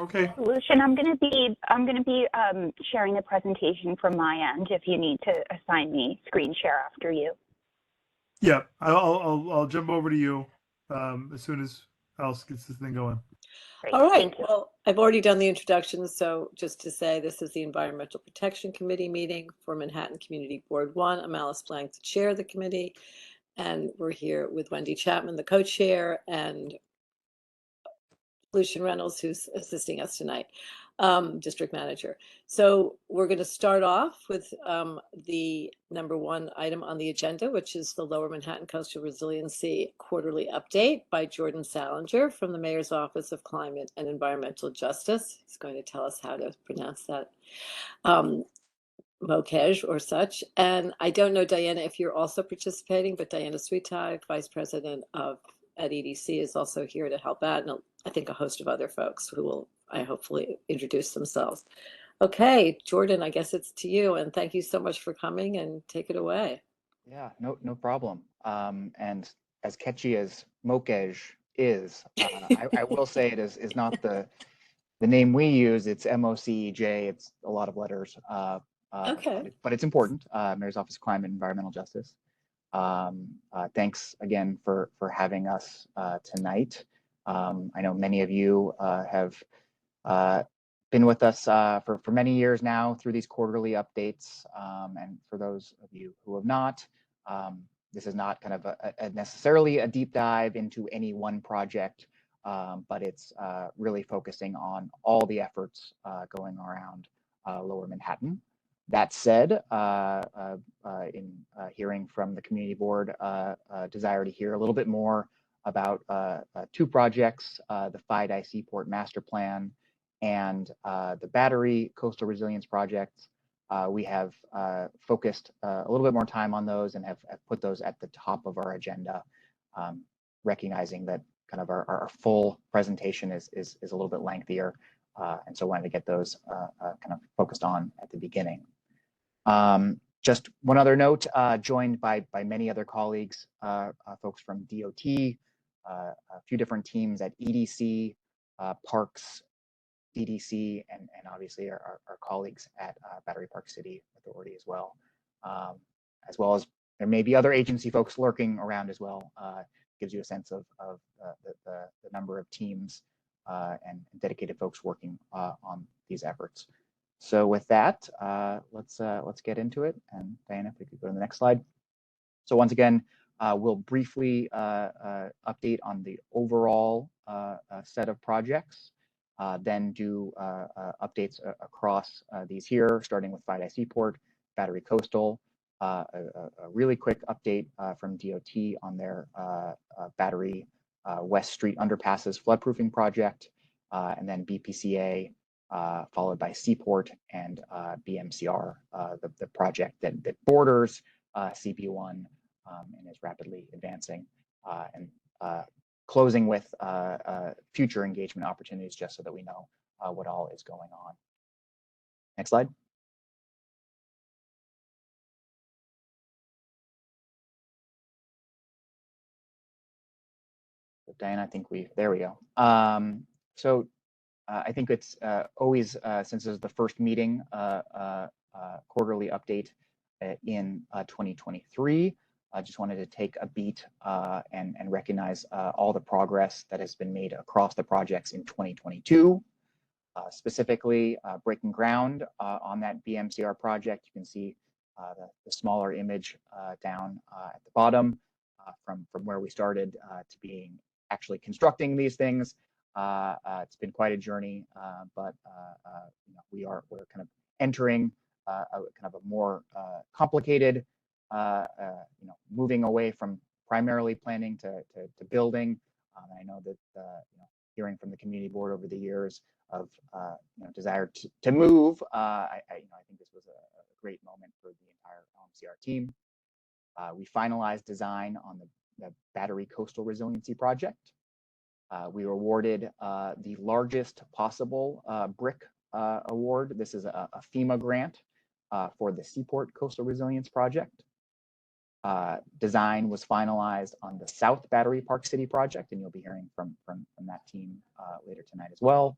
Okay. Lucian, I'm gonna be sharing the presentation from my end if you need to assign me screen share after you. Yeah, I'll jump over to you as soon as Alice gets this thing going. Great, All right, thank you. well, I've already done the introduction, so just to say, this is the Environmental Protection Committee meeting for Manhattan Community Board 1. I'm Alice Blank, the chair of the committee, and we're here with Wendy Chapman, the co-chair, and Lucian Reynolds, who's assisting us tonight, district manager. So we're going to start off with the number one item on the agenda, which is the Lower Manhattan Coastal Resiliency Quarterly Update by Jordan Salinger from the Mayor's Office of Climate and Environmental Justice. He's going to tell us how to pronounce that. Mokej or such. And I don't know, Diana, if you're also participating, but Diana Sweetag, Vice President at EDC, is also here to help out, and I think a host of other folks who will, I hopefully, introduce themselves. Okay, Jordan, I guess it's to you, and thank you so much for coming, and take it away. Yeah, no problem. And as catchy as Mokej is, I will say it is not the name we use. It's MOCEJ. It's a lot of letters. Okay. But it's important. Mayor's Office of Climate and Environmental Justice. Thanks again for having us tonight. I know many of you have been with us for many years now through these quarterly updates. And for those of you who have not, this is not kind of a necessarily a deep dive into any one project, but it's really focusing on all the efforts going around Lower Manhattan. That said, in hearing from the community board, desire to hear a little bit more about two projects, the FIDI Seaport Master Plan and the Battery Coastal Resilience Project. We have focused a little bit more time on those and have put those at the top of our agenda, recognizing that kind of our full presentation is a little bit lengthier. And so wanted to get those kind of focused on at the beginning. Just one other note, joined by many other colleagues, folks from DOT, a few different teams at EDC, Parks, DDC, and obviously our colleagues at Battery Park City Authority as well as there may be other agency folks lurking around as well. Gives you a sense of the number of teams and dedicated folks working on these efforts. So with that, let's get into it. And Diana, if we could go to the next slide. So once again, we'll briefly update on the overall set of projects, then do updates across these here, starting with FIDI Seaport, Battery Coastal, a really quick update from DOT on their Battery West Street Underpasses floodproofing project, and then BPCA, followed by Seaport and BMCR, the project that borders CP1 and is rapidly advancing, and closing with future engagement opportunities, just so that we know what all is going on. Next slide. So Diana, I think there we go. I think it's always, since this is the first meeting, quarterly update in 2023. I just wanted to take a beat and recognize all the progress that has been made across the projects in 2022. Specifically, breaking ground on that BMCR project. You can see the smaller image down at the bottom, from where we started to being actually constructing these things. It's been quite a journey, but you know, we're kind of entering kind of a more complicated, you know, moving away from primarily planning to building. I know that you know, hearing from the community board over the years of you know, desire to move, you know, I think this was a great moment for the entire LMCR team. We finalized design on the Battery Coastal Resiliency Project. We were awarded the largest possible BRIC award. This is a FEMA grant for the Seaport Coastal Resilience Project. Design was finalized on the South Battery Park City project, and you'll be hearing from that team later tonight as well.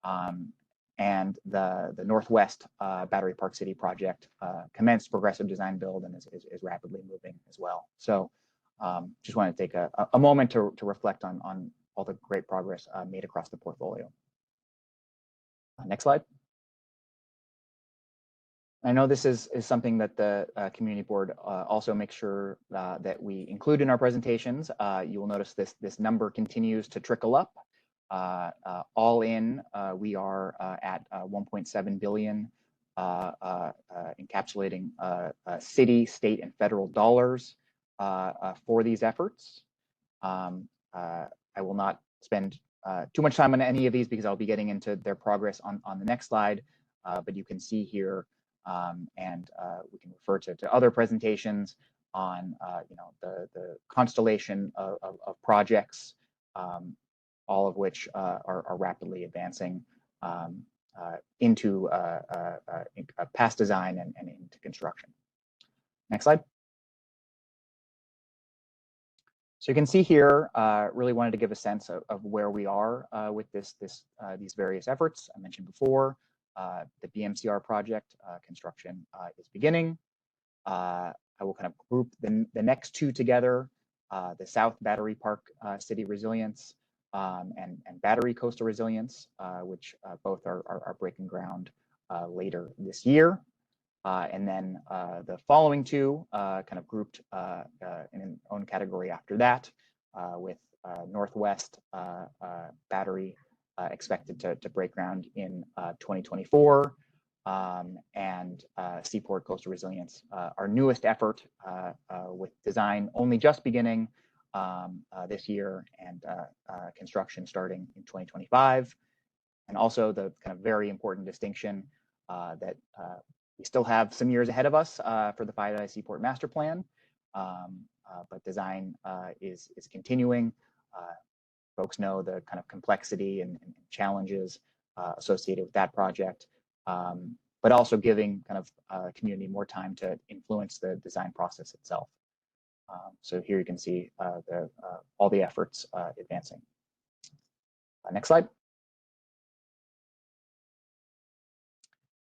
And the Northwest Battery Park City project commenced progressive design build and is rapidly moving as well. So just want to take a moment to reflect on all the great progress made across the portfolio. Next slide. I know this is something that the community board also makes sure that we include in our presentations. You will notice this number continues to trickle up. All in, we are at 1.7 billion, encapsulating city, state, and federal dollars for these efforts. I will not spend too much time on any of these because I'll be getting into their progress on the next slide, but you can see here, and we can refer to other presentations on the constellation of projects, all of which are rapidly advancing into past design and into construction. Next slide. So you can see here, really wanted to give a sense of where we are with these various efforts. I mentioned before, the BMCR project construction is beginning. I will kind of group the next two together, the South Battery Park City Resilience and Battery Coastal Resilience, which both are breaking ground later this year. And then the following two kind of grouped in an own category after that, with Northwest Battery expected to break ground in 2024, and Seaport Coastal Resilience, our newest effort with design only just beginning this year and construction starting in 2025. And also the kind of very important distinction that we still have some years ahead of us for the FiDi Seaport Master Plan, but design is continuing. Folks know the kind of complexity and challenges associated with that project, but also giving kind of community more time to influence the design process itself. So here you can see all the efforts advancing. Next slide.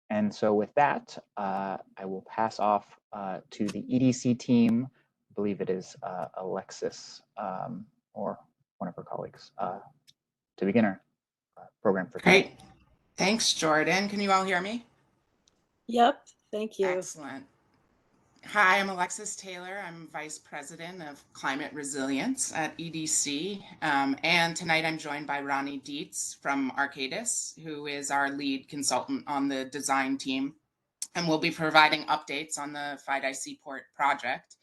And so with that, I will pass off to the EDC team. I believe it is Alexis or one of her colleagues to begin our program for today. Great. Thanks, Jordan. Can you all hear me? Yep, thank you. Excellent. Hi, I'm Alexis Taylor. I'm Vice President of Climate Resilience at EDC. And tonight I'm joined by Ronnie Dietz from Arcadis, who is our lead consultant on the design team. And we'll be providing updates on the FiDi Seaport project.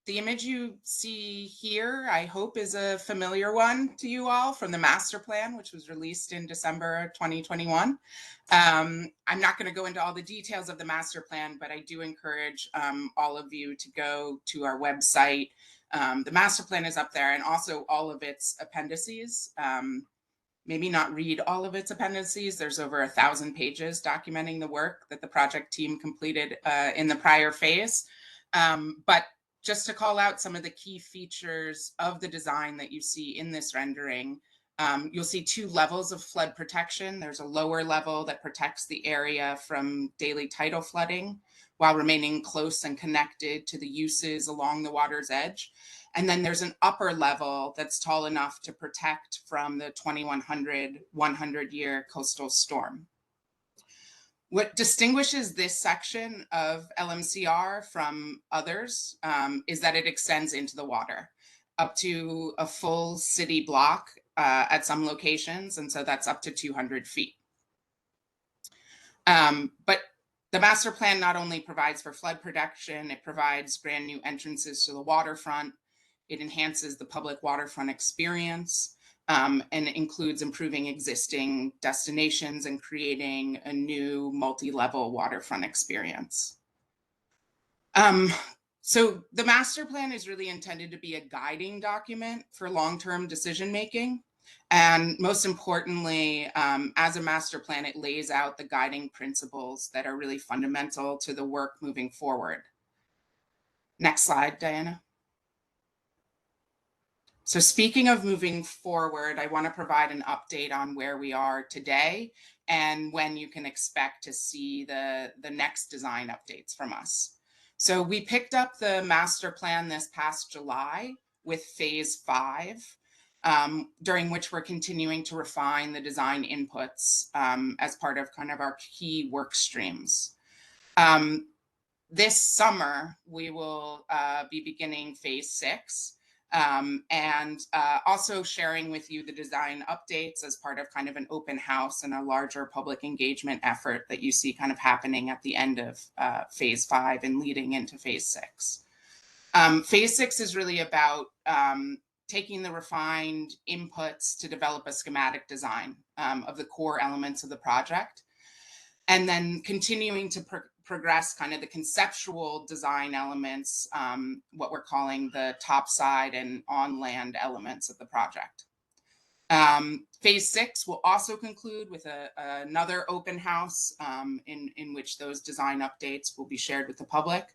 The image you see here, I hope, is a familiar one to you all from the master plan, which was released in December 2021. I'm not going to go into all the details of the master plan, but I do encourage all of you to go to our website. The master plan is up there, and also all of its appendices. Maybe not read all of its appendices. There's over 1,000 pages documenting the work that the project team completed in the prior phase. But just to call out some of the key features of the design that you see in this rendering, you'll see two levels of flood protection. There's a lower level that protects the area from daily tidal flooding while remaining close and connected to the uses along the water's edge. And then there's an upper level that's tall enough to protect from the 2100 100-year coastal storm. What distinguishes this section of LMCR from others is that it extends into the water up to a full city block at some locations. And so that's up to 200 feet. But the master plan not only provides for flood protection, it provides brand new entrances to the waterfront. It enhances the public waterfront experience. And it includes improving existing destinations and creating a new multi-level waterfront experience. So the master plan is really intended to be a guiding document for long-term decision-making. And most importantly, as a master plan, it lays out the guiding principles that are really fundamental to the work moving forward. Next slide, Diana. So speaking of moving forward, I want to provide an update on where we are today and when you can expect to see the next design updates from us. So we picked up the master plan this past July with phase 5, during which we're continuing to refine the design inputs as part of kind of our key work streams. This summer, we will be beginning phase 6, and also sharing with you the design updates as part of kind of an open house and a larger public engagement effort that you see kind of happening at the end of phase 5 and leading into phase 6. Phase 6 is really about taking the refined inputs to develop a schematic design of the core elements of the project, and then continuing to progress kind of the conceptual design elements, what we're calling the topside and on-land elements of the project. Phase 6 will also conclude with another open house in which those design updates will be shared with the public.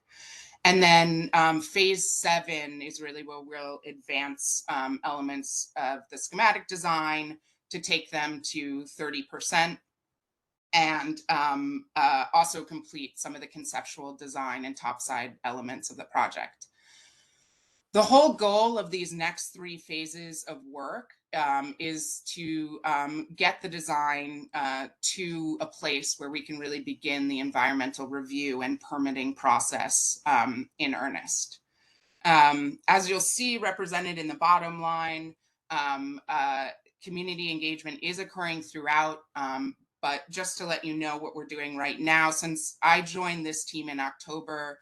And then phase 7 is really where we'll advance elements of the schematic design to take them to 30%. And also complete some of the conceptual design and topside elements of the project. The whole goal of these next 3 phases of work is to get the design to a place where we can really begin the environmental review and permitting process in earnest. As you'll see represented in the bottom line, community engagement is occurring throughout. But just to let you know what we're doing right now, since I joined this team in October,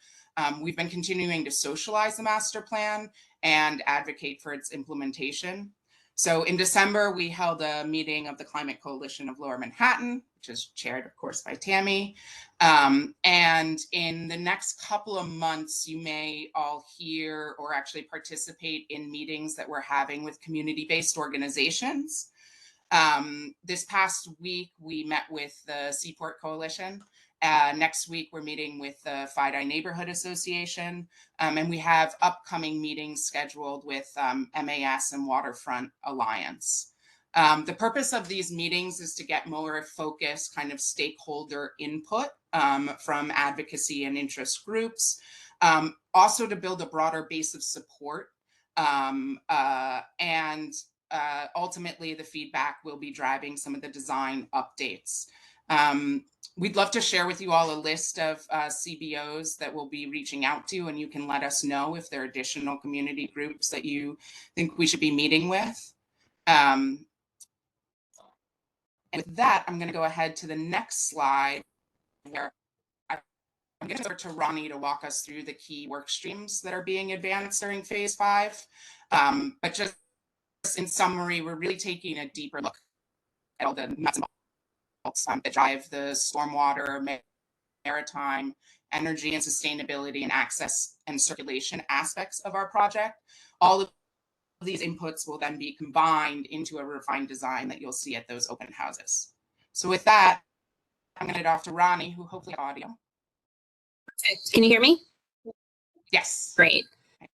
we've been continuing to socialize the master plan and advocate for its implementation. So in December, we held a meeting of the Climate Coalition of Lower Manhattan, which is chaired, of course, by Tammy. And in the next couple of months, you may all hear or actually participate in meetings that we're having with community-based organizations. This past week, we met with the Seaport Coalition. Next week, we're meeting with the FIDI Neighborhood Association, and we have upcoming meetings scheduled with MAS and Waterfront Alliance. The purpose of these meetings is to get more focused kind of stakeholder input from advocacy and interest groups, also to build a broader base of support, and ultimately, the feedback will be driving some of the design updates. We'd love to share with you all a list of CBOs that we'll be reaching out to, and you can let us know if there are additional community groups that you think we should be meeting with. And with that, I'm going to go ahead to the next slide, where I'm going to turn to Ronnie to walk us through the key work streams that are being advanced during phase 5. But just in summary, we're really taking a deeper look at all the nuts and bolts that drive the stormwater, maritime, energy and sustainability and access and circulation aspects of our project. All of these inputs will then be combined into a refined design that you'll see at those open houses. So with that, I'm going to hand it off to Ronnie, who hopefully has audio. Can you hear me? Yes. Great.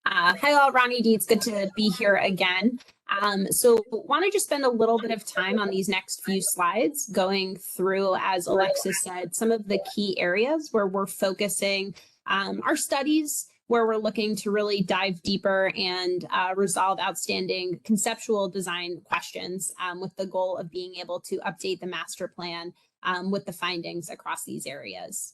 Hi all, Ronnie Dietz, good to be here again. So want to just spend a little bit of time on these next few slides going through, as Alexis said, some of the key areas where we're focusing our studies, where we're looking to really dive deeper and resolve outstanding conceptual design questions with the goal of being able to update the master plan with the findings across these areas.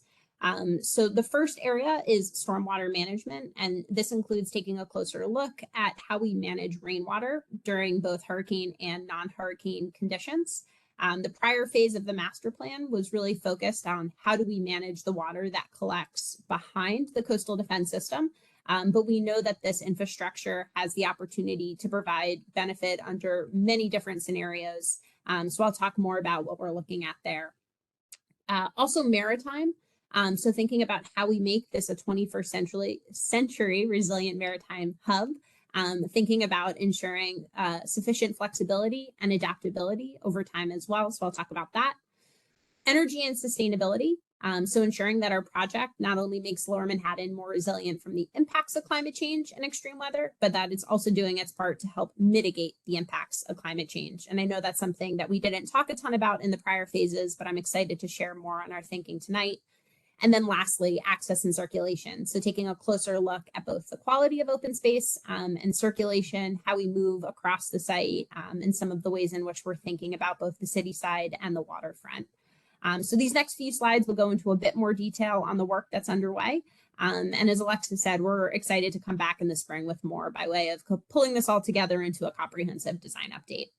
So the first area is stormwater management, and this includes taking a closer look at how we manage rainwater during both hurricane and non-hurricane conditions. The prior phase of the master plan was really focused on how do we manage the water that collects behind the coastal defense system, but we know that this infrastructure has the opportunity to provide benefit under many different scenarios. So I'll talk more about what we're looking at there. Also maritime. So thinking about how we make this a 21st century resilient maritime hub, thinking about ensuring sufficient flexibility and adaptability over time as well. So I'll talk about that. Energy and sustainability. So ensuring that our project not only makes Lower Manhattan more resilient from the impacts of climate change and extreme weather, but that it's also doing its part to help mitigate the impacts of climate change. And I know that's something that we didn't talk a ton about in the prior phases, but I'm excited to share more on our thinking tonight. And then lastly, access and circulation. So taking a closer look at both the quality of open space and circulation, how we move across the site, and some of the ways in which we're thinking about both the city side and the waterfront. So these next few slides will go into a bit more detail on the work that's underway. And as Alexa said, we're excited to come back in the spring with more by way of pulling this all together into a comprehensive design update.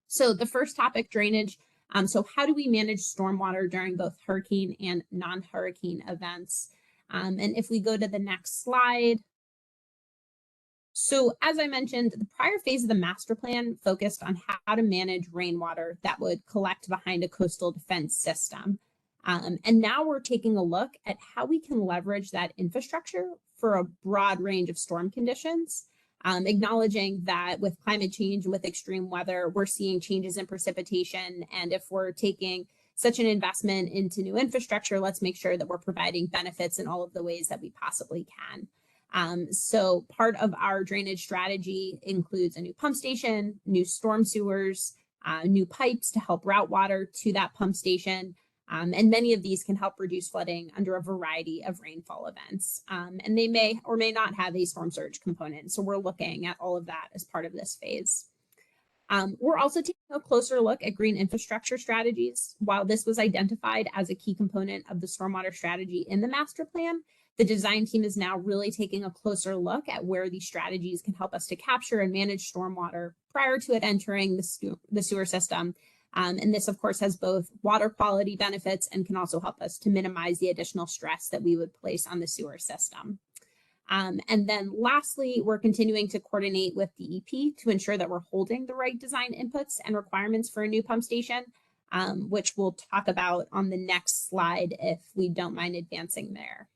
So the first topic, drainage. So how do we manage stormwater during both hurricane and non-hurricane events? And if we go to the next slide. So as I mentioned, the prior phase of the master plan focused on how to manage rainwater that would collect behind a coastal defense system. And now we're taking a look at how we can leverage that infrastructure for a broad range of storm conditions. Acknowledging that with climate change and with extreme weather, we're seeing changes in precipitation. And if we're taking such an investment into new infrastructure, let's make sure that we're providing benefits in all of the ways that we possibly can. So part of our drainage strategy includes a new pump station, new storm sewers, new pipes to help route water to that pump station. And many of these can help reduce flooding under a variety of rainfall events. And they may or may not have a storm surge component. So we're looking at all of that as part of this phase. We're also taking a closer look at green infrastructure strategies. While this was identified as a key component of the stormwater strategy in the master plan, the design team is now really taking a closer look at where these strategies can help us to capture and manage stormwater prior to it entering the sewer system. And this, of course, has both water quality benefits and can also help us to minimize the additional stress that we would place on the sewer system. And then lastly, we're continuing to coordinate with DEP to ensure that we're holding the right design inputs and requirements for a new pump station, which we'll talk about on the next slide if we don't mind advancing there.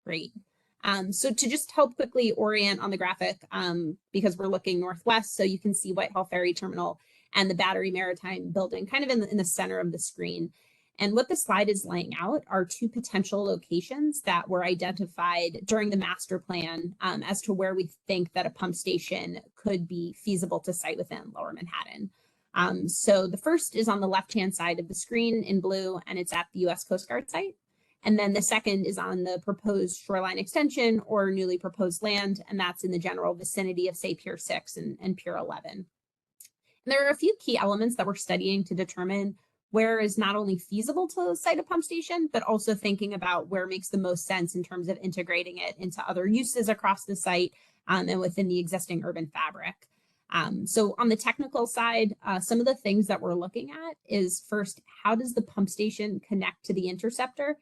Great. So to just help quickly orient on the graphic, because we're looking northwest, so you can see Whitehall Ferry Terminal and the Battery Maritime building kind of in the center of the screen. And what the slide is laying out are two potential locations that were identified during the master plan as to where we think that a pump station could be feasible to site within Lower Manhattan. So the first is on the left-hand side of the screen in blue, and it's at the U.S. Coast Guard site. And then the second is on the proposed shoreline extension or newly proposed land, and that's in the general vicinity of, say, Pier 6 and Pier 11. And there are a few key elements that we're studying to determine where is not only feasible to site a pump station, but also thinking about where makes the most sense in terms of integrating it into other uses across the site and within the existing urban fabric. So on the technical side, some of the things that we're looking at is first, how does the pump station connect to the interceptor?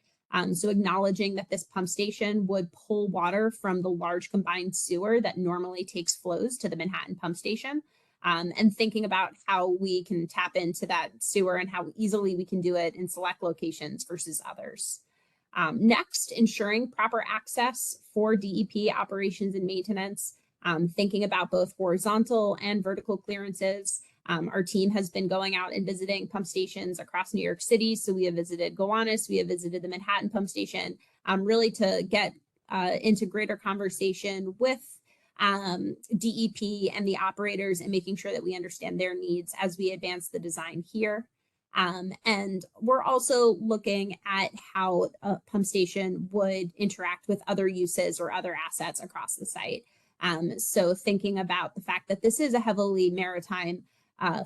So acknowledging that this pump station would pull water from the large combined sewer that normally takes flows to the Manhattan pump station, and thinking about how we can tap into that sewer and how easily we can do it in select locations versus others. Next, ensuring proper access for DEP operations and maintenance, thinking about both horizontal and vertical clearances. Our team has been going out and visiting pump stations across New York City. So we have visited Gowanus, we have visited the Manhattan pump station, really to get into greater conversation with DEP and the operators and making sure that we understand their needs as we advance the design here. And we're also looking at how a pump station would interact with other uses or other assets across the site. So thinking about the fact that this is a heavily maritime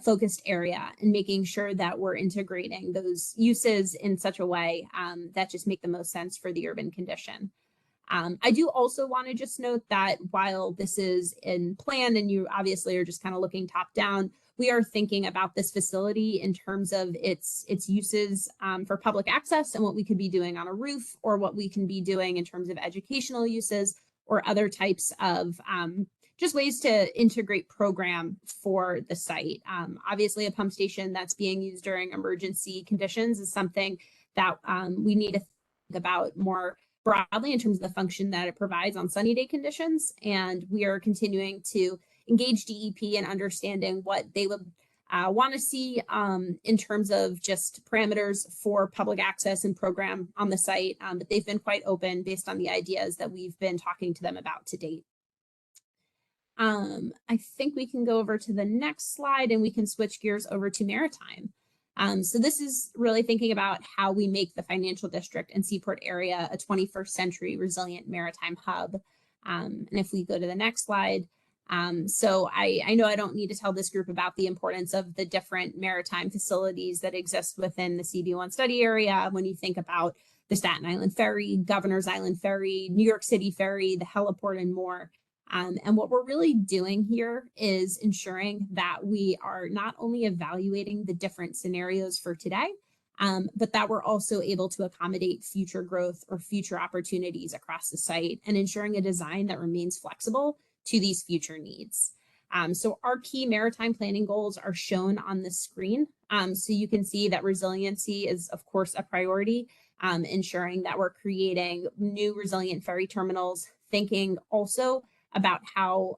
focused area and making sure that we're integrating those uses in such a way that just make the most sense for the urban condition. I do also want to just note that while this is in plan and you obviously are just kind of looking top down, we are thinking about this facility in terms of its uses for public access and what we could be doing on a roof or what we can be doing in terms of educational uses or other types of just ways to integrate program for the site. Obviously, a pump station that's being used during emergency conditions is something that we need to think about more broadly in terms of the function that it provides on sunny day conditions. And we are continuing to engage DEP in understanding what they would want to see in terms of just parameters for public access and program on the site. But they've been quite open based on the ideas that we've been talking to them about to date. I think we can go over to the next slide and we can switch gears over to maritime. So this is really thinking about how we make the financial district and seaport area a 21st century resilient maritime hub. And if we go to the next slide, so I know I don't need to tell this group about the importance of the different maritime facilities that exist within the CB1 study area. When you think about the Staten Island Ferry, Governor's Island Ferry, New York City Ferry, the heliport, and more. And what we're really doing here is ensuring that we are not only evaluating the different scenarios for today, but that we're also able to accommodate future growth or future opportunities across the site and ensuring a design that remains flexible to these future needs. So our key maritime planning goals are shown on the screen. So you can see that resiliency is, of course, a priority, ensuring that we're creating new resilient ferry terminals, thinking also about how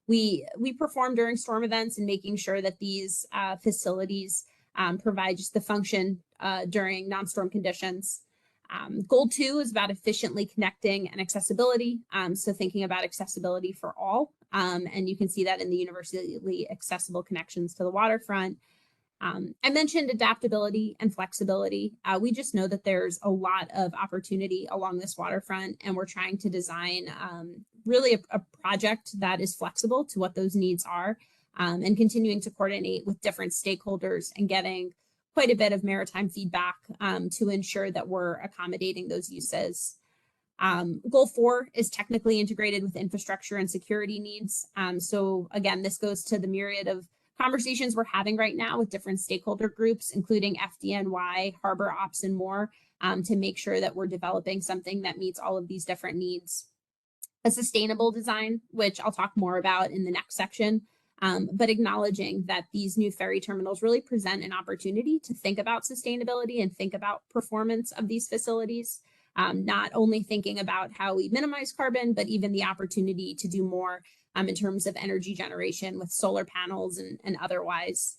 we perform during storm events and making sure that these facilities provide just the function during non-storm conditions. Goal 2 is about efficiently connecting and accessibility. So thinking about accessibility for all. And you can see that in the universally accessible connections to the waterfront. I mentioned adaptability and flexibility. We just know that there's a lot of opportunity along this waterfront, and we're trying to design really a project that is flexible to what those needs are, and continuing to coordinate with different stakeholders and getting quite a bit of maritime feedback to ensure that we're accommodating those uses. Goal 4 is technically integrated with infrastructure and security needs. So again, this goes to the myriad of conversations we're having right now with different stakeholder groups, including FDNY, Harbor Ops, and more, to make sure that we're developing something that meets all of these different needs. A sustainable design, which I'll talk more about in the next section, but acknowledging that these new ferry terminals really present an opportunity to think about sustainability and think about performance of these facilities, not only thinking about how we minimize carbon, but even the opportunity to do more in terms of energy generation with solar panels and otherwise.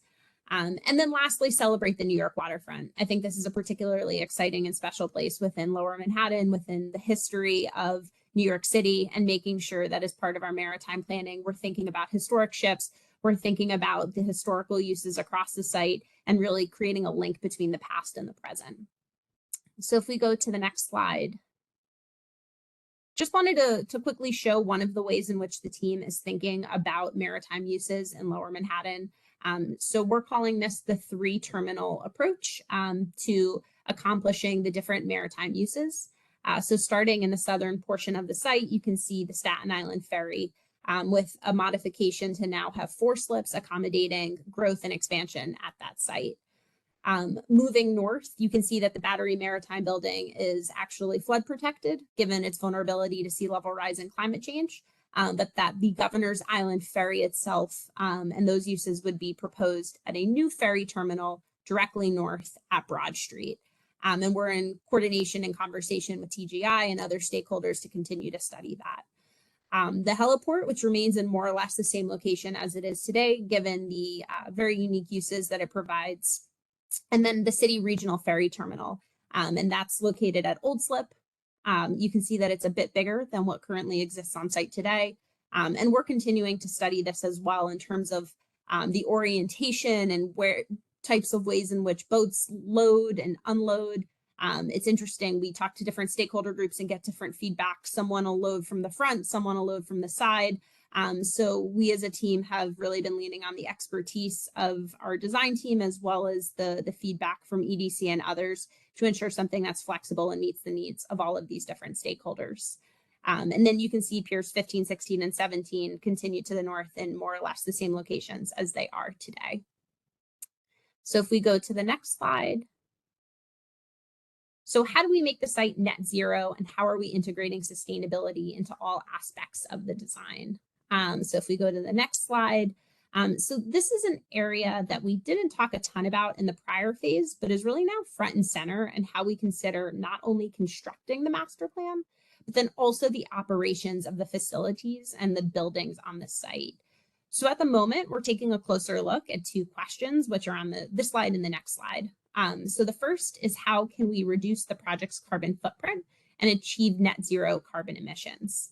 And then lastly, celebrate the New York waterfront. I think this is a particularly exciting and special place within Lower Manhattan, within the history of New York City, and making sure that as part of our maritime planning, we're thinking about historic ships, we're thinking about the historical uses across the site, and really creating a link between the past and the present. So if we go to the next slide. Just wanted to quickly show one of the ways in which the team is thinking about maritime uses in Lower Manhattan. So we're calling this the 3-terminal approach to accomplishing the different maritime uses. So starting in the southern portion of the site, you can see the Staten Island Ferry with a modification to now have 4 slips accommodating growth and expansion at that site. Moving north, you can see that the Battery Maritime Building is actually flood protected, given its vulnerability to sea level rise and climate change, but that the Governor's Island Ferry itself and those uses would be proposed at a new ferry terminal directly north at Broad Street. And we're in coordination and conversation with TGI and other stakeholders to continue to study that. The heliport, which remains in more or less the same location as it is today, given the very unique uses that it provides. And then the City Regional Ferry Terminal, and that's located at Old Slip. You can see that it's a bit bigger than what currently exists on site today. And we're continuing to study this as well in terms of the orientation and where types of ways in which boats load and unload. It's interesting, we talk to different stakeholder groups and get different feedback. Someone will load from the front, someone will load from the side. So we as a team have really been leaning on the expertise of our design team, as well as the feedback from EDC and others to ensure something that's flexible and meets the needs of all of these different stakeholders. And then you can see Piers 15, 16, and 17 continue to the north in more or less the same locations as they are today. So if we go to the next slide. So how do we make the site net zero, and how are we integrating sustainability into all aspects of the design? So if we go to the next slide, So this is an area that we didn't talk a ton about in the prior phase, but is really now front and center in how we consider not only constructing the master plan, but then also the operations of the facilities and the buildings on the site. So at the moment, we're taking a closer look at two questions, which are on this slide and the next slide. So the first is, how can we reduce the project's carbon footprint and achieve net zero carbon emissions?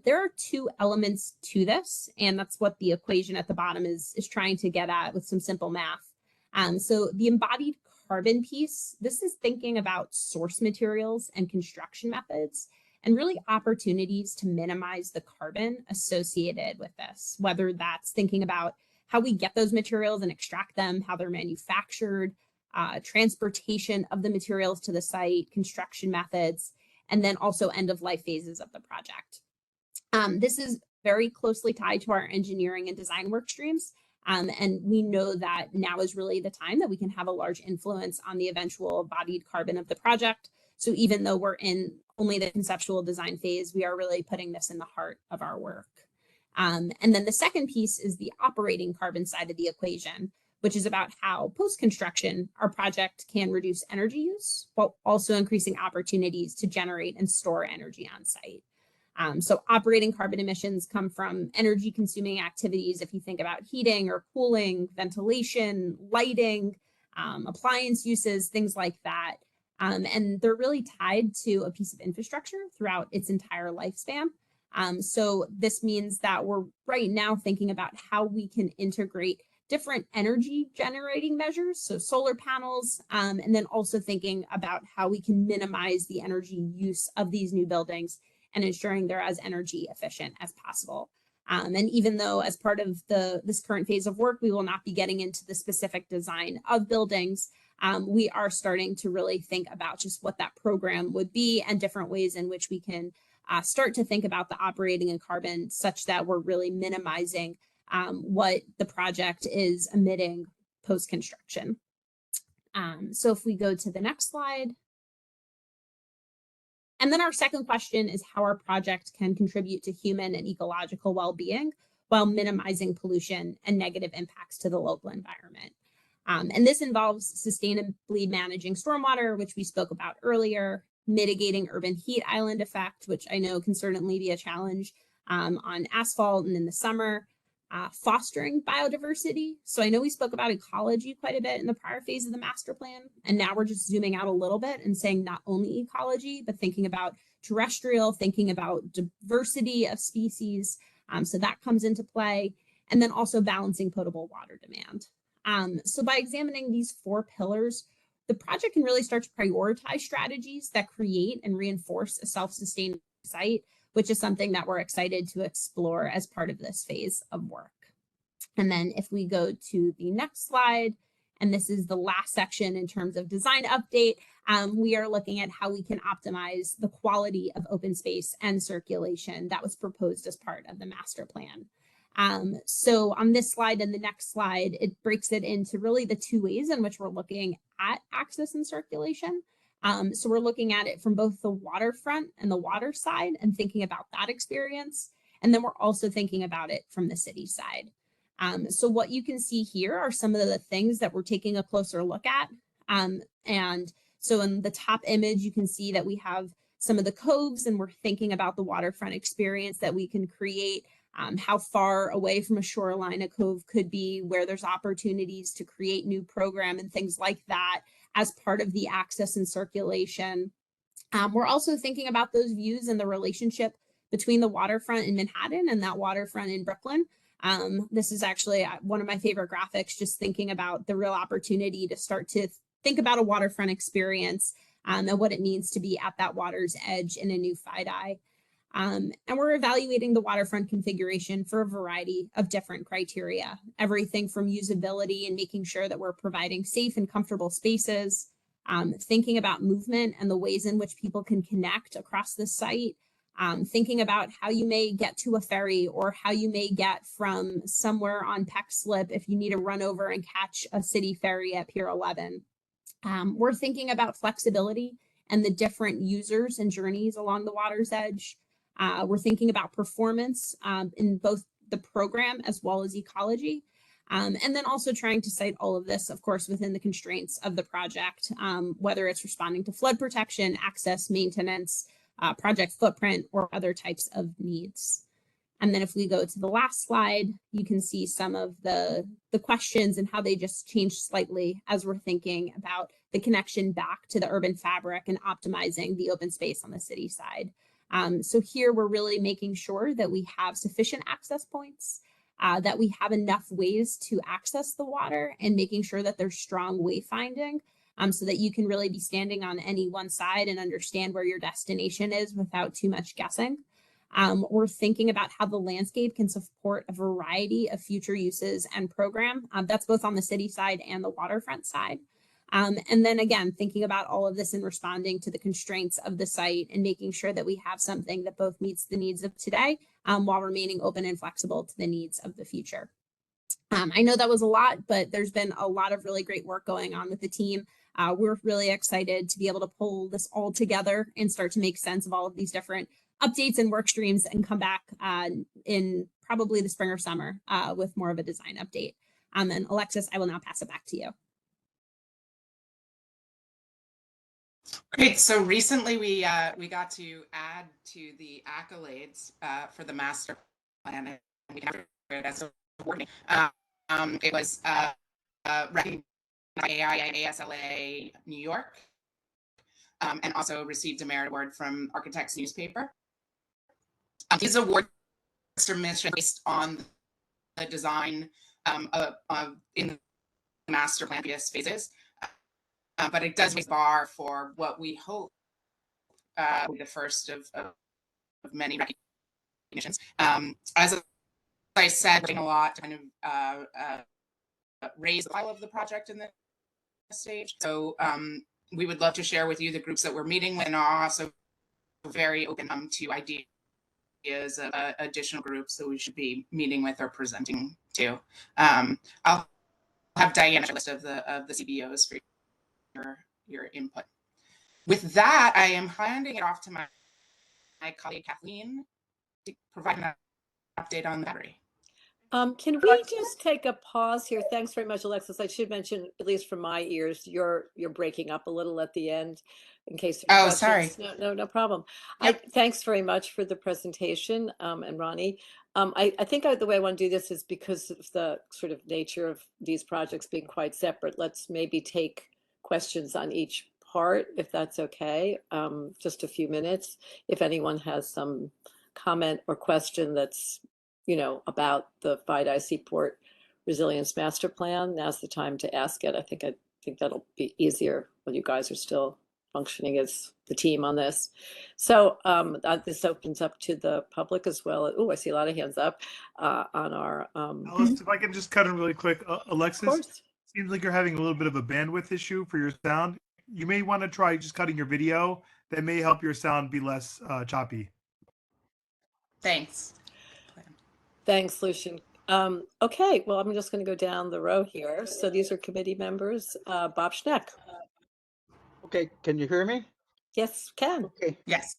There are two elements to this, and that's what the equation at the bottom is trying to get at with some simple math. So the embodied carbon piece, this is thinking about source materials and construction methods, and really opportunities to minimize the carbon associated with this, whether that's thinking about how we get those materials and extract them, how they're manufactured, transportation of the materials to the site, construction methods, and then also end of life phases of the project. This is very closely tied to our engineering and design work streams. And we know that now is really the time that we can have a large influence on the eventual embodied carbon of the project. So even though we're in only the conceptual design phase, we are really putting this in the heart of our work. And then the second piece is the operating carbon side of the equation, which is about how post-construction our project can reduce energy use while also increasing opportunities to generate and store energy on site. So operating carbon emissions come from energy consuming activities. If you think about heating or cooling, ventilation, lighting, appliance uses, things like that. And they're really tied to a piece of infrastructure throughout its entire lifespan. So this means that we're right now thinking about how we can integrate different energy generating measures, so solar panels, and then also thinking about how we can minimize the energy use of these new buildings and ensuring they're as energy efficient as possible. And even though as part of this current phase of work, we will not be getting into the specific design of buildings, we are starting to really think about just what that program would be and different ways in which we can start to think about the operating and carbon such that we're really minimizing what the project is emitting post-construction. So if we go to the next slide. And then our second question is how our project can contribute to human and ecological well-being while minimizing pollution and negative impacts to the local environment. And this involves sustainably managing stormwater, which we spoke about earlier, mitigating urban heat island effect, which I know can certainly be a challenge on asphalt and in the summer, fostering biodiversity. So I know we spoke about ecology quite a bit in the prior phase of the master plan, and now we're just zooming out a little bit and saying not only ecology, but thinking about terrestrial, thinking about diversity of species. So that comes into play, and then also balancing potable water demand. So by examining these four pillars, the project can really start to prioritize strategies that create and reinforce a self-sustaining site, which is something that we're excited to explore as part of this phase of work. And then if we go to the next slide, and this is the last section in terms of design update, we are looking at how we can optimize the quality of open space and circulation that was proposed as part of the master plan. So on this slide and the next slide, it breaks it into really the two ways in which we're looking at access and circulation. So we're looking at it from both the waterfront and the water side and thinking about that experience. And then we're also thinking about it from the city side. So what you can see here are some of the things that we're taking a closer look at. And so in the top image, you can see that we have some of the coves, and we're thinking about the waterfront experience that we can create, how far away from a shoreline a cove could be, where there's opportunities to create new program and things like that as part of the access and circulation. We're also thinking about those views and the relationship between the waterfront in Manhattan and that waterfront in Brooklyn. This is actually one of my favorite graphics, just thinking about the real opportunity to start to think about a waterfront experience and what it means to be at that water's edge in a new FIDI. And we're evaluating the waterfront configuration for a variety of different criteria, everything from usability and making sure that we're providing safe and comfortable spaces, thinking about movement and the ways in which people can connect across the site, thinking about how you may get to a ferry or how you may get from somewhere on Peck Slip if you need to run over and catch a city ferry at Pier 11. We're thinking about flexibility and the different users and journeys along the water's edge. We're thinking about performance in both the program as well as ecology. And then also trying to cite all of this, of course, within the constraints of the project, whether it's responding to flood protection, access, maintenance, project footprint, or other types of needs. And then if we go to the last slide, you can see some of the questions and how they just changed slightly as we're thinking about the connection back to the urban fabric and optimizing the open space on the city side. So here we're really making sure that we have sufficient access points, that we have enough ways to access the water, and making sure that there's strong wayfinding, so that you can really be standing on any one side and understand where your destination is without too much guessing. We're thinking about how the landscape can support a variety of future uses and program. That's both on the city side and the waterfront side. And then again, thinking about all of this and responding to the constraints of the site and making sure that we have something that both meets the needs of today, while remaining open and flexible to the needs of the future. I know that was a lot, but there's been a lot of really great work going on with the team. We're really excited to be able to pull this all together and start to make sense of all of these different updates and work streams, and come back in probably the spring or summer with more of a design update. And Alexis, I will now pass it back to you. Great. So recently we got to add to the accolades for the master plan, and we have it as a awarding. It was recognized by AIASLA New York, and also received a merit award from Architects Newspaper. These awards are based on the design in the master plan previous phases. But it does raise the bar for what we hope will be the first of many recognitions. As I said, we're doing a lot to kind of raise the profile of the project in this stage. So we would love to share with you the groups that we're meeting with, and are also very open to ideas of additional groups that we should be meeting with or presenting to. I'll have Diana share a list of the CBOs for your input. With that, I am handing it off to my colleague Kathleen to provide an update on the battery. Can we just take a pause here? Thanks very much, Alexis. I should mention, at least from my ears, you're breaking up a little at the end, in case there are questions. Sorry. No problem. Yep. Thanks very much for the presentation, and Ronnie. I think the way I want to do this is because of the sort of nature of these projects being quite separate. Let's maybe take questions on each part, if that's okay. Just a few minutes. If anyone has some comment or question that's, about the FIDI Seaport Resilience Master Plan, now's the time to ask it. I think that'll be easier when you guys are still functioning as the team on this. So this opens up to the public as well. Oh, I see a lot of hands up on our. Alice, if I can just cut in really quick, Alexis. Of course. Seems like you're having a little bit of a bandwidth issue for your sound. You may want to try just cutting your video. That may help your sound be less choppy. Thanks. Thanks, Lucian. Okay, well, I'm just going to go down the row here. So these are committee members. Bob Schneck. Okay, can you hear me? Yes, can. Okay. Yes.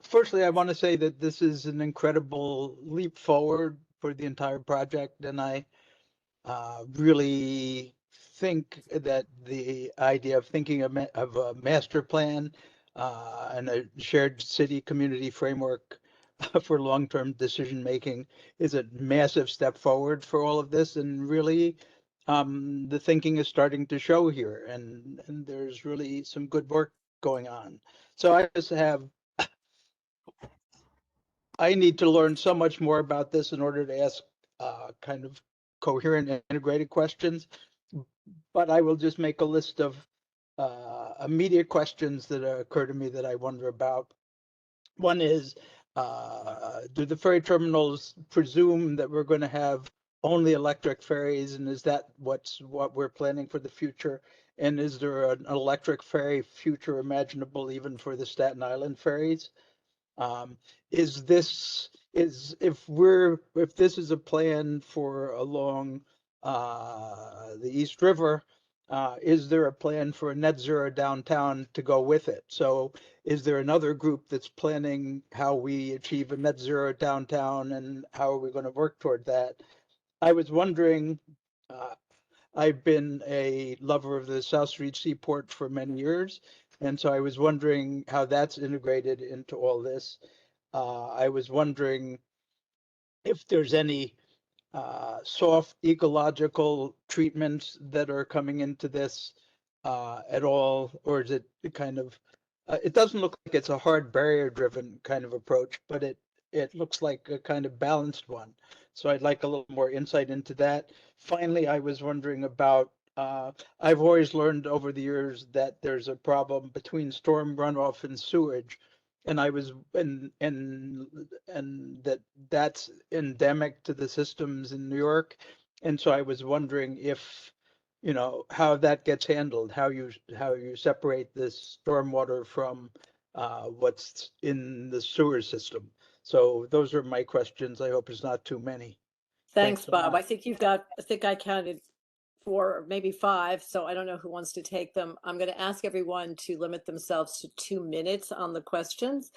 Firstly, I want to say that this is an incredible leap forward for the entire project, and I really think that the idea of thinking of a master plan and a shared city community framework for long-term decision making is a massive step forward for all of this, and really the thinking is starting to show here, and there's really some good work going on. So I need to learn so much more about this in order to ask kind of coherent and integrated questions, but I will just make a list of immediate questions that occur to me that I wonder about. One is, do the ferry terminals presume that we're going to have only electric ferries, and is that what we're planning for the future? And is there an electric ferry future imaginable even for the Staten Island ferries? If this is a plan for along the East River, is there a plan for a net zero downtown to go with it? So is there another group that's planning how we achieve a net zero downtown and how are we going to work toward that? I was wondering, I've been a lover of the South Street Seaport for many years, and so I was wondering how that's integrated into all this. I was wondering if there's any soft ecological treatments that are coming into this at all, or is it kind of, it doesn't look like it's a hard barrier driven kind of approach, but it looks like a kind of balanced one. So I'd like a little more insight into that. Finally, I was wondering about, I've always learned over the years that there's a problem between storm runoff and sewage. And I was, and that's endemic to the systems in New York. And so I was wondering if, you know, how that gets handled, how you separate this stormwater from what's in the sewer system. So those are my questions. I hope it's not too many. Thanks, so Bob. much. I think you've got, I think I counted 4 or maybe 5, so I don't know who wants to take them. I'm going to ask everyone to limit themselves to 2 minutes on the questions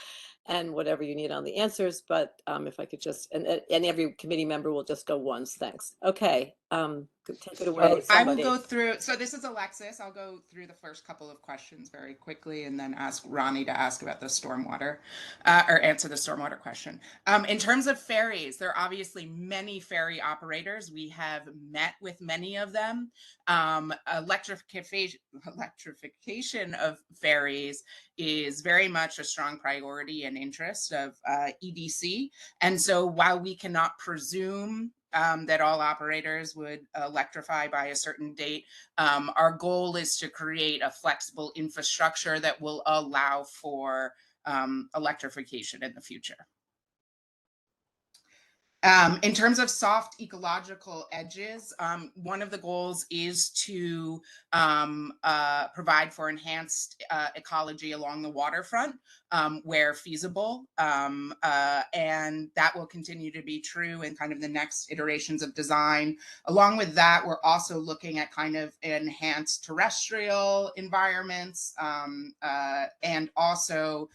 and whatever you need on the answers. But if I could just, and every committee member will just go once. Thanks. Okay, take it away. Oh, I will Somebody. go through, so this is Alexis. I'll go through the first couple of questions very quickly and then ask Ronnie to ask about the stormwater or answer the stormwater question. In terms of ferries, there are obviously many ferry operators. We have met with many of them. Electrification of ferries is very much a strong priority and interest of EDC. And so while we cannot presume that all operators would electrify by a certain date, our goal is to create a flexible infrastructure that will allow for electrification in the future. In terms of soft ecological edges, one of the goals is to provide for enhanced ecology along the waterfront where feasible. And that will continue to be true in kind of the next iterations of design. Along with that, we're also looking at kind of enhanced terrestrial environments and also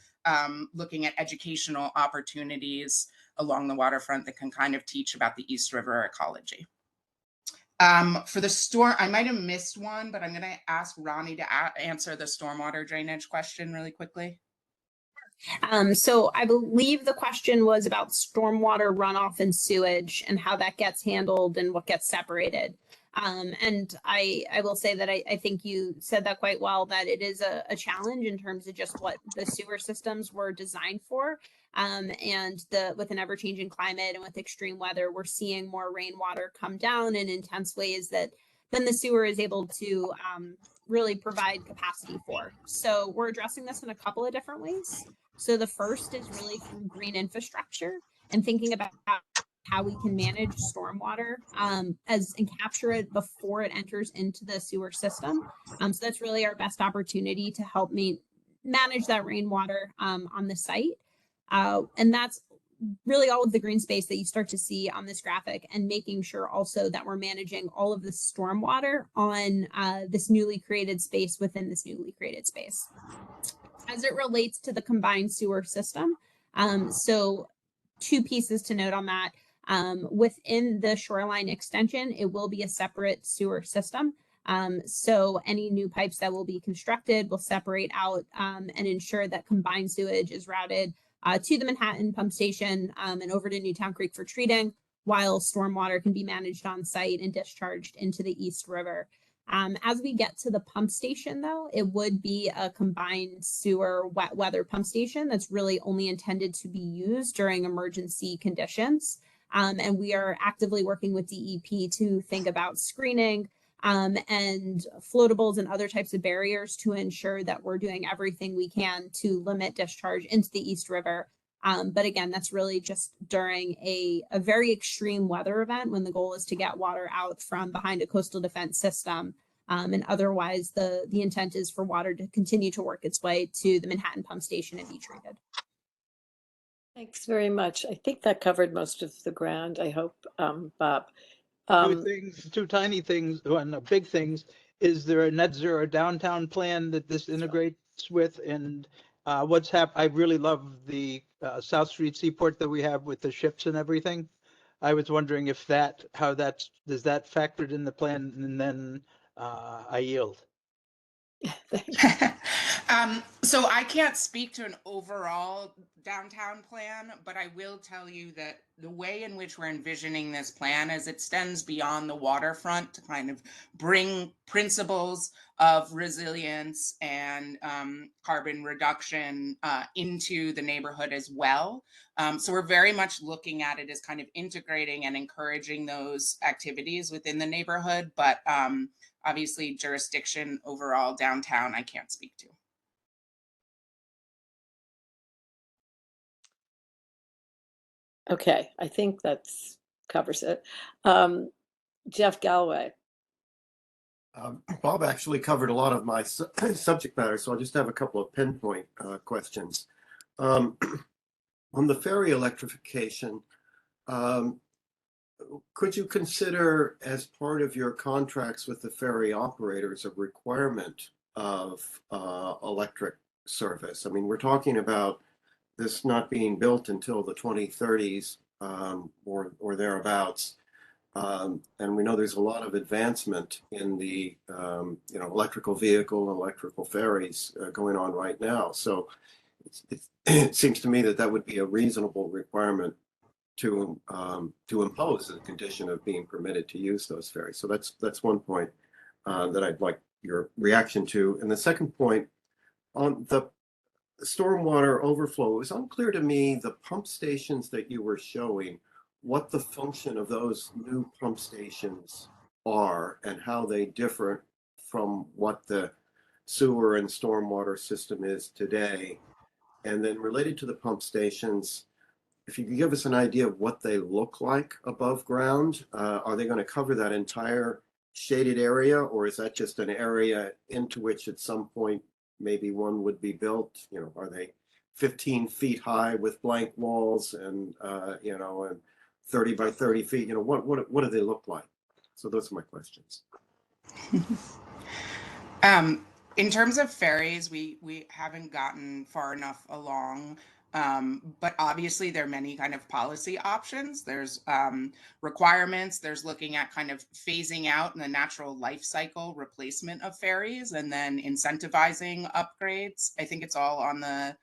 looking at educational opportunities along the waterfront that can kind of teach about the East River ecology. For the storm, I might have missed one, but I'm going to ask Ronnie to answer the stormwater drainage question really quickly. So I believe the question was about stormwater runoff and sewage and how that gets handled and what gets separated. And I will say that I think you said that quite well, that it is a challenge in terms of just what the sewer systems were designed for. And with an ever-changing climate and with extreme weather, we're seeing more rainwater come down in intense ways that then the sewer is able to really provide capacity for. So we're addressing this in a couple of different ways. So the first is really through green infrastructure and thinking about how we can manage stormwater and capture it before it enters into the sewer system. So that's really our best opportunity to help manage that rainwater on the site. And that's really all of the green space that you start to see on this graphic, and making sure also that we're managing all of the stormwater on this newly created space within this newly created space. As it relates to the combined sewer system, so 2 pieces to note on that. Within the shoreline extension, it will be a separate sewer system. So any new pipes that will be constructed will separate out and ensure that combined sewage is routed to the Manhattan pump station and over to Newtown Creek for treating, while stormwater can be managed on site and discharged into the East River. As we get to the pump station, though, it would be a combined sewer wet weather pump station that's really only intended to be used during emergency conditions. And we are actively working with DEP to think about screening and floatables and other types of barriers to ensure that we're doing everything we can to limit discharge into the East River. But again, that's really just during a very extreme weather event, when the goal is to get water out from behind a coastal defense system. And otherwise, the intent is for water to continue to work its way to the Manhattan pump station and be treated. Thanks very much. I think that covered most of the ground, I hope, Bob. 2 things, 2 tiny things, and big things. Is there a net zero downtown plan that this integrates with? And I really love the South Street Seaport that we have with the ships and everything. I was wondering if does that factored in the plan? And then I yield. So I can't speak to an overall downtown plan, but I will tell you that the way in which we're envisioning this plan is it extends beyond the waterfront to kind of bring principles of resilience and carbon reduction into the neighborhood as well. So we're very much looking at it as kind of integrating and encouraging those activities within the neighborhood, but obviously jurisdiction overall downtown, I can't speak to. Okay, I think that's covers it. Jeff Galloway. Bob actually covered a lot of my subject matter, so I'll just have a couple of pinpoint questions. On the ferry electrification, could you consider, as part of your contracts with the ferry operators, a requirement of electric service? I mean, we're talking about this not being built until the 2030s or thereabouts. And we know there's a lot of advancement in the electrical vehicle and electrical ferries going on right now. So it seems to me that would be a reasonable requirement to impose as a condition of being permitted to use those ferries. So that's one point that I'd like your reaction to. And the second point, on the stormwater overflow, it was unclear to me, the pump stations that you were showing, what the function of those new pump stations are and how they differ from what the sewer and stormwater system is today. And then related to the pump stations, if you could give us an idea of what they look like above ground, are they going to cover that entire shaded area, or is that just an area into which at some point maybe one would be built? You know, are they 15 feet high with blank walls and and 30 by 30 feet? You know, what do they look like? So those are my questions. In terms of ferries, we haven't gotten far enough along. But obviously there are many kind of policy options. There's requirements, there's looking at kind of phasing out in the natural life cycle replacement of ferries, and then incentivizing upgrades. I think it's all on the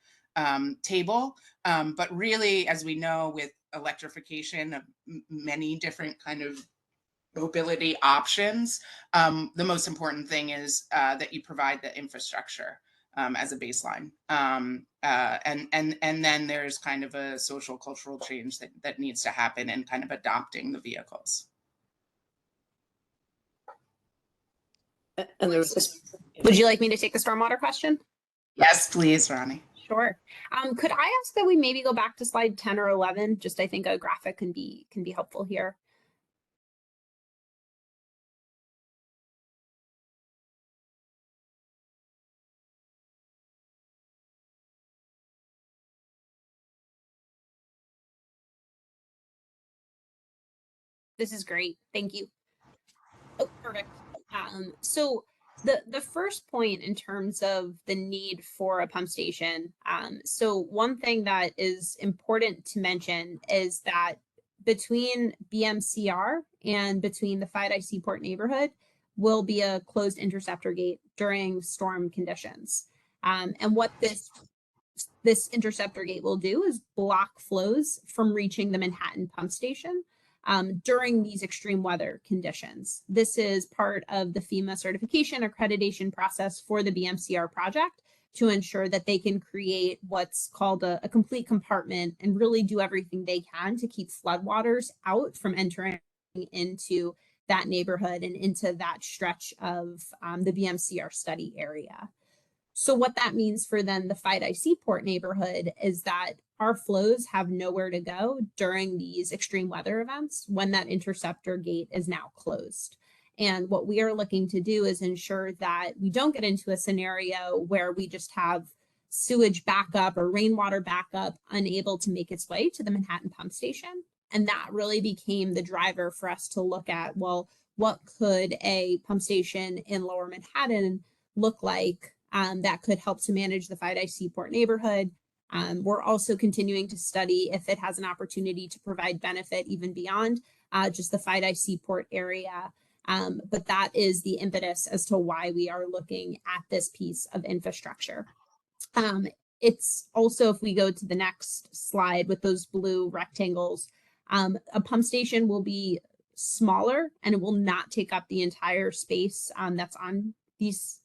table. But really, as we know, with electrification of many different kind of mobility options, the most important thing is that you provide the infrastructure as a baseline. And then there's kind of a social cultural change that needs to happen in kind of adopting the vehicles. And there was Would you like me to take the stormwater question? Yes, please, Ronnie. Sure. Could I ask that we maybe go back to slide 10 or 11? Just I think a graphic can be helpful here. This is great. Thank you. Oh, perfect. So the first point in terms of the need for a pump station. So one thing that is important to mention is that between BMCR and between the FiDi Seaport neighborhood will be a closed interceptor gate during storm conditions. And what this interceptor gate will do is block flows from reaching the Manhattan pump station during these extreme weather conditions. This is part of the FEMA certification accreditation process for the BMCR project to ensure that they can create what's called a complete compartment and really do everything they can to keep floodwaters out from entering into that neighborhood and into that stretch of the BMCR study area. So what that means for then the FiDi Seaport neighborhood is that our flows have nowhere to go during these extreme weather events when that interceptor gate is now closed. And what we are looking to do is ensure that we don't get into a scenario where we just have sewage backup or rainwater backup unable to make its way to the Manhattan pump station. And that really became the driver for us to look at, well, what could a pump station in Lower Manhattan look like that could help to manage the FiDi Seaport neighborhood. We're also continuing to study if it has an opportunity to provide benefit even beyond just the FiDi Seaport area. But that is the impetus as to why we are looking at this piece of infrastructure. It's also, if we go to the next slide with those blue rectangles, a pump station will be smaller and it will not take up the entire space that's on these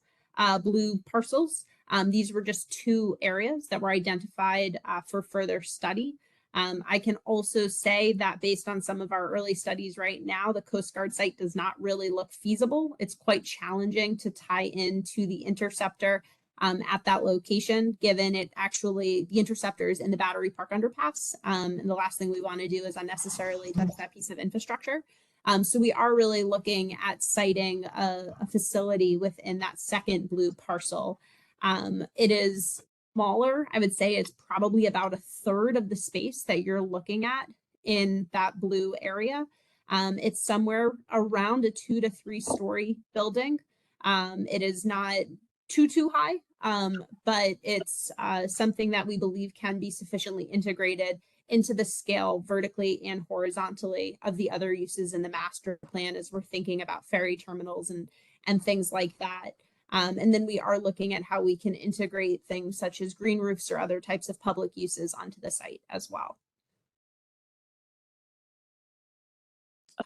blue parcels. These were just two areas that were identified for further study. I can also say that based on some of our early studies right now, the Coast Guard site does not really look feasible. It's quite challenging to tie into the interceptor at that location, given it actually, the interceptor is in the Battery Park underpass. And the last thing we want to do is unnecessarily touch that piece of infrastructure. So we are really looking at siting a facility within that second blue parcel. It is smaller. I would say it's probably about a third of the space that you're looking at in that blue area. It's somewhere around a 2 to 3 story building. It is not too high, but it's something that we believe can be sufficiently integrated into the scale vertically and horizontally of the other uses in the master plan as we're thinking about ferry terminals and things like that. And then we are looking at how we can integrate things such as green roofs or other types of public uses onto the site as well.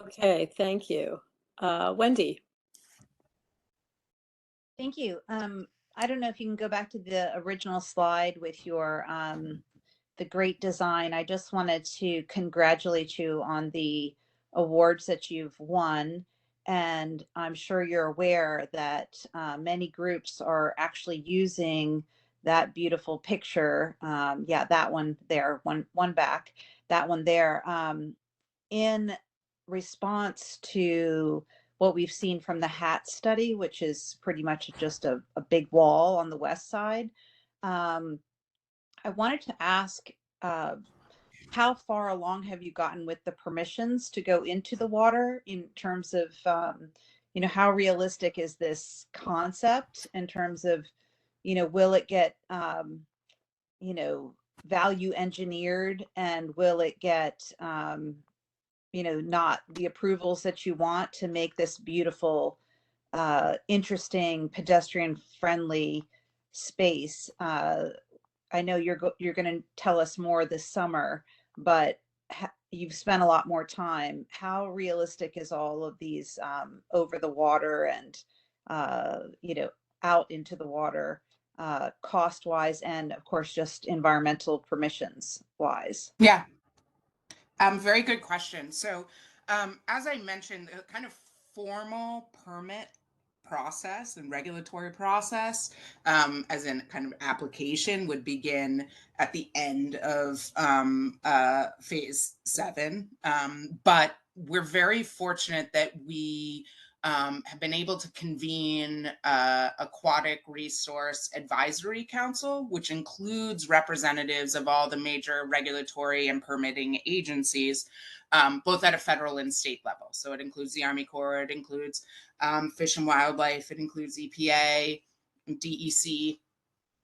Okay, thank you. Wendy. Thank you. I don't know if you can go back to the original slide with your the great design. I just wanted to congratulate you on the awards that you've won. And I'm sure you're aware that many groups are actually using that beautiful picture. Yeah, that one there, one back, that one there, in response to what we've seen from the HAT study, which is pretty much just a big wall on the west side. I wanted to ask, how far along have you gotten with the permissions to go into the water in terms of, how realistic is this concept in terms of, will it get, value engineered, and will it get, not the approvals that you want to make this beautiful, interesting, pedestrian-friendly space? I know you're going to tell us more this summer, but you've spent a lot more time. How realistic is all of these over the water and out into the water, cost-wise, and of course just environmental permissions wise? Yeah. Very good question. So, as I mentioned, the kind of formal permit process and regulatory process, as in kind of application, would begin at the end of phase 7. But we're very fortunate that we have been able to convene Aquatic Resource Advisory Council, which includes representatives of all the major regulatory and permitting agencies, both at a federal and state level. So it includes the Army Corps, it includes Fish and Wildlife, it includes EPA, DEC,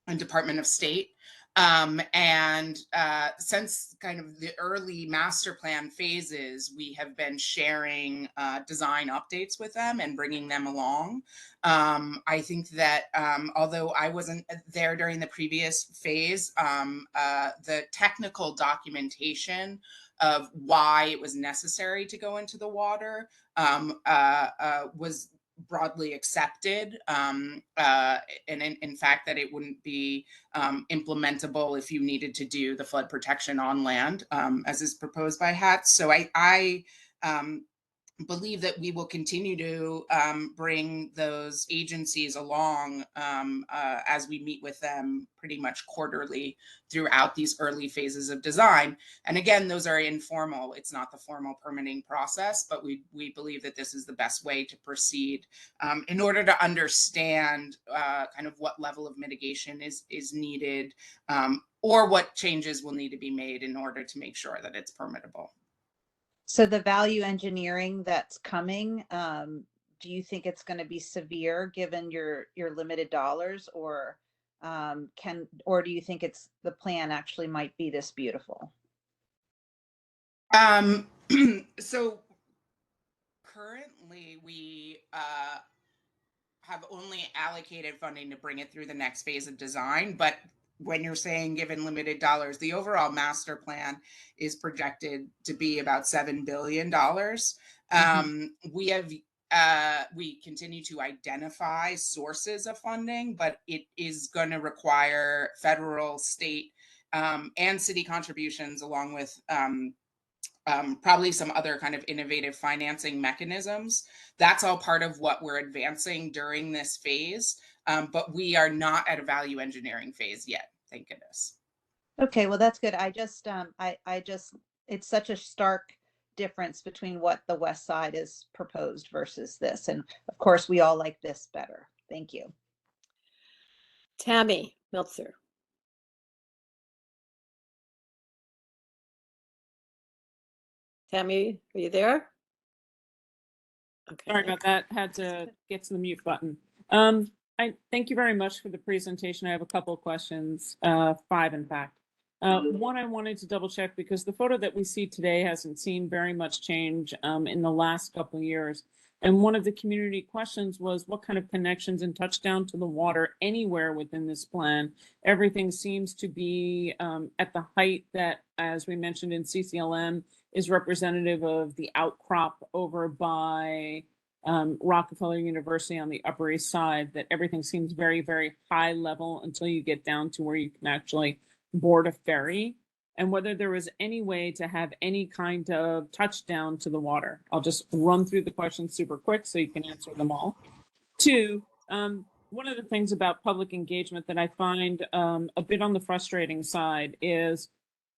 and Department of State. Since kind of the early master plan phases, we have been sharing design updates with them and bringing them along. I think that although I wasn't there during the previous phase, the technical documentation of why it was necessary to go into the water was broadly accepted, and in fact that it wouldn't be implementable if you needed to do the flood protection on land, as is proposed by HAT. So I believe that we will continue to bring those agencies along as we meet with them pretty much quarterly throughout these early phases of design. And again, those are informal. It's not the formal permitting process, but we believe that this is the best way to proceed in order to understand kind of what level of mitigation is needed, or what changes will need to be made in order to make sure that it's permittable. So the value engineering that's coming, do you think it's going to be severe given your limited dollars, or do you think it's the plan actually might be this beautiful? So currently we have only allocated funding to bring it through the next phase of design, but when you're saying given limited dollars, the overall master plan is projected to be about $7 billion. We continue to identify sources of funding, but it is going to require federal, state, and city contributions, along with probably some other kind of innovative financing mechanisms. That's all part of what we're advancing during this phase, but we are not at a value engineering phase yet, thank goodness. Okay, well, that's good. It's such a stark difference between what the West Side is proposed versus this. And of course, we all like this better. Thank you. Tammy Meltzer. Tammy, are you there? Okay. Sorry about that. Had to get to the mute button. I thank you very much for the presentation. I have a couple of questions, 5 in fact. One, I wanted to double check because the photo that we see today hasn't seen very much change in the last couple of years. And one of the community questions was what kind of connections and touchdown to the water anywhere within this plan. Everything seems to be at the height that, as we mentioned in CCLM, is representative of the outcrop over by Rockefeller University on the Upper East Side, that everything seems very, very high level until you get down to where you can actually board a ferry, and whether there was any way to have any kind of touchdown to the water. I'll just run through the questions super quick so you can answer them all. 2, one of the things about public engagement that I find a bit on the frustrating side is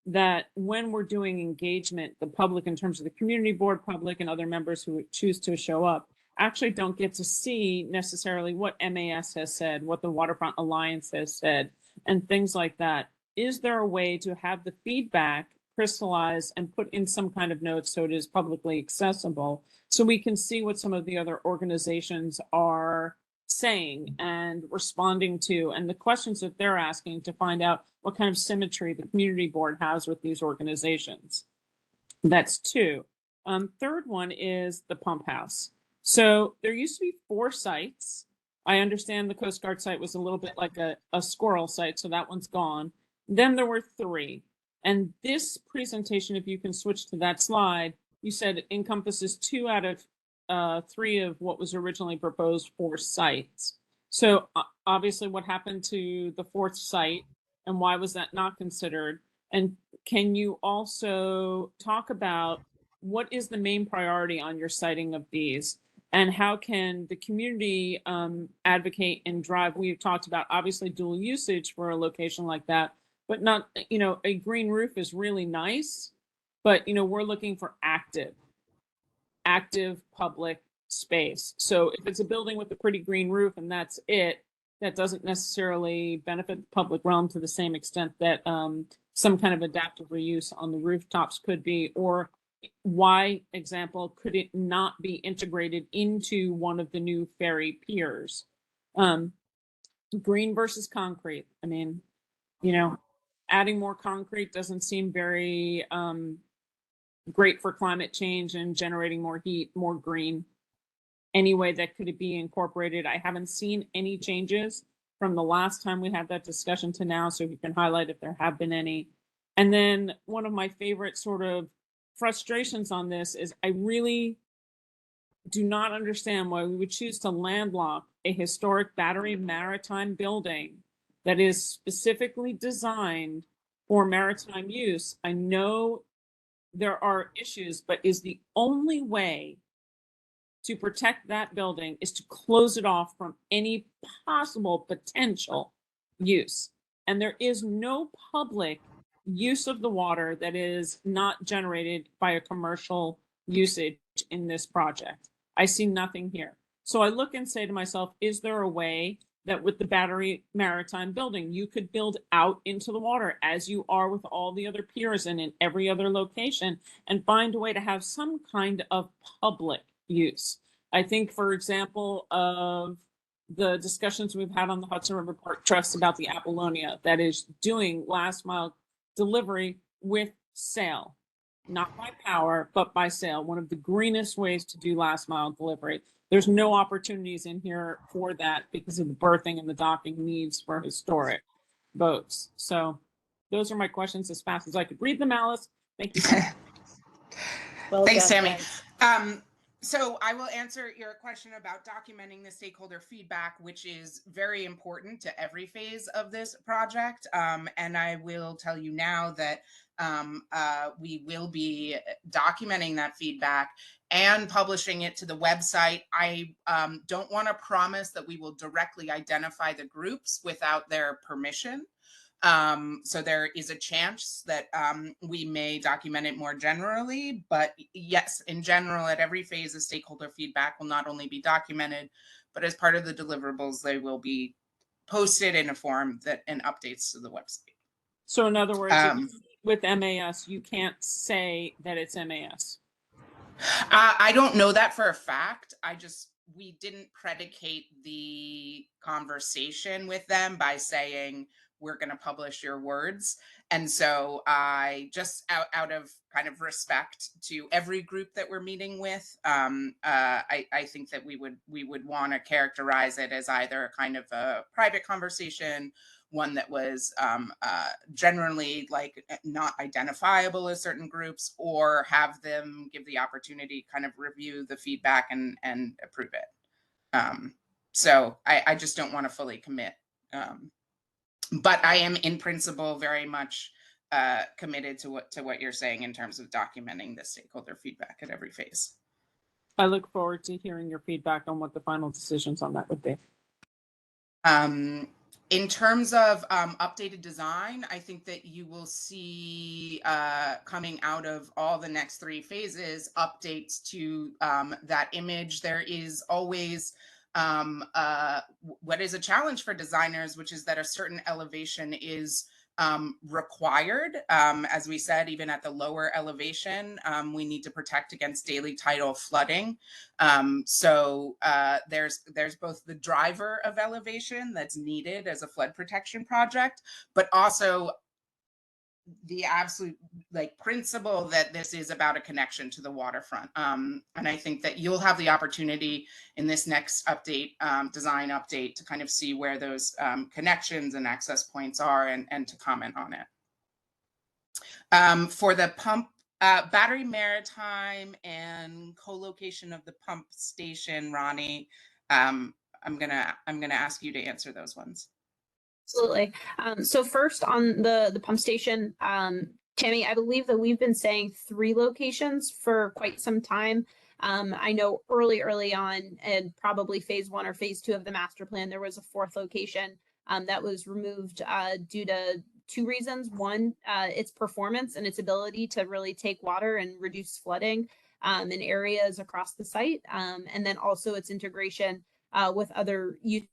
that when we're doing engagement, the public, in terms of the community board public and other members who choose to show up, actually don't get to see necessarily what MAS has said, what the Waterfront Alliance has said, and things like that. Is there a way to have the feedback crystallized and put in some kind of notes so it is publicly accessible, so we can see what some of the other organizations are saying and responding to, and the questions that they're asking, to find out what kind of symmetry the community board has with these organizations? That's 2. Third one is the pump house. So there used to be 4 sites. I understand the Coast Guard site was a little bit like a squirrel site, so that one's gone. Then there were 3. And this presentation, if you can switch to that slide, you said it encompasses 2 out of 3 of what was originally proposed 4 sites. So obviously what happened to the 4th site and why was that not considered? And can you also talk about what is the main priority on your siting of these? And how can the community advocate and drive? We've talked about obviously dual usage for a location like that, but not, a green roof is really nice, but we're looking for active public space. So if it's a building with a pretty green roof and that's it, that doesn't necessarily benefit the public realm to the same extent that some kind of adaptive reuse on the rooftops could be. Or why, example, could it not be integrated into one of the new ferry piers? Green versus concrete. I mean, adding more concrete doesn't seem very great for climate change and generating more heat. More green. Any way that could it be incorporated? I haven't seen any changes from the last time we had that discussion to now, so if you can highlight if there have been any. And then one of my favorite sort of frustrations on this is I really do not understand why we would choose to landlock a historic Battery Maritime building that is specifically designed for maritime use. I know there are issues, but is the only way to protect that building is to close it off from any possible potential use. And there is no public use of the water that is not generated by a commercial usage in this project. I see nothing here. So I look and say to myself, is there a way that with the Battery Maritime building, you could build out into the water as you are with all the other piers and in every other location, and find a way to have some kind of public use. I think, for example, of the discussions we've had on the Hudson River Park Trust about the Apollonia, that is doing last mile delivery with sail, not by power, but by sail. One of the greenest ways to do last mile delivery. There's no opportunities in here for that because of the berthing and the docking needs for historic boats. So those are my questions as fast as I could read them, Alice. Thank you. Well Thanks, done, Tammy. guys. So I will answer your question about documenting the stakeholder feedback, which is very important to every phase of this project. And I will tell you now that we will be documenting that feedback and publishing it to the website. I don't want to promise that we will directly identify the groups without their permission. So there is a chance that we may document it more generally, but yes, in general, at every phase of stakeholder feedback will not only be documented, but as part of the deliverables, they will be posted in a form that and updates to the website. So in other words, with MAS, you can't say that it's MAS. I don't know that for a fact. We didn't predicate the conversation with them by saying, we're going to publish your words. And so I just out of kind of respect to every group that we're meeting with, I think that we would want to characterize it as either kind of a private conversation, one that was generally like not identifiable as certain groups, or have them give the opportunity to kind of review the feedback and approve it. So I just don't want to fully commit. But I am in principle very much committed to what you're saying in terms of documenting the stakeholder feedback at every phase. I look forward to hearing your feedback on what the final decisions on that would be. In terms of updated design, I think that you will see coming out of all the next three phases, updates to that image. There is always what is a challenge for designers, which is that a certain elevation is required. As we said, even at the lower elevation, we need to protect against daily tidal flooding. So there's both the driver of elevation that's needed as a flood protection project, but also the absolute principle that this is about a connection to the waterfront. And I think that you'll have the opportunity in this next update, design update, to kind of see where those connections and access points are and to comment on it. For the pump, Battery Maritime and co-location of the pump station, Ronnie, I'm gonna ask you to answer those ones. Absolutely. So first on the pump station, Tammy, I believe that we've been saying 3 locations for quite some time. I know early on, and probably phase 1 or phase 2 of the master plan, there was a 4th location that was removed due to 2 reasons. One, its performance and its ability to really take water and reduce flooding in areas across the site, and then also its integration with other uses.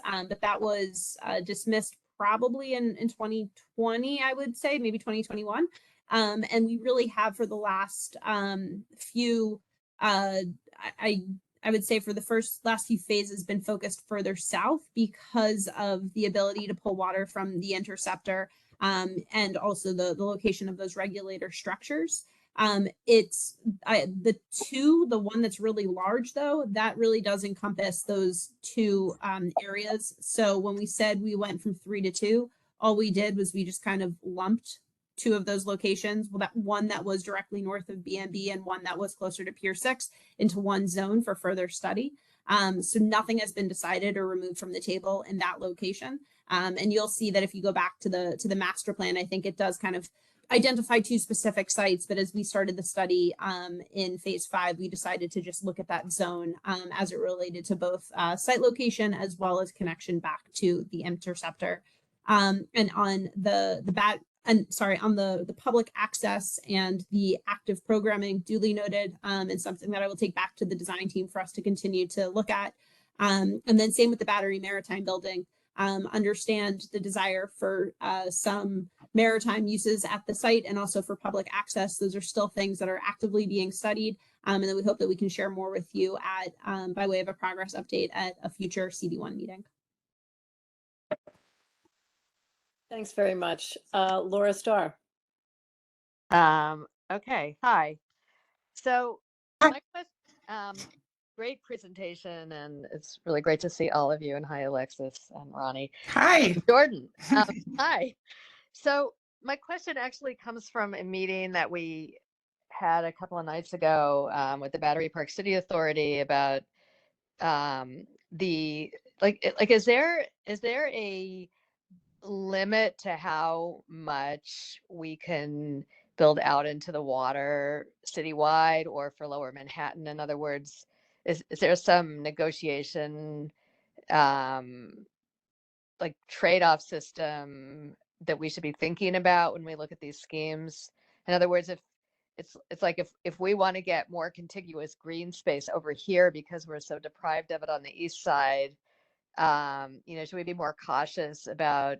But that was dismissed probably in 2020, I would say, maybe 2021. And we really have for the last few, I would say for the last few phases been focused further south because of the ability to pull water from the interceptor and also the location of those regulator structures. It's the one that's really large though, that really does encompass those 2 areas. So when we said we went from 3 to 2, all we did was we just kind of lumped 2 of those locations. Well, that one that was directly north of BNB and one that was closer to Pier 6 into one zone for further study. So nothing has been decided or removed from the table in that location. And you'll see that if you go back to the master plan, I think it does kind of identify 2 specific sites, but as we started the study in phase 5, we decided to just look at that zone as it related to both site location as well as connection back to the interceptor. And on the public access and the active programming, duly noted, and something that I will take back to the design team for us to continue to look at. And then same with the Battery Maritime Building. Understand the desire for some maritime uses at the site and also for public access. Those are still things that are actively being studied. And then we hope that we can share more with you at by way of a progress update at a future CD1 meeting. Thanks very much. Laura Starr. Okay, hi. So my question, great presentation, and it's really great to see all of you. And hi, Alexis and Ronnie. Hi. Jordan. Hi. So my question actually comes from a meeting that we had a couple of nights ago with the Battery Park City Authority about the is there a limit to how much we can build out into the water citywide or for Lower Manhattan? In other words, is there some negotiation like trade-off system that we should be thinking about when we look at these schemes? In other words, if it's like if we want to get more contiguous green space over here because we're so deprived of it on the east side, you know, should we be more cautious about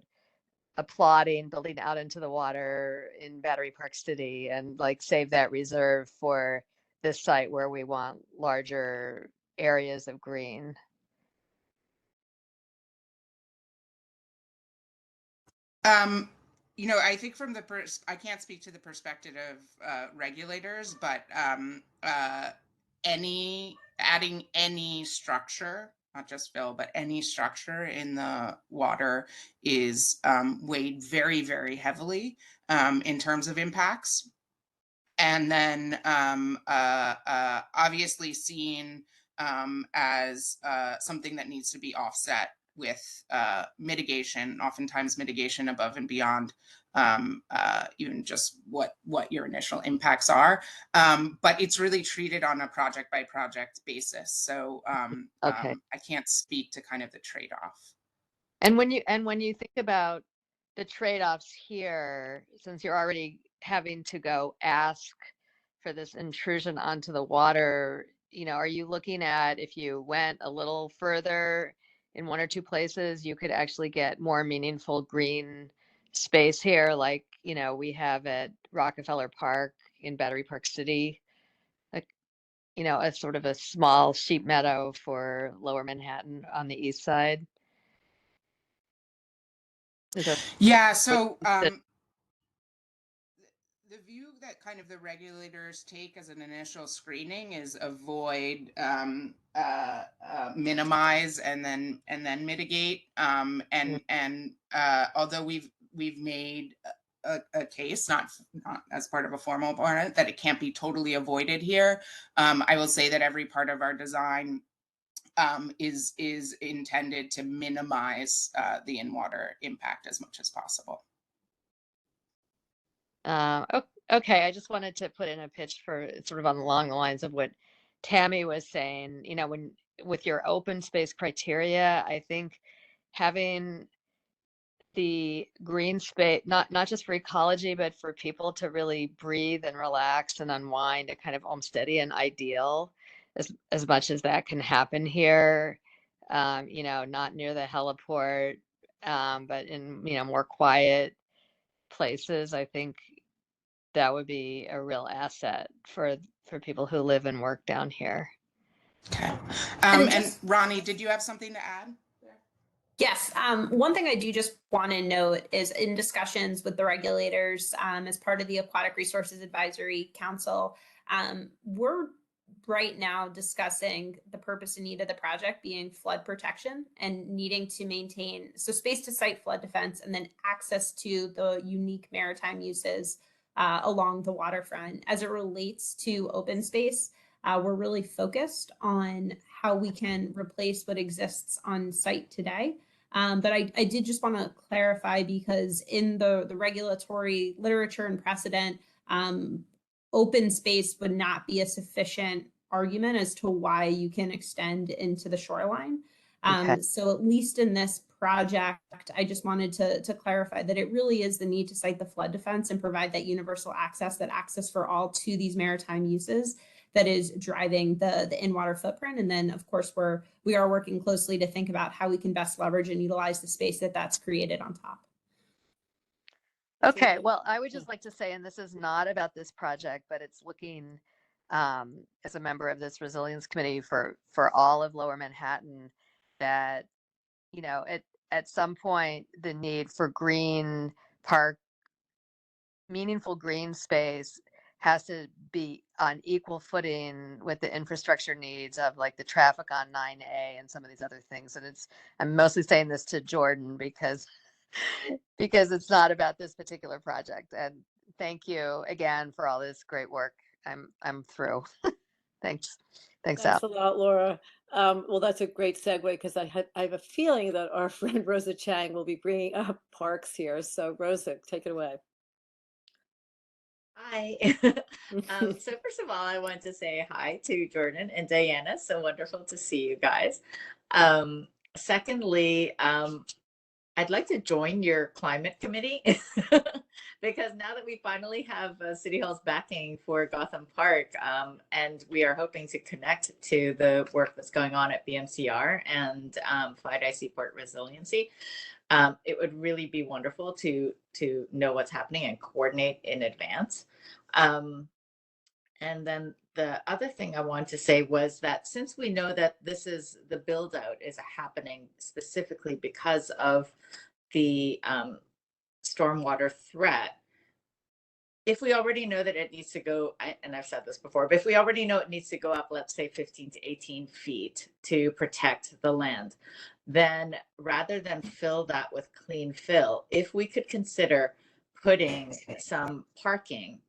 applauding building out into the water in Battery Park City and like save that reserve for this site where we want larger areas of green? You know, I think from the I can't speak to the perspective of regulators, but adding any structure, not just fill, but any structure in the water is weighed very, very heavily in terms of impacts. And then obviously seen as something that needs to be offset with mitigation, oftentimes mitigation above and beyond even just what your initial impacts are. But it's really treated on a project by project basis. So Okay. I can't speak to kind of the trade-off. And when you think about the trade-offs here, since you're already having to go ask for this intrusion onto the water, you know, are you looking at if you went a little further in one or two places, you could actually get more meaningful green space here, like, you know, we have at Rockefeller Park in Battery Park City, like, you know, a sort of a small sheep meadow for Lower Manhattan on the east side? Is that Yeah, so the view that kind of the regulators take as an initial screening is avoid, minimize, and then mitigate. And although we've made a case, not as part of a formal warrant, that it can't be totally avoided here, I will say that every part of our design is intended to minimize the in-water impact as much as possible. Okay, I just wanted to put in a pitch for sort of along the lines of what Tammy was saying. You know, when with your open space criteria, I think having the green space, not just for ecology, but for people to really breathe and relax and unwind and kind of homesteady and ideal, as much as that can happen here. You know, not near the heliport, but in, you know, more quiet places. I think that would be a real asset for people who live and work down here. Okay. And Ronnie, did you have something to add? Yes. One thing I do just want to note is in discussions with the regulators as part of the Aquatic Resources Advisory Council, we're right now discussing the purpose and need of the project being flood protection and needing to maintain space to site flood defense and then access to the unique maritime uses along the waterfront. As it relates to open space, we're really focused on how we can replace what exists on site today. But I did just want to clarify, because in the regulatory literature and precedent, open space would not be a sufficient argument as to why you can extend into the shoreline. Okay. So at least in this project, I just wanted to clarify that it really is the need to site the flood defense and provide that universal access, that access for all to these maritime uses that is driving the in-water footprint. And then of course we are working closely to think about how we can best leverage and utilize the space that's created on top. Okay, well, I would just like to say, and this is not about this project, but it's looking as a member of this resilience committee for all of Lower Manhattan, that, you know, at some point the need for green park, meaningful green space has to be on equal footing with the infrastructure needs of like the traffic on 9A and some of these other things. And I'm mostly saying this to Jordan because it's not about this particular project. And thank you again for all this great work. I'm through. Thanks. Thanks, Al. Thanks a lot, Laura. Well, that's a great segue because I have a feeling that our friend Rosa Chang will be bringing up parks here. So Rosa, take it away. Hi. So first of all, I want to say hi to Jordan and Diana. So wonderful to see you guys. Secondly, I'd like to join your climate committee because now that we finally have City Hall's backing for Gotham Park, and we are hoping to connect to the work that's going on at BMCR and FIDI Seaport Resiliency, it would really be wonderful to know what's happening and coordinate in advance. And then the other thing I wanted to say was that since we know that the build out is happening specifically because of the stormwater threat, if we already know that it needs to go, and I've said this before, but if we already know it needs to go up, let's say 15 to 18 feet to protect the land, then rather than fill that with clean fill, if we could consider putting some parking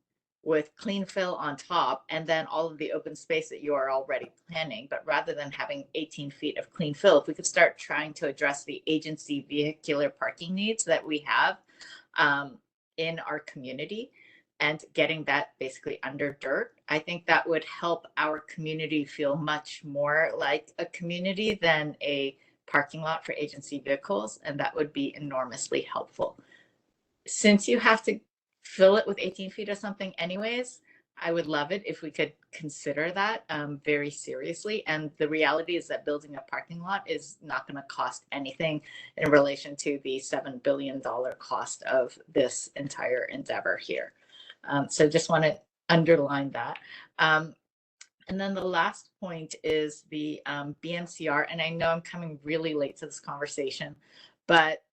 with clean fill on top and then all of the open space that you are already planning, but rather than having 18 feet of clean fill, if we could start trying to address the agency vehicular parking needs that we have in our community and getting that basically under dirt, I think that would help our community feel much more like a community than a parking lot for agency vehicles, and that would be enormously helpful. Since you have to fill it with 18 feet or something anyways, I would love it if we could consider that very seriously. And the reality is that building a parking lot is not going to cost anything in relation to the $7 billion cost of this entire endeavor here. So just want to underline that. And then the last point is the BMCR. And I know I'm coming really late to this conversation, but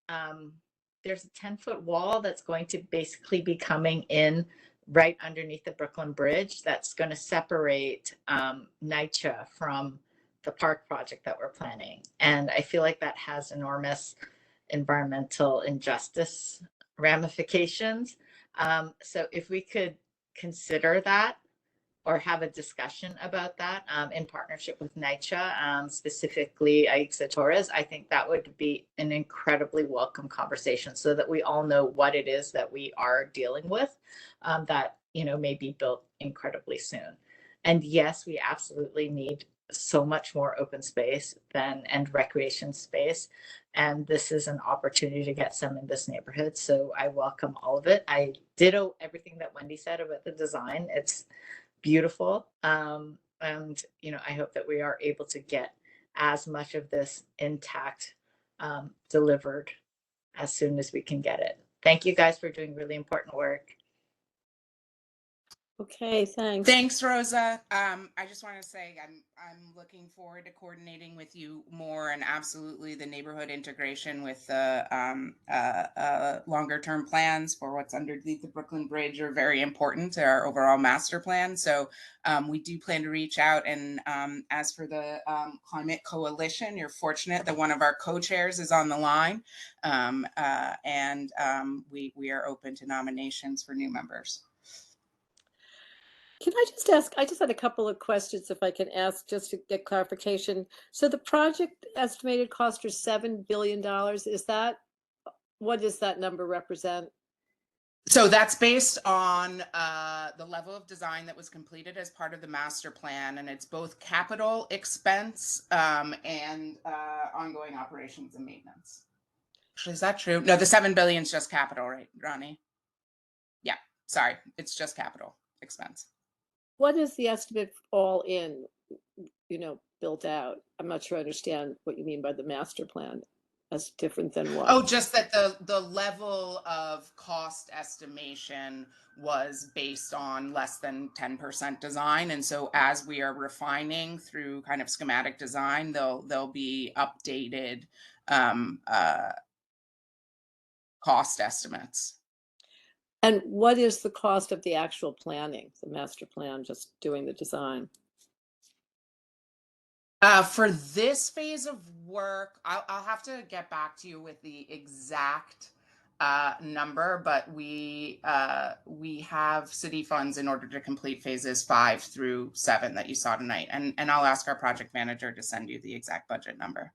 there's a 10-foot wall that's going to basically be coming in right underneath the Brooklyn Bridge that's going to separate NYCHA from the park project that we're planning. And I feel like that has enormous environmental injustice ramifications. So if we could consider that or have a discussion about that in partnership with NYCHA, specifically Aixa Torres, I think that would be an incredibly welcome conversation so that we all know what it is that we are dealing with that, you know, may be built incredibly soon. And yes, we absolutely need so much more open space and recreation space. And this is an opportunity to get some in this neighborhood. So I welcome all of it. I ditto everything that Wendy said about the design. It's beautiful. And, you know, I hope that we are able to get as much of this intact delivered as soon as we can get it. Thank you guys for doing really important work. Okay, thanks. Thanks, Rosa. I just want to say I'm looking forward to coordinating with you more, and absolutely the neighborhood integration with the longer term plans for what's underneath the Brooklyn Bridge are very important to our overall master plan. So we do plan to reach out. And as for the Climate Coalition, you're fortunate that one of our co-chairs is on the line, and we are open to nominations for new members. Can I just ask, I just had a couple of questions if I can ask just to get clarification. So the project estimated cost is $7 billion. Is that, what does that number represent? So that's based on the level of design that was completed as part of the master plan, and it's both capital expense and ongoing operations and maintenance. Actually, is that true? No, the 7 billion is just capital, right, Ronnie? Yeah, sorry, it's just capital expense. what is the estimate all in, built out? I'm not sure I understand what you mean by the master plan. That's different than what? Oh, just that the level of cost estimation was based on less than 10% design. And so as we are refining through kind of schematic design, there'll be updated cost estimates. And what is the cost of the actual planning, the master plan, just doing the design? For this phase of work, I'll have to get back to you with the exact number, but we have city funds in order to complete phases 5 through 7 that you saw tonight, and I'll ask our project manager to send you the exact budget number.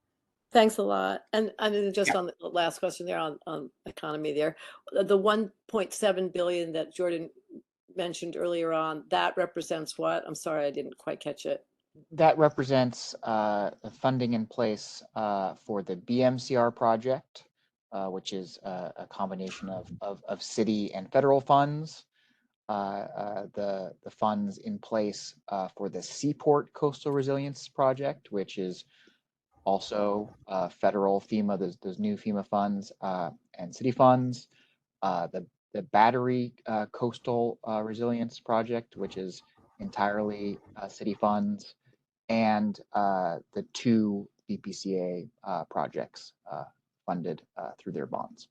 Thanks a lot. And I mean, just Yeah. on the last question there on economy there, the 1.7 billion that Jordan mentioned earlier on, that represents what? I'm sorry, I didn't quite catch it. That represents the funding in place for the BMCR project, which is a combination of city and federal funds. The funds in place for the Seaport Coastal Resilience Project, which is also federal FEMA, those new FEMA funds and city funds. The Battery Coastal Resilience Project, which is entirely city funds, and the 2 BPCA projects funded through their bonds.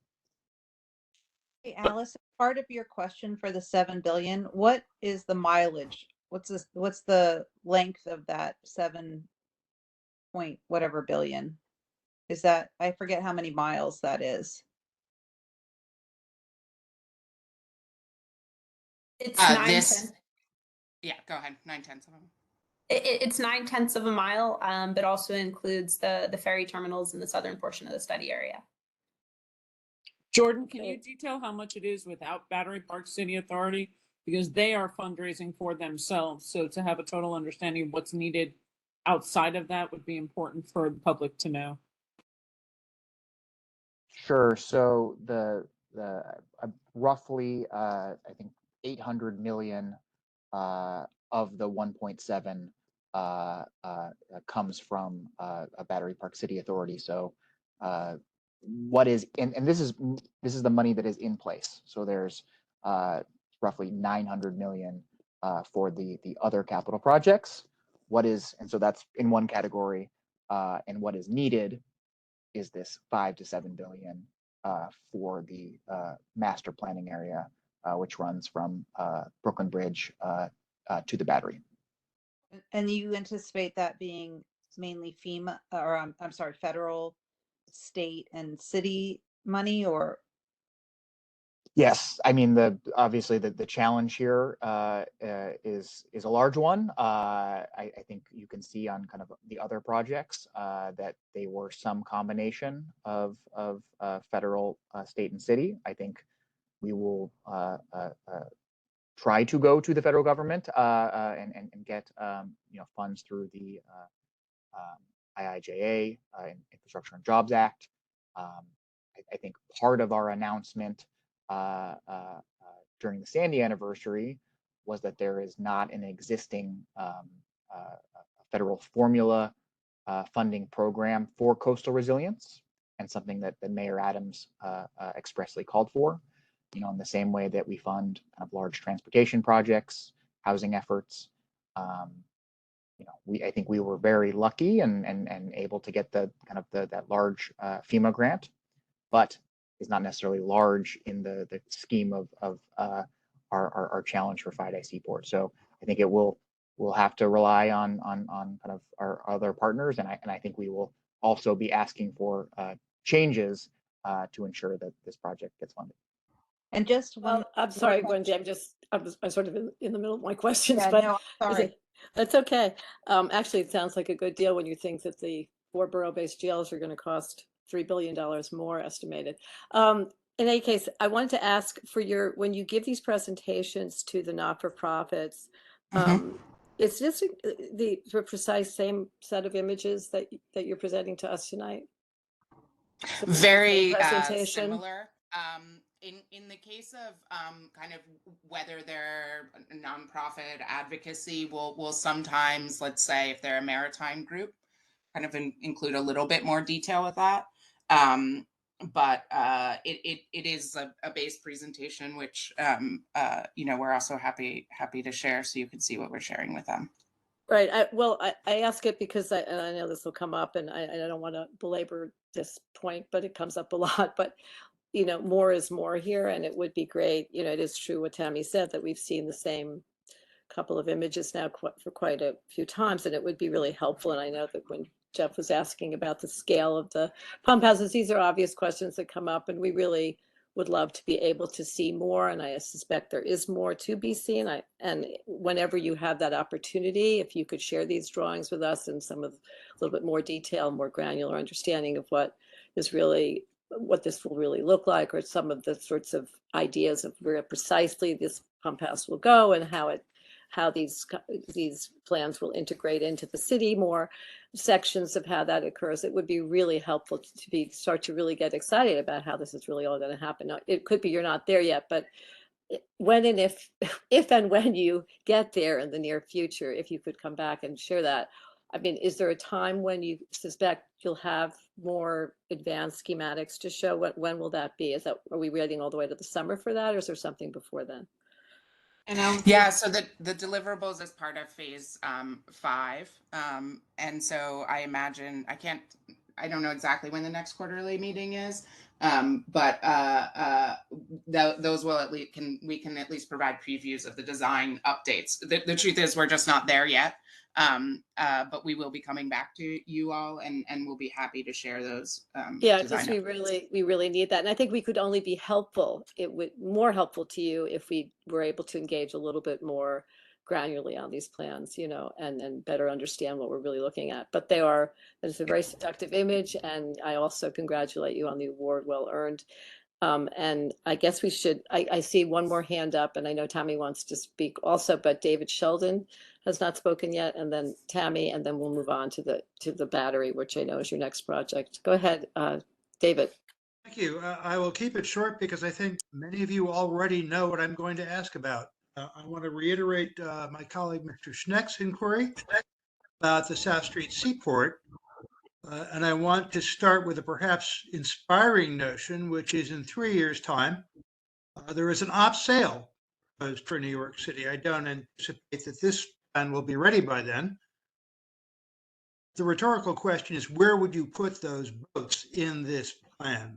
Hey, Alice, part of your question for the 7 billion, what is the mileage? What's the length of that 7 point whatever billion? Is that, I forget how many miles that is. It's 9/10. Yeah, go ahead. 9/10 of them. It's 9/10 of a mile, but also includes the ferry terminals in the southern portion of the study area. Jordan, can you detail how much it is without Battery Park City Authority? Because they are fundraising for themselves. So to have a total understanding of what's needed outside of that would be important for the public to know. Sure. So the roughly I think 800 million of the 1.7 comes from a Battery Park City Authority. So what is and this is the money that is in place. So there's roughly 900 million for the other capital projects. And so that's in one category, and what is needed is this 5 to 7 billion for the master planning area, which runs from Brooklyn Bridge to the Battery. And you anticipate that being mainly FEMA, or I'm sorry, federal, state, and city money, or? Yes, I mean obviously the challenge here is a large one. I think you can see on kind of the other projects that they were some combination of federal, state, and city. I think we will try to go to the federal government and get funds through the IIJA, Infrastructure and Jobs Act. I think part of our announcement during the Sandy anniversary was that there is not an existing federal formula funding program for coastal resilience, and something that Mayor Adams expressly called for. In the same way that we fund kind of large transportation projects, housing efforts. I think we were very lucky and able to get that large FEMA grant, but is not necessarily large in the scheme of our challenge for FIDI Seaport. So I think we'll have to rely on kind of our other partners, and I think we will also be asking for changes to ensure that this project gets funded. And just one. Well, I'm sorry, Wendy. I'm sort of in the middle of my questions, Yeah, but no, sorry. that's okay. Actually, it sounds like a good deal when you think that the 4 borough-based jails are going to cost $3 billion more estimated. In any case, I wanted to ask for when you give these presentations to the not-for-profits, is this the precise same set of images that you're presenting to us tonight? Very presentation? similar. in the case of kind of whether they're a nonprofit advocacy, we'll sometimes, let's say if they're a maritime group, kind of include a little bit more detail with that. But it is a base presentation, which we're also happy to share, so you can see what we're sharing with them. Right. I ask it because and I know this will come up, and I don't want to belabor this point, but it comes up a lot. But more is more here, and it would be great. It is true what Tammy said, that we've seen the same couple of images now for quite a few times, and it would be really helpful. And I know that when Jeff was asking about the scale of the pump houses, these are obvious questions that come up, and we really would love to be able to see more. And I suspect there is more to be seen. And whenever you have that opportunity, if you could share these drawings with us and some of a little bit more detail, more granular understanding of what this will really look like, or some of the sorts of ideas of where precisely this pump house will go and how these plans will integrate into the city, more sections of how that occurs. It would be really helpful to start to really get excited about how this is really all going to happen. Now, it could be you're not there yet, but when and if and when you get there in the near future, if you could come back and share that. I mean, is there a time when you suspect you'll have more advanced schematics to show? When will that be? Are we waiting all the way to the summer for that, or is there something before then? Yeah, so the deliverables is part of phase 5. And so I imagine, I don't know exactly when the next quarterly meeting is, but those will we can at least provide previews of the design updates. The truth is we're just not there yet. But we will be coming back to you all, and we'll be happy to share those. Yeah, because we really need that. And I think we could only be helpful. It would more helpful to you if we were able to engage a little bit more granularly on these plans, and better understand what we're really looking at. But it's a very seductive image, and I also congratulate you on the award, well earned. And I guess we should, I see one more hand up, and I know Tammy wants to speak also, but David Sheldon has not spoken yet, and then Tammy, and then we'll move on to the battery, which I know is your next project. Go ahead, David. Thank you. I will keep it short because I think many of you already know what I'm going to ask about. I want to reiterate my colleague, Mr. Schneck's inquiry about the South Street Seaport. And I want to start with a perhaps inspiring notion, which is in 3 years' time, there is an op sale proposed for New York City. I don't anticipate that this plan will be ready by then. The rhetorical question is, where would you put those boats in this plan?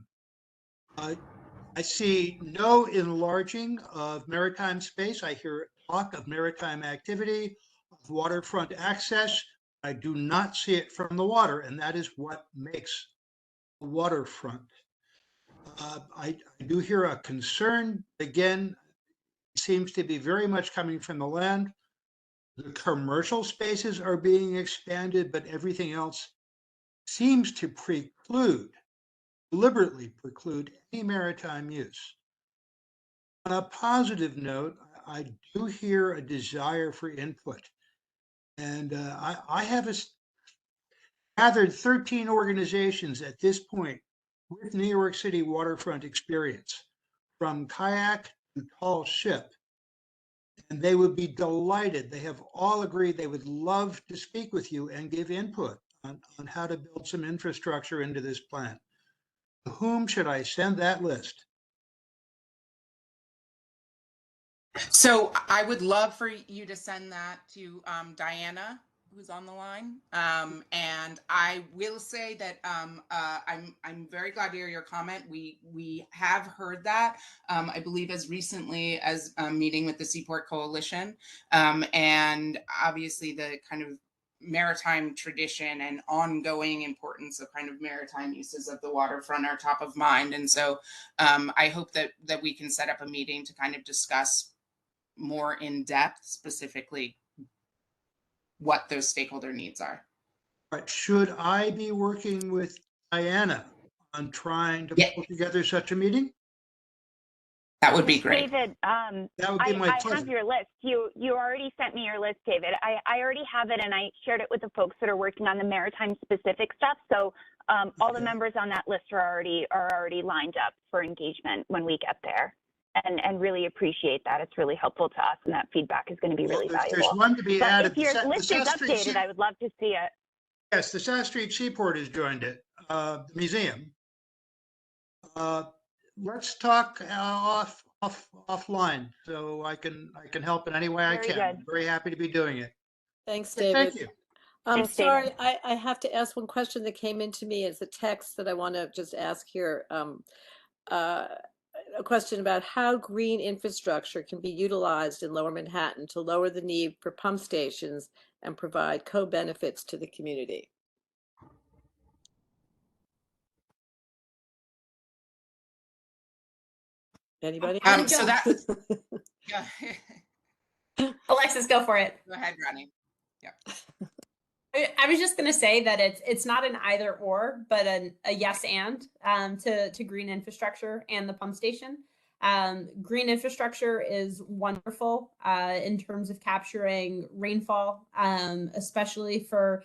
I see no enlarging of maritime space. I hear talk of maritime activity, of waterfront access. I do not see it from the water, and that is what makes a waterfront. I do hear a concern, again, seems to be very much coming from the land. The commercial spaces are being expanded, but everything else seems to deliberately preclude any maritime use. On a positive note, I do hear a desire for input. And I have gathered 13 organizations at this point with New York City waterfront experience, from kayak to tall ship. And they would be delighted. They have all agreed they would love to speak with you and give input on how to build some infrastructure into this plan. To whom should I send that list? So I would love for you to send that to Diana, who's on the line. And I will say that I'm very glad to hear your comment. We have heard that, I believe, as recently as a meeting with the Seaport Coalition. And obviously the kind of maritime tradition and ongoing importance of kind of maritime uses of the waterfront are top of mind. And so I hope that we can set up a meeting to kind of discuss more in depth, specifically what those stakeholder needs are. But should I be working with Diana on trying to pull together such a meeting? That would be great. David, That would be my I have pleasure. your list. You already sent me your list, David. I already have it, and I shared it with the folks that are working on the maritime specific stuff. So all the Okay. members on that list are already lined up for engagement when we get there, and really appreciate that. It's really helpful to us, and that feedback is going to be Well, really there's valuable. one to be But added. if your The list is South Street updated, I would love to see it. Yes, the South Street Seaport has joined it, the museum. Let's talk offline, so I can help in any way I Very can. good. I'm very happy to be doing it. Thanks, Okay, David. Thank you. I'm Thanks, David. sorry, I have to ask one question that came into me as a text that I want to just ask here. A question about how green infrastructure can be utilized in Lower Manhattan to lower the need for pump stations and provide co-benefits to the community. Anybody? So that, yeah. Alexis, go for it. Go ahead, Ronnie. Yeah. I was just going to say that it's not an either or, but a yes and to green infrastructure and the pump station. Green infrastructure is wonderful in terms of capturing rainfall, especially for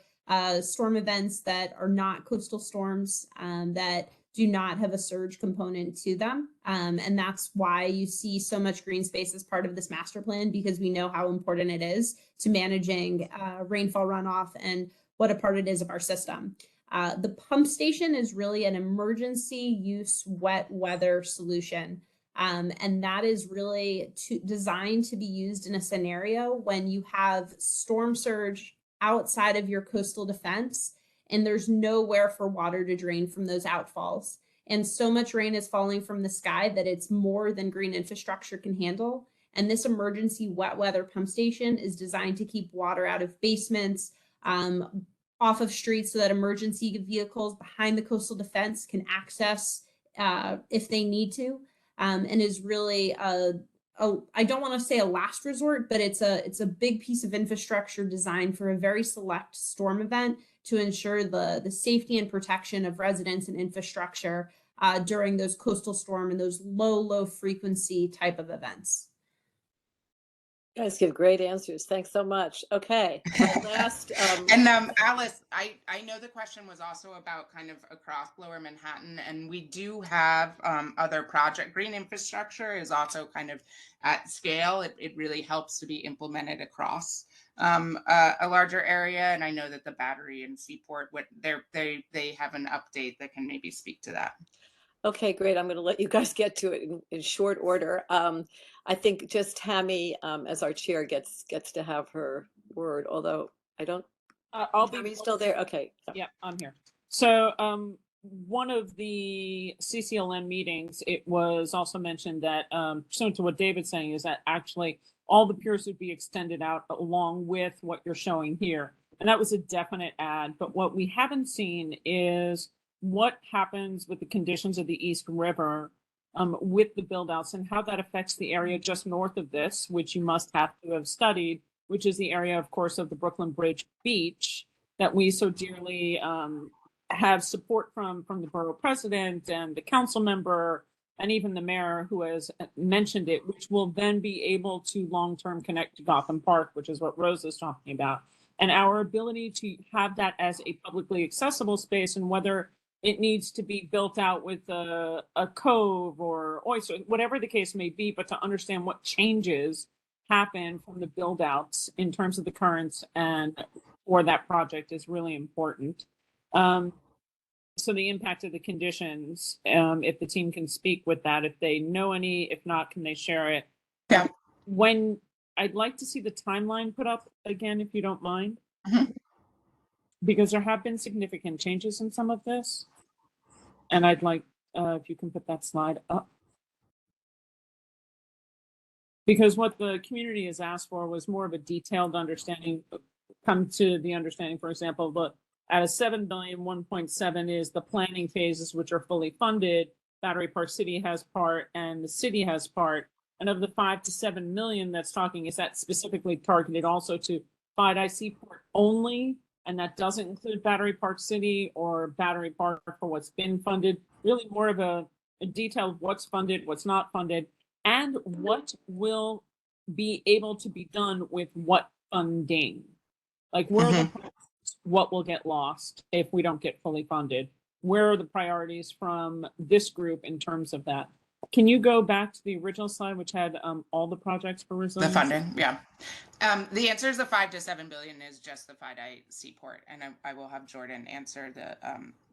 storm events that are not coastal storms that do not have a surge component to them. And that's why you see so much green space as part of this master plan, because we know how important it is to managing rainfall runoff and what a part it is of our system. The pump station is really an emergency use wet weather solution. And that is really designed to be used in a scenario when you have storm surge outside of your coastal defense and there's nowhere for water to drain from those outfalls. And so much rain is falling from the sky that it's more than green infrastructure can handle. And this emergency wet weather pump station is designed to keep water out of basements, off of streets, so that emergency vehicles behind the coastal defense can access if they need to, and is really I don't want to say a last resort, but it's a big piece of infrastructure designed for a very select storm event to ensure the safety and protection of residents and infrastructure during those coastal storm and those low frequency type of events. You guys give great answers. Thanks so much. Okay, my last. And Alice, I know the question was also about kind of across Lower Manhattan, and we do have other project. Green infrastructure is also kind of at scale. It really helps to be implemented across a larger area. And I know that the Battery and Seaport, they have an update that can maybe speak to that. Okay, great. I'm going to let you guys get to it in short order. I think just Tammy, as our chair, gets to have her word, although I don't. I'll be Tammy's still there. Okay. Yeah, I'm here. So one of the CCLM meetings, it was also mentioned that, pursuant to what David's saying, is that actually all the piers would be extended out along with what you're showing here. And that was a definite add. But what we haven't seen is what happens with the conditions of the East River with the build outs and how that affects the area just north of this, which you must have to have studied, which is the area, of course, of the Brooklyn Bridge Beach that we so dearly have support from the borough president and the council member and even the mayor who has mentioned it, which will then be able to long-term connect to Gotham Park, which is what Rose is talking about. And our ability to have that as a publicly accessible space, and whether it needs to be built out with a cove or oyster, whatever the case may be, but to understand what changes happen from the build outs in terms of the currents and for that project is really important. So the impact of the conditions, if the team can speak with that, if they know any, if not, can they share it? Yeah. When I'd like to see the timeline put up again, if you don't mind, because there have been significant changes in some of this. And I'd like, if you can put that slide up. Because what the community has asked for was more of a detailed understanding, come to the understanding, for example, the out of 7 billion, 1.7 is the planning phases, which are fully funded. Battery Park City has part and the city has part. And of the 5 to 7 million that's talking, is that specifically targeted also to Clyde Seaport only? And that doesn't include Battery Park City or Battery Park for what's been funded, really more of a detail of what's funded, what's not funded. And what will be able to be done with what funding? Like, where are the priorities? What will get lost if we don't get fully funded? Where are the priorities from this group in terms of that? Can you go back to the original slide, which had all the projects for The resilience? funding, yeah. The answer is the 5 to 7 billion is just the FIDI Seaport, and I will have Jordan answer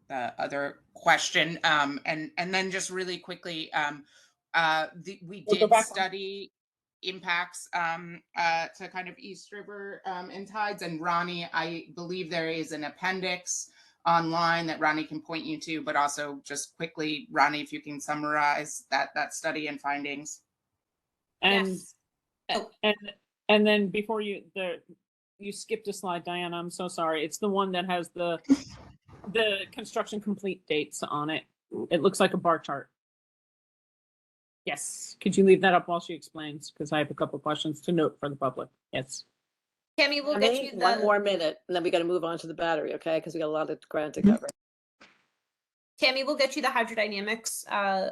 the other question. And then just really quickly, we We'll go did back. study impacts to kind of East River and tides. And Ronnie, I believe there is an appendix online that Ronnie can point you to, but also just quickly, Ronnie, if you can summarize that study and findings. And Yes. and then before you skipped a slide, Diana. I'm so sorry. It's the one that has the construction complete dates on it. It looks like a bar chart. Yes. Could you leave that up while she explains? Because I have a couple of questions to note for the public. Yes. Tammy, we'll get you One more minute, and then we got to move on to the battery, okay? Because we got a lot of ground to cover. Tammy, we'll get you the hydrodynamics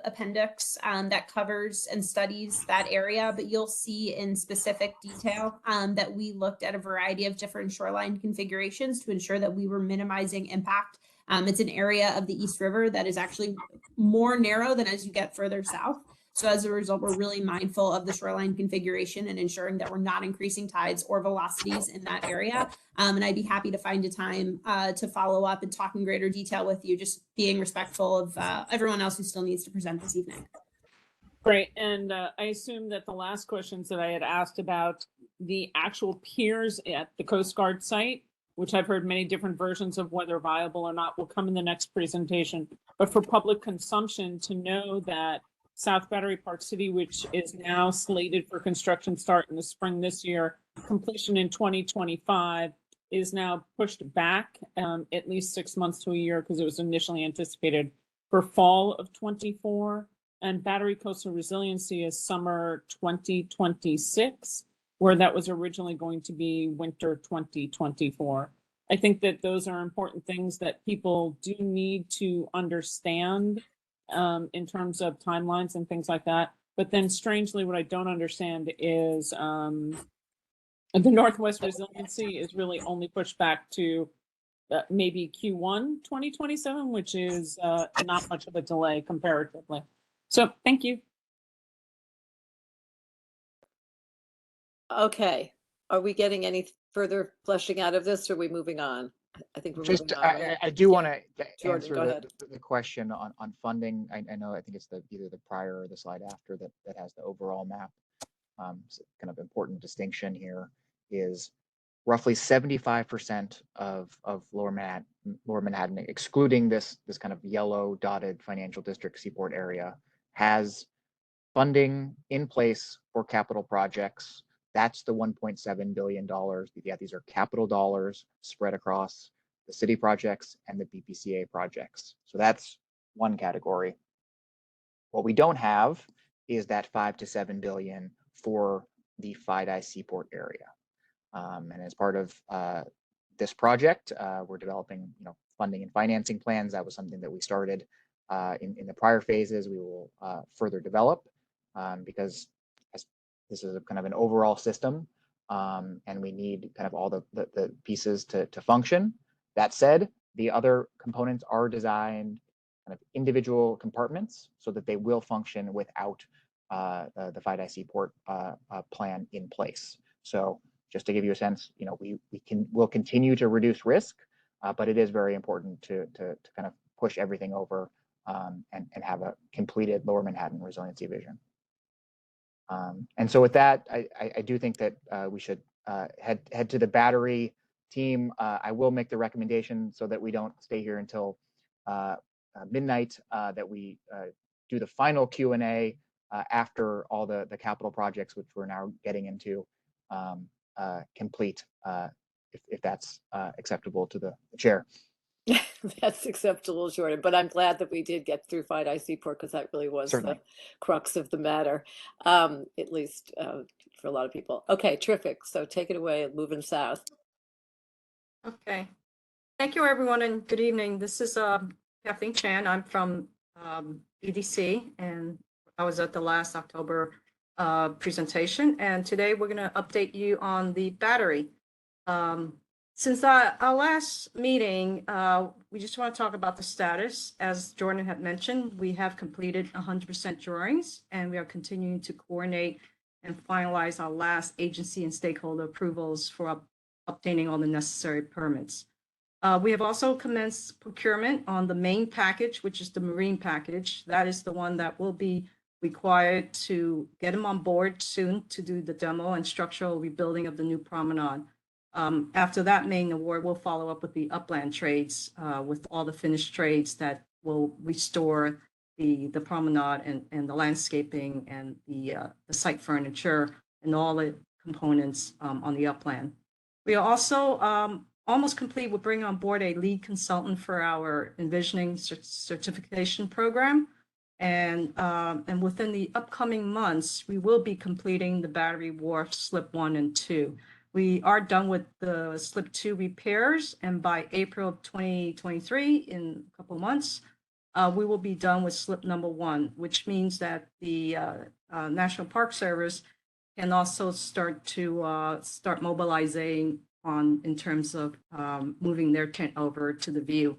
appendix that covers and studies that area, but you'll see in specific detail that we looked at a variety of different shoreline configurations to ensure that we were minimizing impact. It's an area of the East River that is actually more narrow than as you get further south. So as a result, we're really mindful of the shoreline configuration and ensuring that we're not increasing tides or velocities in that area. And I'd be happy to find a time to follow up and talk in greater detail with you, just being respectful of everyone else who still needs to present this evening. Great. And I assume that the last questions that I had asked about the actual piers at the Coast Guard site, which I've heard many different versions of whether viable or not, will come in the next presentation. But for public consumption, to know that South Battery Park City, which is now slated for construction start in the spring this year, completion in 2025, is now pushed back at least 6 months to a year because it was initially anticipated for fall of 24. And Battery Coastal Resiliency is summer 2026, where that was originally going to be winter 2024. I think that those are important things that people do need to understand in terms of timelines and things like that. But then strangely, what I don't understand is the Northwest Resiliency is really only pushed back to maybe Q1 2027, which is not much of a delay comparatively. So thank you. Okay, are we getting any further fleshing out of this, or are we moving on? I think we're Just, moving on. right? I do want to Jordan, answer go ahead. the question on funding. I know, I think it's either the prior or the slide after that has the overall map. So kind of important distinction here is roughly 75% of Lower Manhattan, excluding this kind of yellow dotted financial district Seaport area, has funding in place for capital projects. That's the $1.7 billion. Yeah, these are capital dollars spread across the city projects and the BPCA projects. So that's one category. What we don't have is that 5 to 7 billion for the FIDI Seaport area. And as part of this project, we're developing, funding and financing plans. That was something that we started in the prior phases. We will further develop because this is a kind of an overall system, and we need kind of all the pieces to function. That said, the other components are designed kind of individual compartments so that they will function without the FIDI Seaport plan in place. So just to give you a sense, we'll continue to reduce risk, but it is very important to kind of push everything over and have a completed Lower Manhattan resiliency vision. And so with that, I do think that we should head to the battery team. I will make the recommendation so that we don't stay here until midnight, that we do the final Q&A after all the capital projects, which we're now getting into, complete, if that's acceptable to the chair. That's acceptable, Jordan, but I'm glad that we did get through FIDI Seaport because that really was Certainly. the crux of the matter, at least for a lot of people. Okay, terrific. So take it away, moving south. Okay. Thank you, everyone, and good evening. This is Kathleen Chan. I'm from EDC, and I was at the last October presentation. And today we're going to update you on the battery. Since our last meeting, we just want to talk about the status. As Jordan had mentioned, we have completed 100% drawings, and we are continuing to coordinate and finalize our last agency and stakeholder approvals for obtaining all the necessary permits. We have also commenced procurement on the main package, which is the marine package. That is the one that will be required to get them on board soon to do the demo and structural rebuilding of the new promenade. After that main award, we'll follow up with the upland trades, with all the finished trades that will restore the promenade and the landscaping and the site furniture and all the components on the upland. We are also almost complete with bringing on board a lead consultant for our envisioning certification program. And within the upcoming months, we will be completing the Battery Wharf Slip 1 and 2. We are done with the Slip 2 repairs, and by April of 2023, in a couple of months, we will be done with Slip number 1, which means that the National Park Service can also start mobilizing in terms of moving their tent over to the view.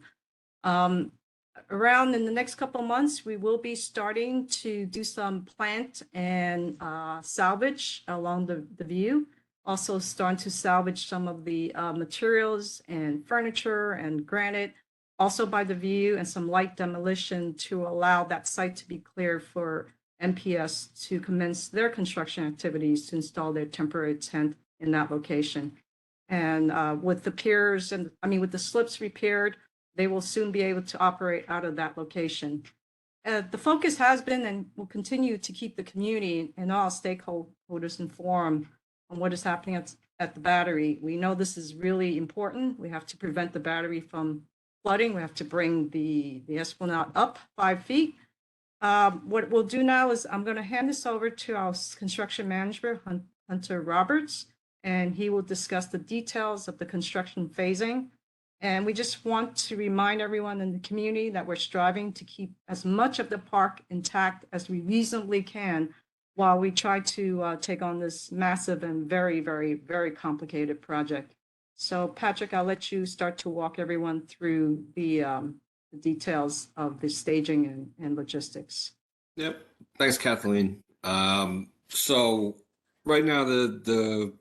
Around in the next couple of months, we will be starting to do some plant and salvage along the view. Also starting to salvage some of the materials and furniture and granite also by the view, and some light demolition to allow that site to be cleared for MPS to commence their construction activities to install their temporary tent in that location. And with the piers with the slips repaired, they will soon be able to operate out of that location. The focus has been and will continue to keep the community and all stakeholders informed on what is happening at the battery. We know this is really important. We have to prevent the battery from flooding. We have to bring the esplanade up 5 feet. What we'll do now is I'm going to hand this over to our construction manager, Hunter Roberts, and he will discuss the details of the construction phasing. And we just want to remind everyone in the community that we're striving to keep as much of the park intact as we reasonably can while we try to take on this massive and very, very, very complicated project. So Patrick, I'll let you start to walk everyone through the details of the staging and logistics. Yep. Thanks, Kathleen. So right now the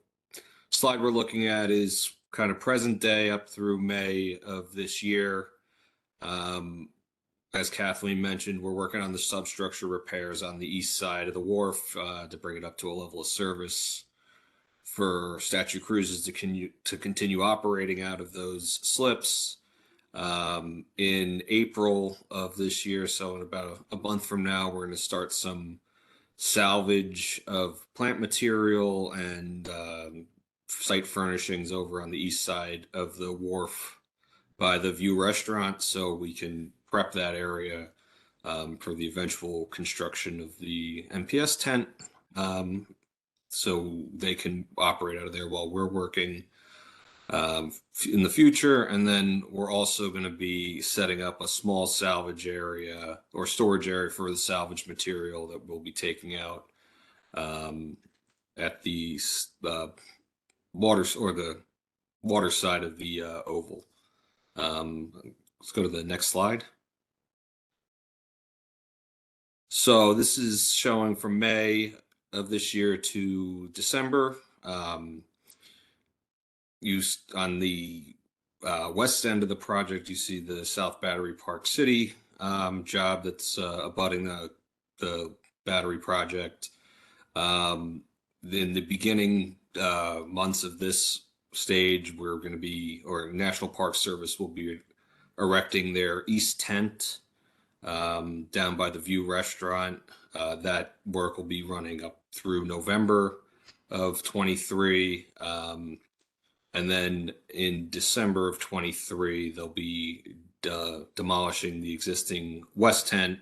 slide we're looking at is kind of present day up through May of this year. As Kathleen mentioned, we're working on the substructure repairs on the east side of the wharf to bring it up to a level of service for Statue Cruises to continue operating out of those slips. In April of this year, so in about a month from now, we're going to start some salvage of plant material and site furnishings over on the east side of the wharf by the View Restaurant, so we can prep that area for the eventual construction of the MPS tent, so they can operate out of there while we're working in the future. And then we're also going to be setting up a small salvage area or storage area for the salvage material that we'll be taking out at the water side of the oval. Let's go to the next slide. So this is showing from May of this year to December. Used on the west end of the project, you see the South Battery Park City job that's abutting the battery project. In the beginning months of this stage, we're going to be, or National Park Service will be erecting their east tent down by the View Restaurant. That work will be running up through November of 23. And then in December of 23, they'll be demolishing the existing west tent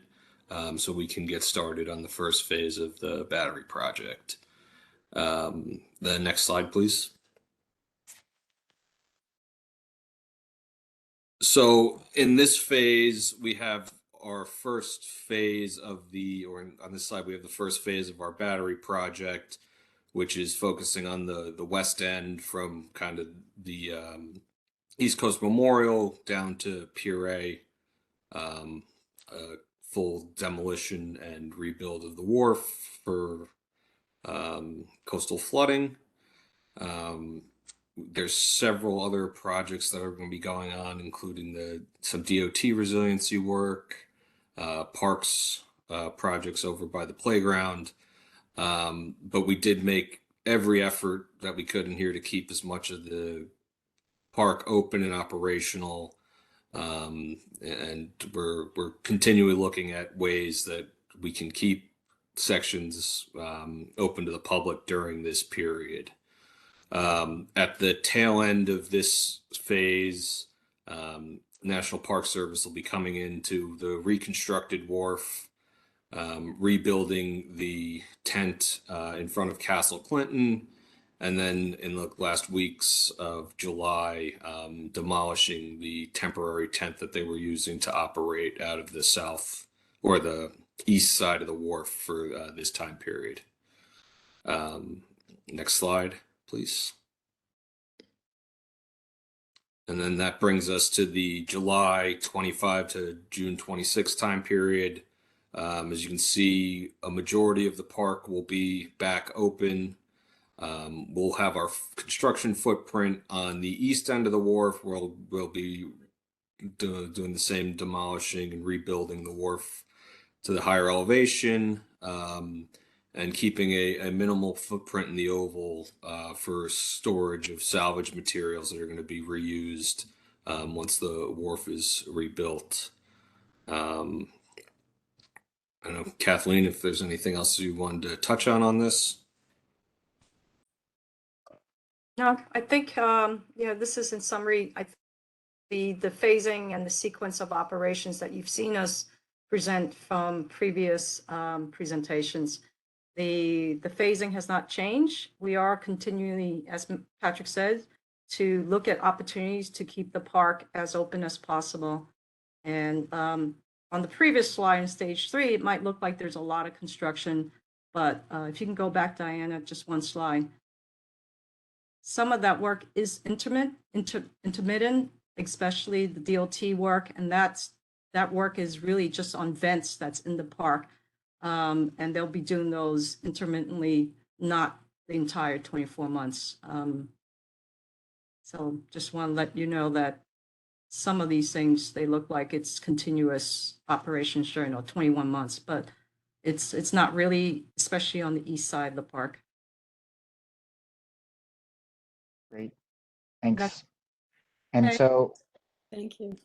so we can get started on the first phase of the battery project. The next slide, please. So in this phase, we have our first phase of on this slide, we have the first phase of our battery project, which is focusing on the west end from kind of the East Coast Memorial down to Pier A, full demolition and rebuild of the wharf for coastal flooding. There's several other projects that are going to be going on, including some DOT resiliency work, parks projects over by the playground. But we did make every effort that we could in here to keep as much of the park open and operational. And we're continually looking at ways that we can keep sections open to the public during this period. At the tail end of this phase, National Park Service will be coming into the reconstructed wharf, rebuilding the tent in front of Castle Clinton, and then in the last weeks of July, demolishing the temporary tent that they were using to operate out of the south or the east side of the wharf for this time period. Next slide, please. And then that brings us to the July 25 to June 26 time period. As you can see, a majority of the park will be back open. We'll have our construction footprint on the east end of the wharf. We'll be doing the same demolishing and rebuilding the wharf to the higher elevation, and keeping a minimal footprint in the oval for storage of salvage materials that are going to be reused once the wharf is rebuilt. I don't know, Kathleen, if there's anything else you wanted to touch on this. No, I think, this is in summary, the phasing and the sequence of operations that you've seen us present from previous presentations. The phasing has not changed. We are continually, as Patrick said, to look at opportunities to keep the park as open as possible. And on the previous slide in stage 3, it might look like there's a lot of construction, but if you can go back, Diana, just one slide. Some of that work is intermittent, especially the DOT work, and that work is really just on vents that's in the park. And they'll be doing those intermittently, not the entire 24 months. So just want to let you know that some of these things, they look like it's continuous operations during 21 months, but it's not really, especially on the east side of the park. Great, thanks. And so, Thank you.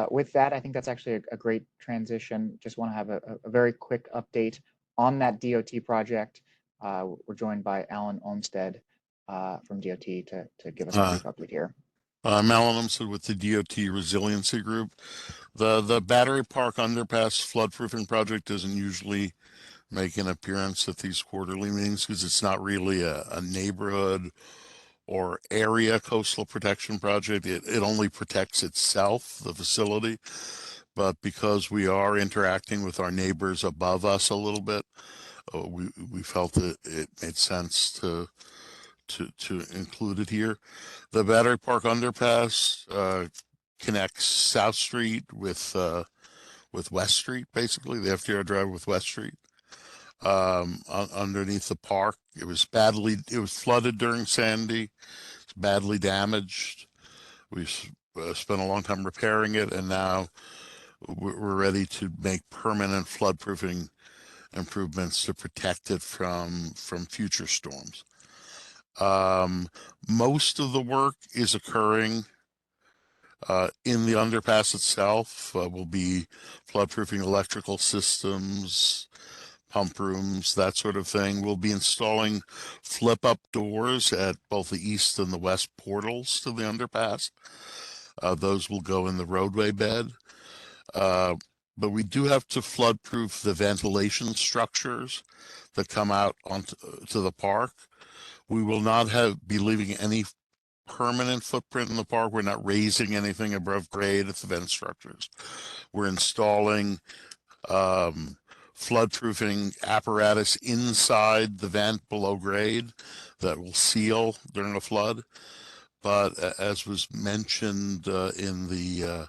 with that, I think that's actually a great transition. Just want to have a very quick update on that DOT project. We're joined by Alan Olmsted from DOT to give us a brief update here. I'm Alan Olmsted with the DOT Resiliency Group. The Battery Park Underpass floodproofing project doesn't usually make an appearance at these quarterly meetings because it's not really a neighborhood or area coastal protection project. It only protects itself, the facility. But because we are interacting with our neighbors above us a little bit, we felt that it made sense to include it here. The Battery Park Underpass connects South Street with West Street, basically, the FDR Drive with West Street. Underneath the park, it was flooded during Sandy. It's badly damaged. We spent a long time repairing it, and now we're ready to make permanent floodproofing improvements to protect it from future storms. Most of the work is occurring in the underpass itself. We'll be floodproofing electrical systems, pump rooms, that sort of thing. We'll be installing flip-up doors at both the east and the west portals to the underpass. Those will go in the roadway bed. But we do have to flood-proof the ventilation structures that come out onto the park. We will not be leaving any permanent footprint in the park. We're not raising anything above grade at the vent structures. We're installing flood-proofing apparatus inside the vent below grade that will seal during a flood. But as was mentioned in the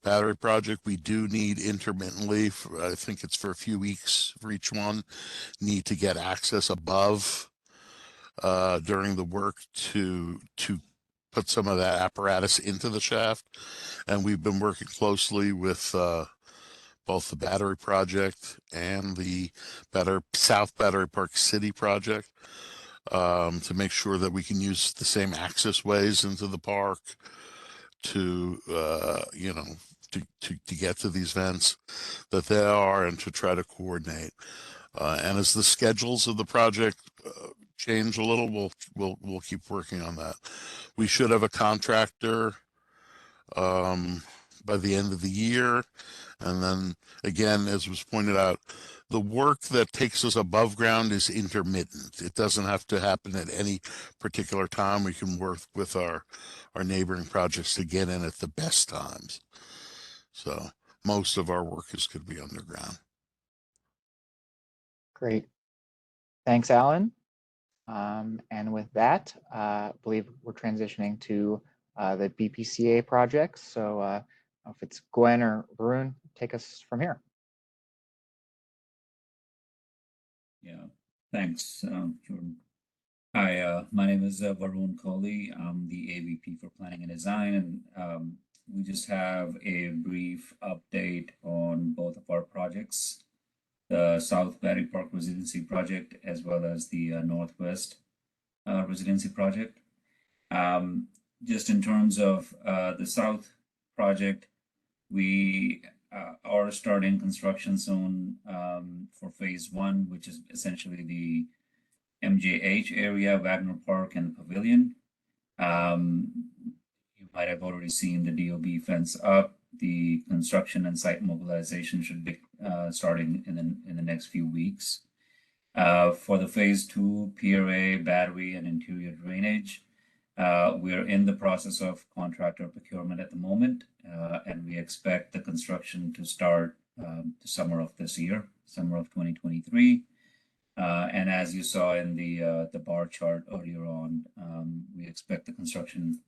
battery project, we do need intermittently, I think it's for a few weeks for each one, need to get access above during the work to put some of that apparatus into the shaft. And we've been working closely with both the battery project and the South Battery Park City project to make sure that we can use the same access ways into the park to to get to these vents that they are, and to try to coordinate. And as the schedules of the project change a little, we'll keep working on that. We should have a contractor by the end of the year. And then again, as was pointed out, the work that takes us above ground is intermittent. It doesn't have to happen at any particular time. We can work with our neighboring projects to get in at the best times. So most of our work is could be underground. Great. Thanks, Alan. And with that, I believe we're transitioning to the BPCA projects. So if it's Gwen or Varun, take us from here. Yeah, thanks, Jordan. Hi, my name is Varun Kohli. I'm the AVP for Planning and Design, and we just have a brief update on both of our projects, the South Battery Park Resiliency Project, as well as the Northwest Resiliency Project. Just in terms of the South project, we are starting construction soon for phase 1, which is essentially the MJH area, Wagner Park, and the Pavilion. You might have already seen the DOB fence up. The construction and site mobilization should be starting in the next few weeks. For the phase 2 PRA, battery, and interior drainage, we are in the process of contractor procurement at the moment, and we expect the construction to start the summer of this year, summer of 2023. And as you saw in the bar chart earlier on, we expect the construction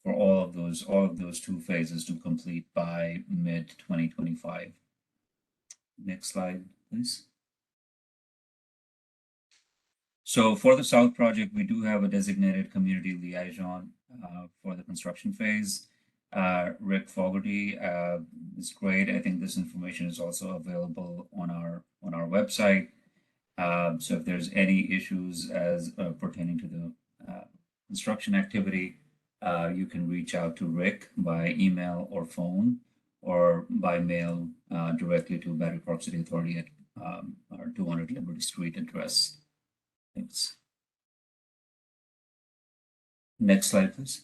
for all of those 2 phases to complete by mid 2025. Next slide, please. So for the South project, we do have a designated community liaison for the construction phase. Rick Fogarty is great. I think this information is also available on our website. So if there's any issues as pertaining to the construction activity, you can reach out to Rick by email or phone, or by mail directly to Battery Park City Authority at our 200 Liberty Street address. Thanks. Next slide, please.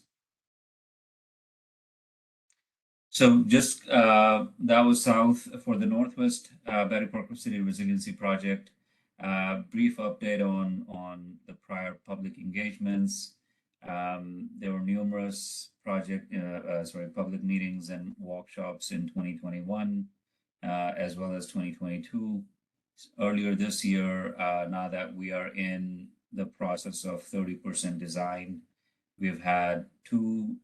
So just that was South. For the Northwest Battery Park City Resiliency Project, brief update on the prior public engagements. There were numerous public meetings and workshops in 2021, as well as 2022. Earlier this year, now that we are in the process of 30% design, we've had 2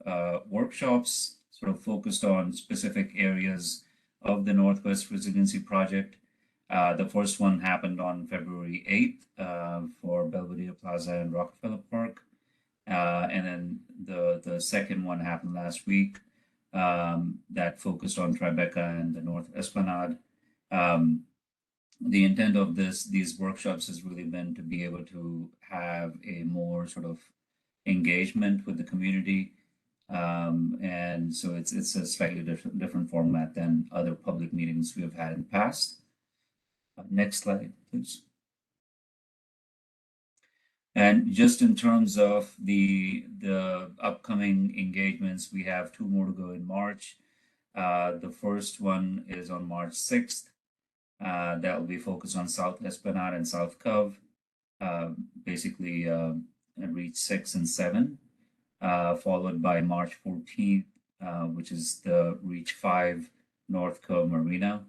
workshops sort of focused on specific areas of the Northwest Resiliency Project. The first one happened on February 8th for Belvedere Plaza and Rockefeller Park. And then the second one happened last week that focused on Tribeca and the North Esplanade. The intent of these workshops has really been to be able to have a more sort of engagement with the community. And so it's a slightly different format than other public meetings we have had in the past. Next slide, please. And just in terms of the upcoming engagements, we have 2 more to go in March. The first one is on March 6th. That will be focused on South Esplanade and South Cove, basically Reach 6 and 7. followed by March 14th, which is the Reach 5 North Cove Marina.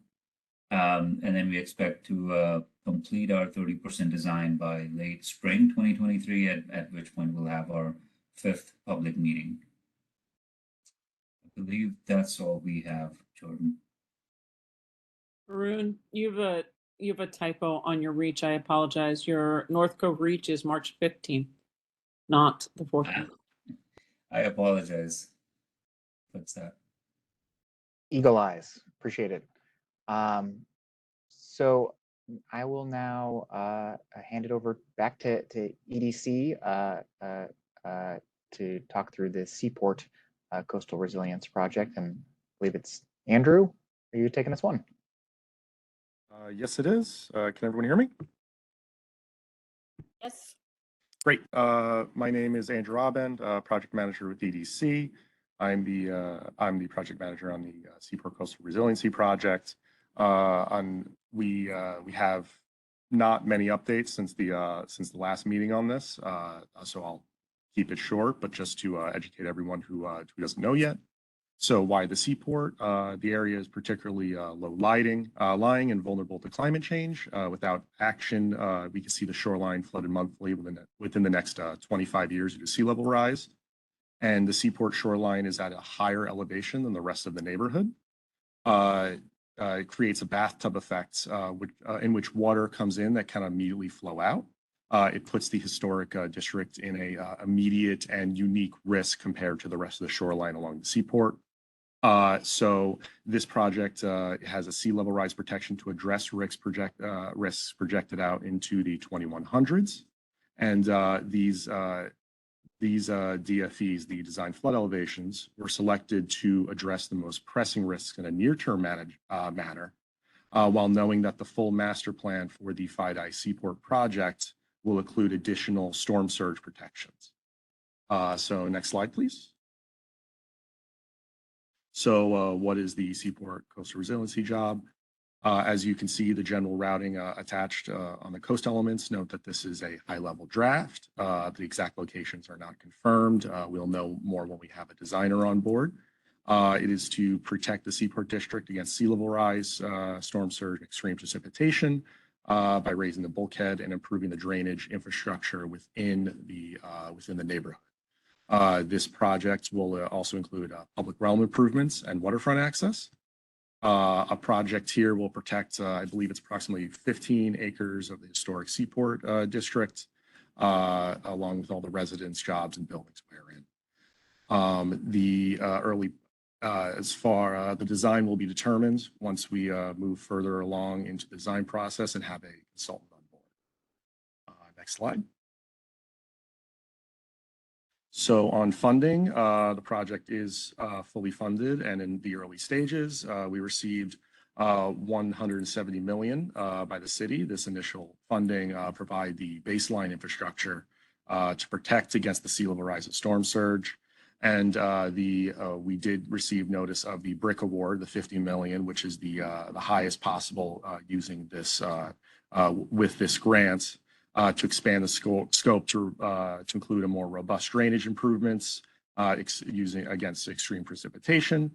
And then we expect to complete our 30% design by late spring 2023, at which point we'll have our 5th public meeting. I believe that's all we have, Jordan. Arun, you have a typo on your reach. I apologize. Your North Cove reach is March 15th, not the 14th. I apologize. What's that? Eagle eyes, appreciate it. So I will now hand it over back to EDC to talk through the Seaport Coastal Resilience Project, and I believe it's Andrew. Are you taking this one? Yes, it is. Can everyone hear me? Yes. Great. My name is Andrew Abend, project manager with EDC. I'm the project manager on the Seaport Coastal Resiliency Project. We have not many updates since the last meeting on this, so I'll keep it short, but just to educate everyone who doesn't know yet. So why the seaport? The area is particularly low lying and vulnerable to climate change. Without action, we can see the shoreline flooded monthly within the next 25 years due to sea level rise. And the seaport shoreline is at a higher elevation than the rest of the neighborhood. It creates a bathtub effect in which water comes in that can immediately flow out. It puts the historic district in a immediate and unique risk compared to the rest of the shoreline along the seaport. So this project has a sea level rise protection to address risks projected out into the 2100s. And these DFEs, the design flood elevations, were selected to address the most pressing risks in a near-term manner, while knowing that the full master plan for the FIDI Seaport project will include additional storm surge protections. So next slide, please. So what is the Seaport Coastal Resiliency job? As you can see, the general routing attached on the coast elements. Note that this is a high-level draft. The exact locations are not confirmed. We'll know more when we have a designer on board. It is to protect the Seaport District against sea level rise, storm surge, extreme precipitation by raising the bulkhead and improving the drainage infrastructure within the neighborhood. This project will also include public realm improvements and waterfront access. A project here will protect, I believe it's approximately 15 acres of the historic Seaport District, along with all the residents, jobs, and buildings wherein. The design will be determined once we move further along into the design process and have a consultant on board. Next slide. So on funding, the project is fully funded and in the early stages. We received $170 million by the city. This initial funding provide the baseline infrastructure to protect against the sea level rise and storm surge. And we did receive notice of the BRIC award, the $50 million, which is the highest possible using this with this grant. To expand the scope to include a more robust drainage improvements using against extreme precipitation,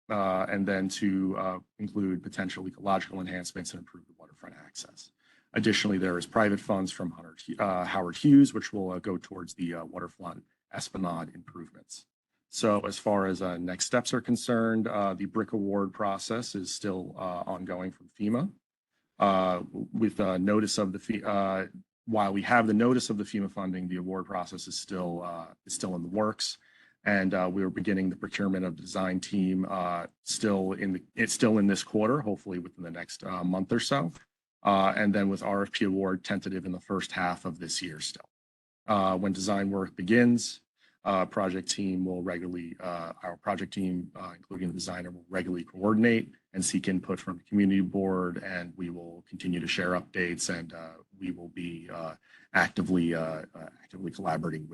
and then to include potential ecological enhancements and improve the waterfront access. Additionally, there is private funds from Howard Hughes, which will go towards the waterfront Esplanade improvements. So as far as next steps are concerned, the BRIC award process is still ongoing from FEMA. With notice of the while we have the notice of the FEMA funding, the award process is still in the works, and we're beginning the procurement of the design team it's still in this quarter, hopefully within the next month or so, and then with RFP award tentative in the first half of this year still. When design work begins, our project team, including the designer, will regularly coordinate and seek input from the community board, and we will continue to share updates, and we will be actively collaborating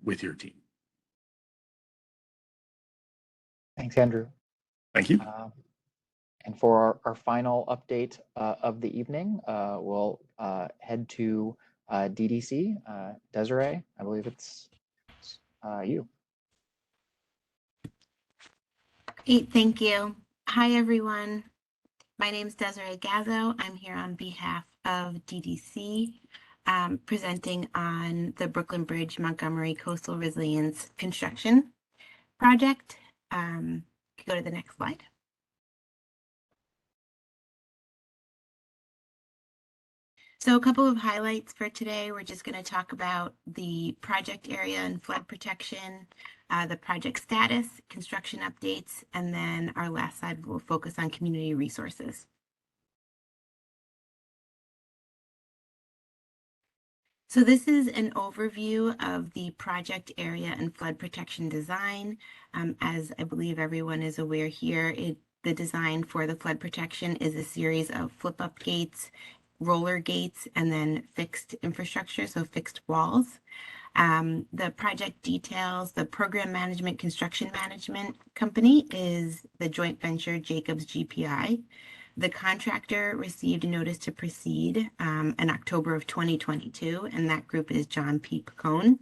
with your team. Thanks, Andrew. Thank you. And for our final update of the evening, we'll head to DDC. Desiree, I believe it's you. Great, thank you. Hi, everyone. My name is Desiree Gazzo. I'm here on behalf of DDC, presenting on the Brooklyn Bridge Montgomery Coastal Resilience Construction Project. Go to the next slide. So a couple of highlights for today. We're just going to talk about the project area and flood protection, the project status, construction updates, and then our last slide will focus on community resources. So this is an overview of the project area and flood protection design. As I believe everyone is aware here, the design for the flood protection is a series of flip-up gates, roller gates, and then fixed infrastructure, so fixed walls. The project details, the program management construction management company is the joint venture Jacobs GPI. The contractor received a notice to proceed in October of 2022, and that group is John P. Picone.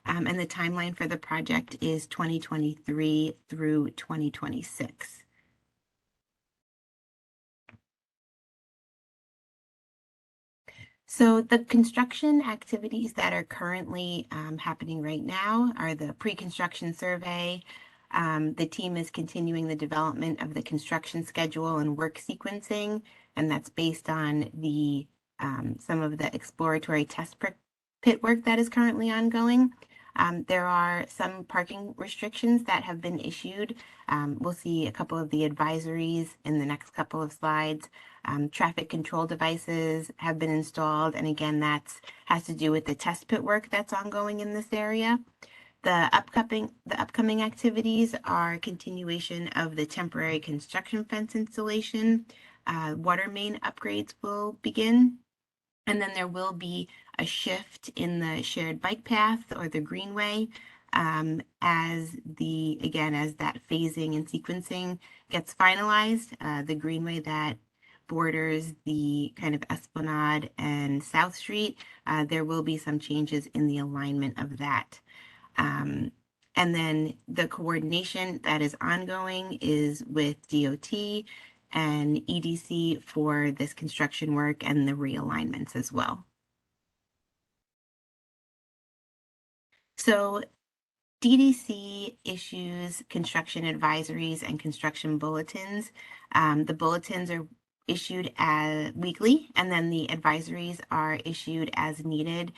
And the timeline for the project is 2023 through 2026. So the construction activities that are currently happening right now are the pre-construction survey. The team is continuing the development of the construction schedule and work sequencing, and that's based on the some of the exploratory test pit work that is currently ongoing. There are some parking restrictions that have been issued. We'll see a couple of the advisories in the next couple of slides. Traffic control devices have been installed, and again, has to do with the test pit work that's ongoing in this area. The upcoming activities are continuation of the temporary construction fence installation. Water main upgrades will begin. And then there will be a shift in the shared bike path or the greenway as that phasing and sequencing gets finalized. The greenway that borders the kind of Esplanade and South Street, there will be some changes in the alignment of that. And then the coordination that is ongoing is with DOT and EDC for this construction work and the realignments as well. So DDC issues construction advisories and construction bulletins. The bulletins are issued weekly, and then the advisories are issued as needed.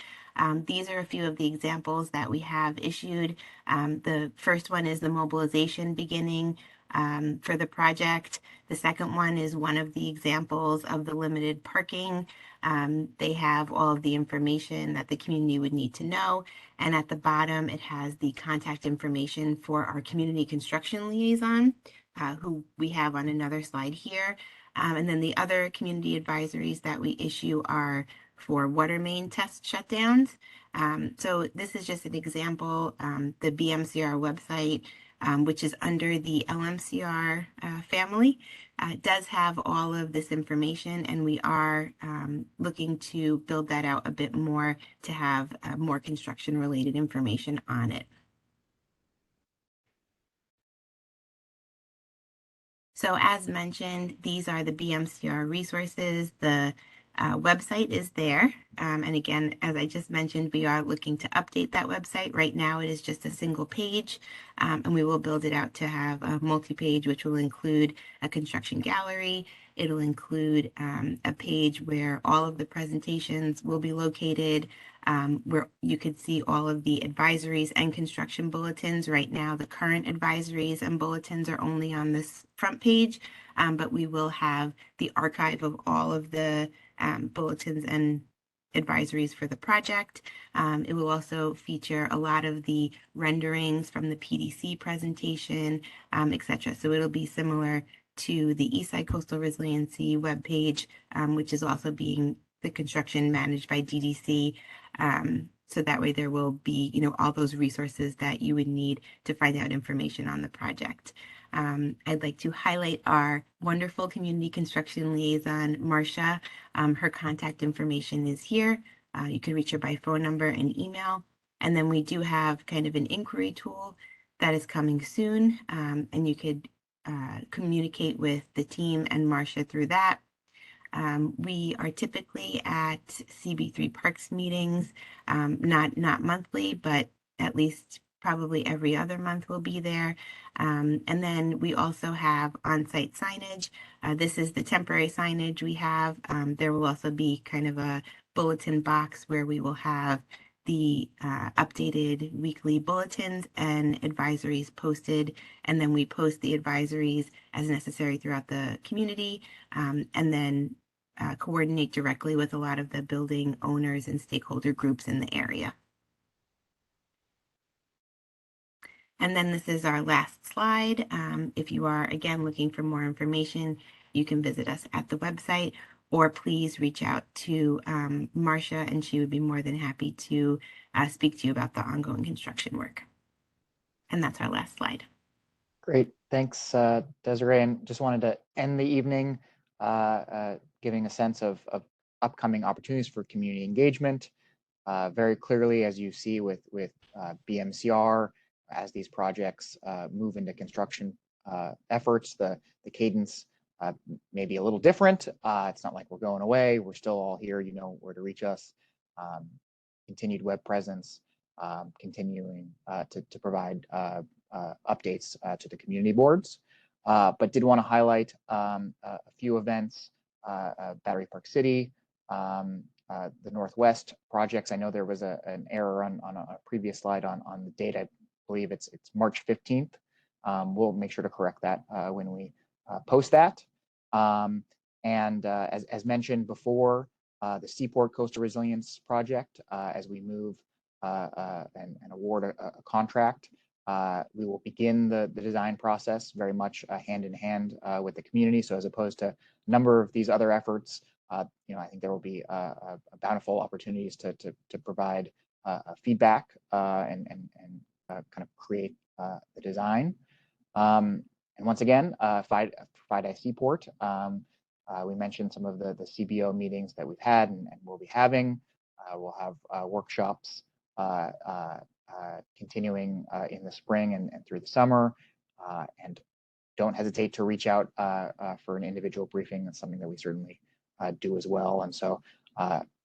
These are a few of the examples that we have issued. The first one is the mobilization beginning for the project. The second one is one of the examples of the limited parking. They have all of the information that the community would need to know. And at the bottom, it has the contact information for our community construction liaison, who we have on another slide here. And then the other community advisories that we issue are for water main test shutdowns. So this is just an example. The BMCR website, which is under the LMCR family, does have all of this information, and we are looking to build that out a bit more to have more construction related information on it. So as mentioned, these are the BMCR resources. The website is there. And again, as I just mentioned, we are looking to update that website. Right now, it is just a single page, and we will build it out to have a multi-page, which will include a construction gallery. It'll include a page where all of the presentations will be located, where you could see all of the advisories and construction bulletins. Right now, the current advisories and bulletins are only on this front page, but we will have the archive of all of the bulletins and advisories for the project. It will also feature a lot of the renderings from the PDC presentation, etc. So it'll be similar to the Eastside Coastal Resiliency webpage, which is also being the construction managed by DDC. So that way there will be, all those resources that you would need to find out information on the project. I'd like to highlight our wonderful community construction liaison, Marcia. Her contact information is here. You can reach her by phone number and email. And then we do have kind of an inquiry tool that is coming soon, and you could communicate with the team and Marcia through that. We are typically at CB3 Parks meetings, not monthly, but at least probably every other month we'll be there. And then we also have on-site signage. This is the temporary signage we have. There will also be kind of a bulletin box where we will have the updated weekly bulletins and advisories posted, and then we post the advisories as necessary throughout the community, and then coordinate directly with a lot of the building owners and stakeholder groups in the area. And then this is our last slide. If you are, again, looking for more information, you can visit us at the website, or please reach out to Marcia, and she would be more than happy to speak to you about the ongoing construction work. And that's our last slide. Great, thanks, Desiree. And just wanted to end the evening giving a sense of upcoming opportunities for community engagement. Very clearly, as you see with BMCR, as these projects move into construction efforts, the cadence may be a little different. It's not like we're going away. We're still all here. You know where to reach us. Continued web presence, continuing to provide updates to the community boards. But did want to highlight a few events, Battery Park City, the Northwest projects. I know there was an error on a previous slide on the date. I believe it's March 15th. We'll make sure to correct that when we post that. And as mentioned before, the Seaport Coastal Resilience Project, as we move and award a contract, we will begin the design process very much hand in hand with the community. So as opposed to a number of these other efforts, you know, I think there will be a bountiful opportunities to provide feedback and kind of create the design. And once again, FIDI Seaport, we mentioned some of the CBO meetings that we've had and will be having. We'll have workshops continuing in the spring and through the summer. And don't hesitate to reach out for an individual briefing. That's something that we certainly do as well. And so,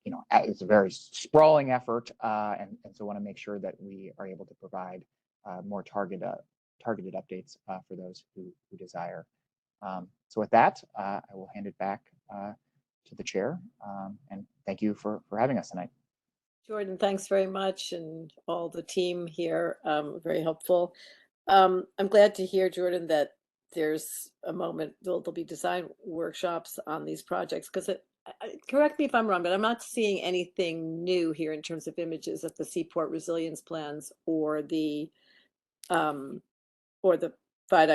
you know, it's a very sprawling effort, and so want to make sure that we are able to provide more targeted updates for those who desire. So with that, I will hand it back to the chair, and thank you for having us tonight. Jordan, thanks very much, and all the team here, very helpful. I'm glad to hear, Jordan, that there's a moment, there'll be design workshops on these projects, because correct me if I'm wrong, but I'm not seeing anything new here in terms of images of the Seaport resilience plans or the FIDI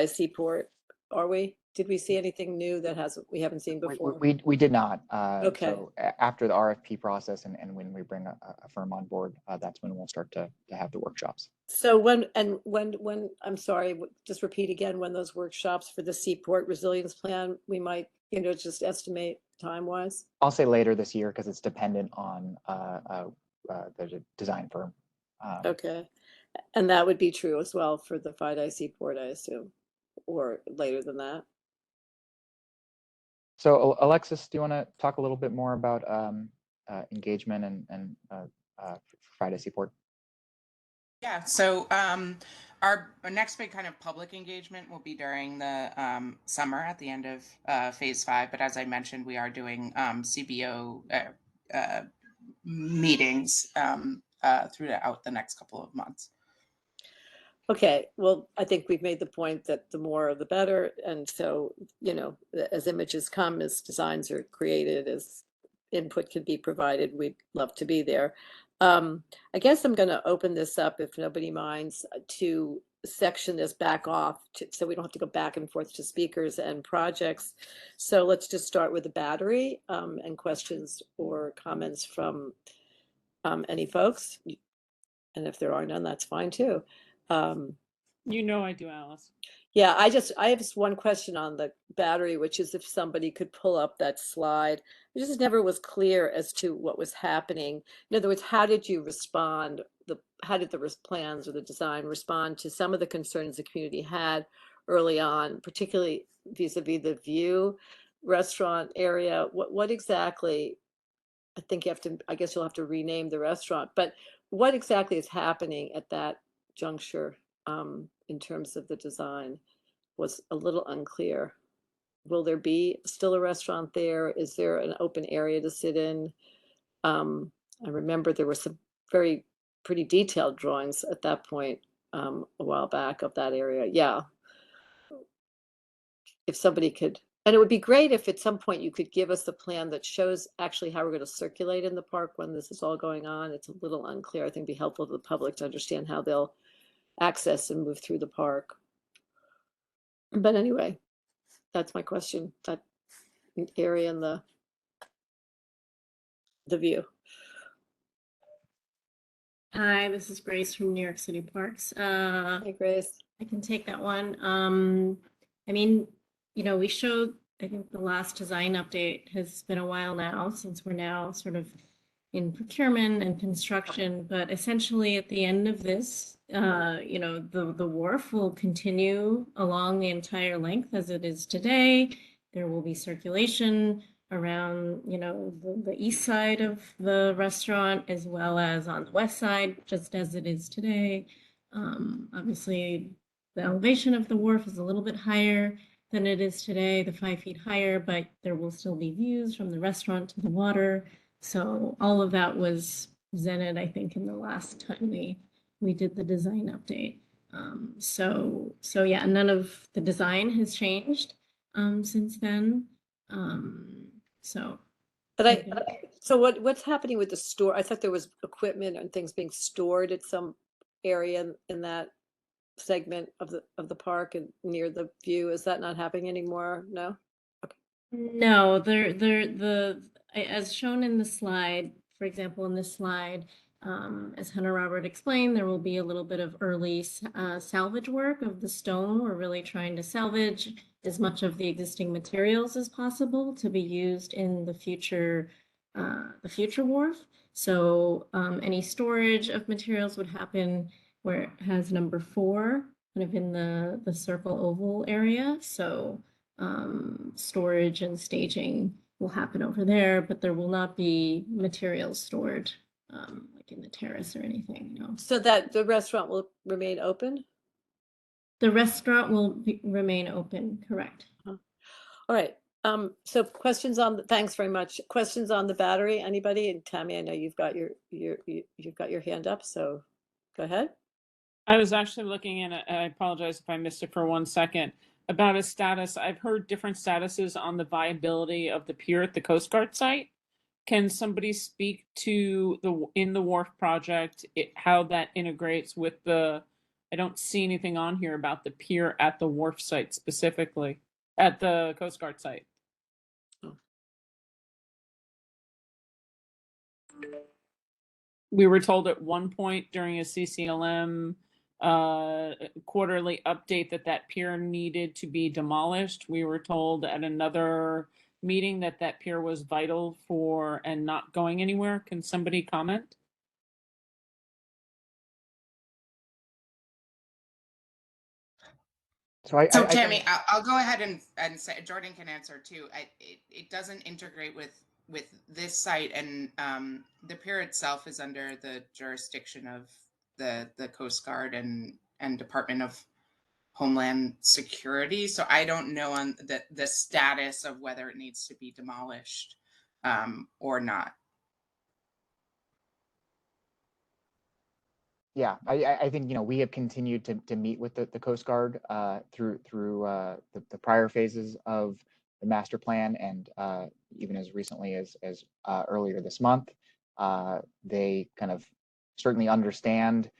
Seaport, are we? Did we see anything new that we haven't seen before? We did not. Okay. So after the RFP process and when we bring a firm on board, that's when we'll start to have the workshops. So when I'm sorry, just repeat again when those workshops for the Seaport resilience plan, we might, you know, just estimate time-wise? I'll say later this year because it's dependent on the design firm. Okay. And that would be true as well for the FIDI Seaport, I assume, or later than that? So Alexis, do you want to talk a little bit more about engagement and FIDI Seaport? Yeah, so our next big kind of public engagement will be during the summer at the end of phase 5. But as I mentioned, we are doing CBO meetings throughout the next couple of months. Okay, well, I think we've made the point that the more the better. And so, you know, as images come, as designs are created, as input can be provided, we'd love to be there. I guess I'm going to open this up, if nobody minds, to section this back off so we don't have to go back and forth to speakers and projects. So let's just start with the battery and questions or comments from any folks. And if there are none, that's fine too. You know I do, Alice. Yeah, I have just one question on the battery, which is if somebody could pull up that slide. It just never was clear as to what was happening. In other words, how did you respond? How did the plans or the design respond to some of the concerns the community had early on, particularly vis-a-vis the View restaurant area? What exactly, I think I guess you'll have to rename the restaurant, but what exactly is happening at that juncture in terms of the design was a little unclear. Will there be still a restaurant there? Is there an open area to sit in? I remember there were some pretty detailed drawings at that point a while back of that area. Yeah. If somebody could, and it would be great if at some point you could give us a plan that shows actually how we're going to circulate in the park when this is all going on. It's a little unclear. I think it'd be helpful to the public to understand how they'll access and move through the park. But anyway, that's my question. That area and the View. Hi, this is Grace from New York City Parks. Hi, Grace. I can take that one. I mean, we showed, I think the last design update has been a while now, since we're now sort of in procurement and construction, but essentially at the end of this, the wharf will continue along the entire length as it is today. There will be circulation around, the east side of the restaurant as well as on the west side, just as it is today. Obviously, the elevation of the wharf is a little bit higher than it is today, the 5 feet higher, but there will still be views from the restaurant to the water. So all of that was presented, I think, in the last time we did the design update. So yeah, none of the design has changed since then. So what's happening with the store? I thought there was equipment and things being stored at some area in that segment of the park and near the View. Is that not happening anymore? No? No, as shown in the slide, for example, in this slide, as Hunter Robert explained, there will be a little bit of early salvage work of the stone. We're really trying to salvage as much of the existing materials as possible to be used in the future wharf. So any storage of materials would happen where it has number 4, kind of in the circle oval area. So storage and staging will happen over there, but there will not be materials stored like in the terrace or anything, no. So that the restaurant will remain open? The restaurant will remain open, correct. All right. So thanks very much. Questions on the battery? Anybody? And Tammy, I know you've got your hand up, so go ahead. I was actually looking in, I apologize if I missed it for 1 second, about a status. I've heard different statuses on the viability of the pier at the Coast Guard site. Can somebody speak to the wharf project, how that integrates with I don't see anything on here about the pier at the wharf site specifically, at the Coast Guard site. We were told at one point during a CCLM quarterly update that pier needed to be demolished. We were told at another meeting that pier was vital for and not going anywhere. Can somebody comment? So Tammy, I'll go ahead and say, Jordan can answer too. It doesn't integrate with this site, and the pier itself is under the jurisdiction of the Coast Guard and Department of Homeland Security. So I don't know on the status of whether it needs to be demolished or not. Yeah, I think we have continued to meet with the Coast Guard through the prior phases of the master plan, and even as recently as earlier this month. They kind of certainly understand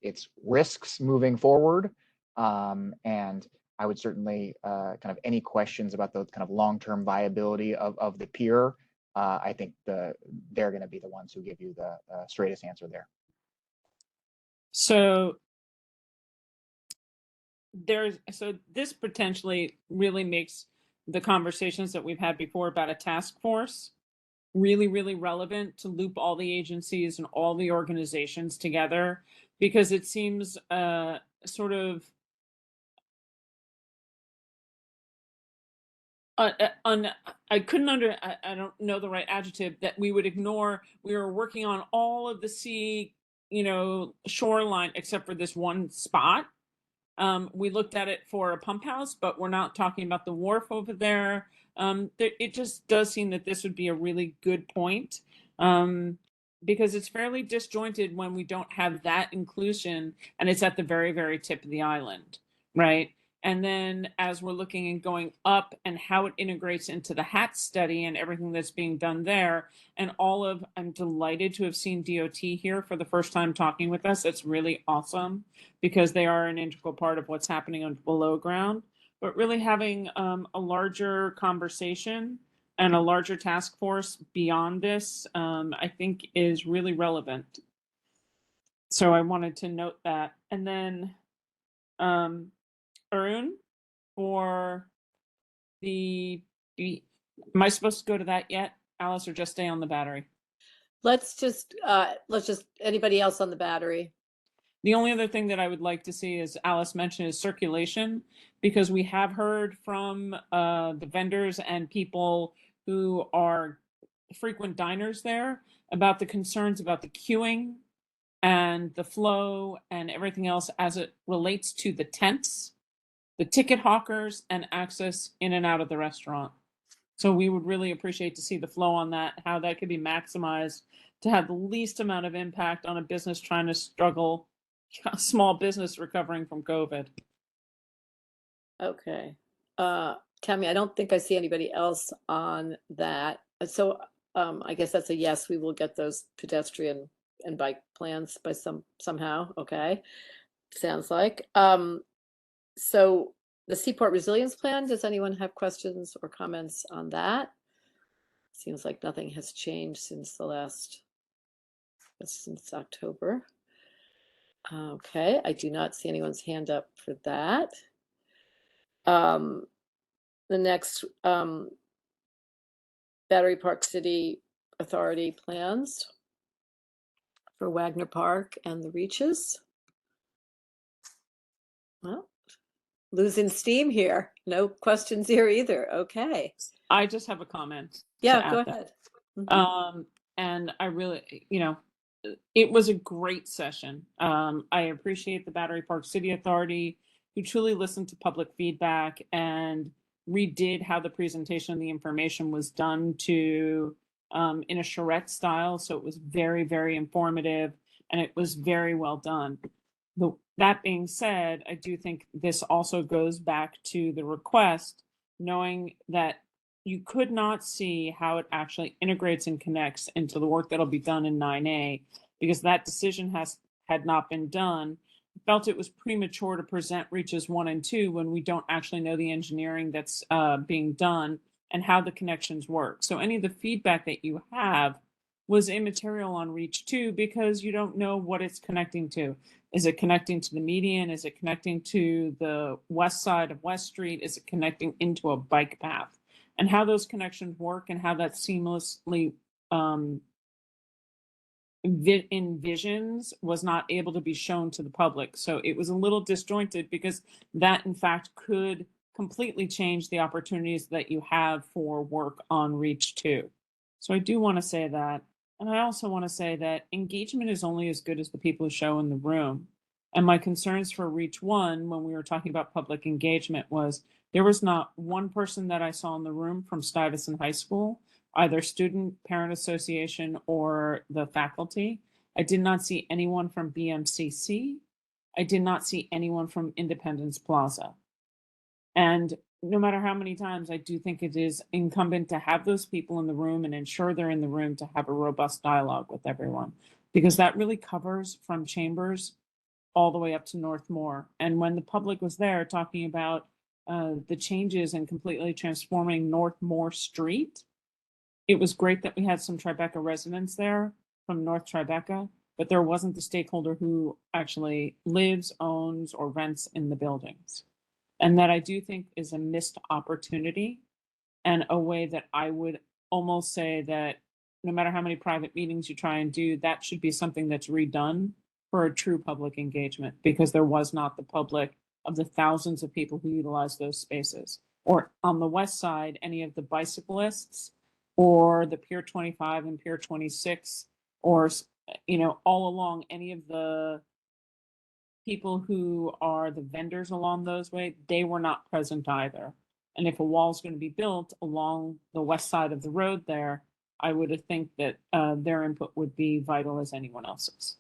its risks moving forward, and I would certainly kind of any questions about the kind of long-term viability of the pier. I think they're going to be the ones who give you the straightest answer there. So so this potentially really makes the conversations that we've had before about a task force really, really relevant to loop all the agencies and all the organizations together, because it seems sort of I couldn't I don't know the right adjective, that we would ignore. We were working on all of the sea, shoreline except for this one spot. We looked at it for a pump house, but we're not talking about the wharf over there. It just does seem that this would be a really good point, because it's fairly disjointed when we don't have that inclusion, and it's at the very, very tip of the island, right? And then as we're looking and going up and how it integrates into the HAT study and everything that's being done there, and I'm delighted to have seen DOT here for the first time talking with us. It's really awesome because they are an integral part of what's happening on below ground. But really having a larger conversation and a larger task force beyond this, I think is really relevant. So I wanted to note that. And then Arun, for am I supposed to go to that yet, Alice, or just stay on the battery? Let's just anybody else on the battery? The only other thing that I would like to see, as Alice mentioned, is circulation, because we have heard from the vendors and people who are frequent diners there about the concerns about the queuing and the flow and everything else as it relates to the tents, the ticket hawkers, and access in and out of the restaurant. So we would really appreciate to see the flow on that, how that could be maximized to have the least amount of impact on a business trying to struggle, a small business recovering from COVID. Okay. Tammy, I don't think I see anybody else on that. So I guess that's a yes, we will get those pedestrian and bike plans by somehow. Okay. Sounds like. So the Seaport Resilience Plan, does anyone have questions or comments on that? Seems like nothing has changed since since October. Okay, I do not see anyone's hand up for that. The next Battery Park City Authority plans for Wagner Park and the Reaches. Well, losing steam here. No questions here either. Okay. I just have a comment. Yeah, go ahead. And I really, it was a great session. I appreciate the Battery Park City Authority, who truly listened to public feedback and redid how the presentation of the information was done in a charrette style. So it was very, very informative, and it was very well done. That being said, I do think this also goes back to the request, knowing that you could not see how it actually integrates and connects into the work that'll be done in 9A, because that decision had not been done. I felt it was premature to present Reaches 1 and 2 when we don't actually know the engineering that's being done and how the connections work. So any of the feedback that you have was immaterial on Reach 2 because you don't know what it's connecting to. Is it connecting to the median? Is it connecting to the west side of West Street? Is it connecting into a bike path? And how those connections work and how that seamlessly envisions was not able to be shown to the public. So it was a little disjointed because that, in fact, could completely change the opportunities that you have for work on Reach 2. So I do want to say that. And I also want to say that engagement is only as good as the people who show in the room. And my concerns for Reach 1, when we were talking about public engagement, was there was not one person that I saw in the room from Stuyvesant High School, either student, parent association, or the faculty. I did not see anyone from BMCC. I did not see anyone from Independence Plaza. And no matter how many times, I do think it is incumbent to have those people in the room and ensure they're in the room to have a robust dialogue with everyone, because that really covers from Chambers all the way up to Northmore. And when the public was there talking about the changes and completely transforming Northmore Street, it was great that we had some Tribeca residents there from North Tribeca, but there wasn't the stakeholder who actually lives, owns, or rents in the buildings. And that I do think is a missed opportunity, and a way that I would almost say that no matter how many private meetings you try and do, that should be something that's redone for a true public engagement, because there was not the public of the thousands of people who utilize those spaces. Or on the west side, any of the bicyclists or the Pier 25 and Pier 26, or, all along any of the people who are the vendors along those way, they were not present either. And if a wall is going to be built along the west side of the road there, I would think that their input would be vital as anyone else's.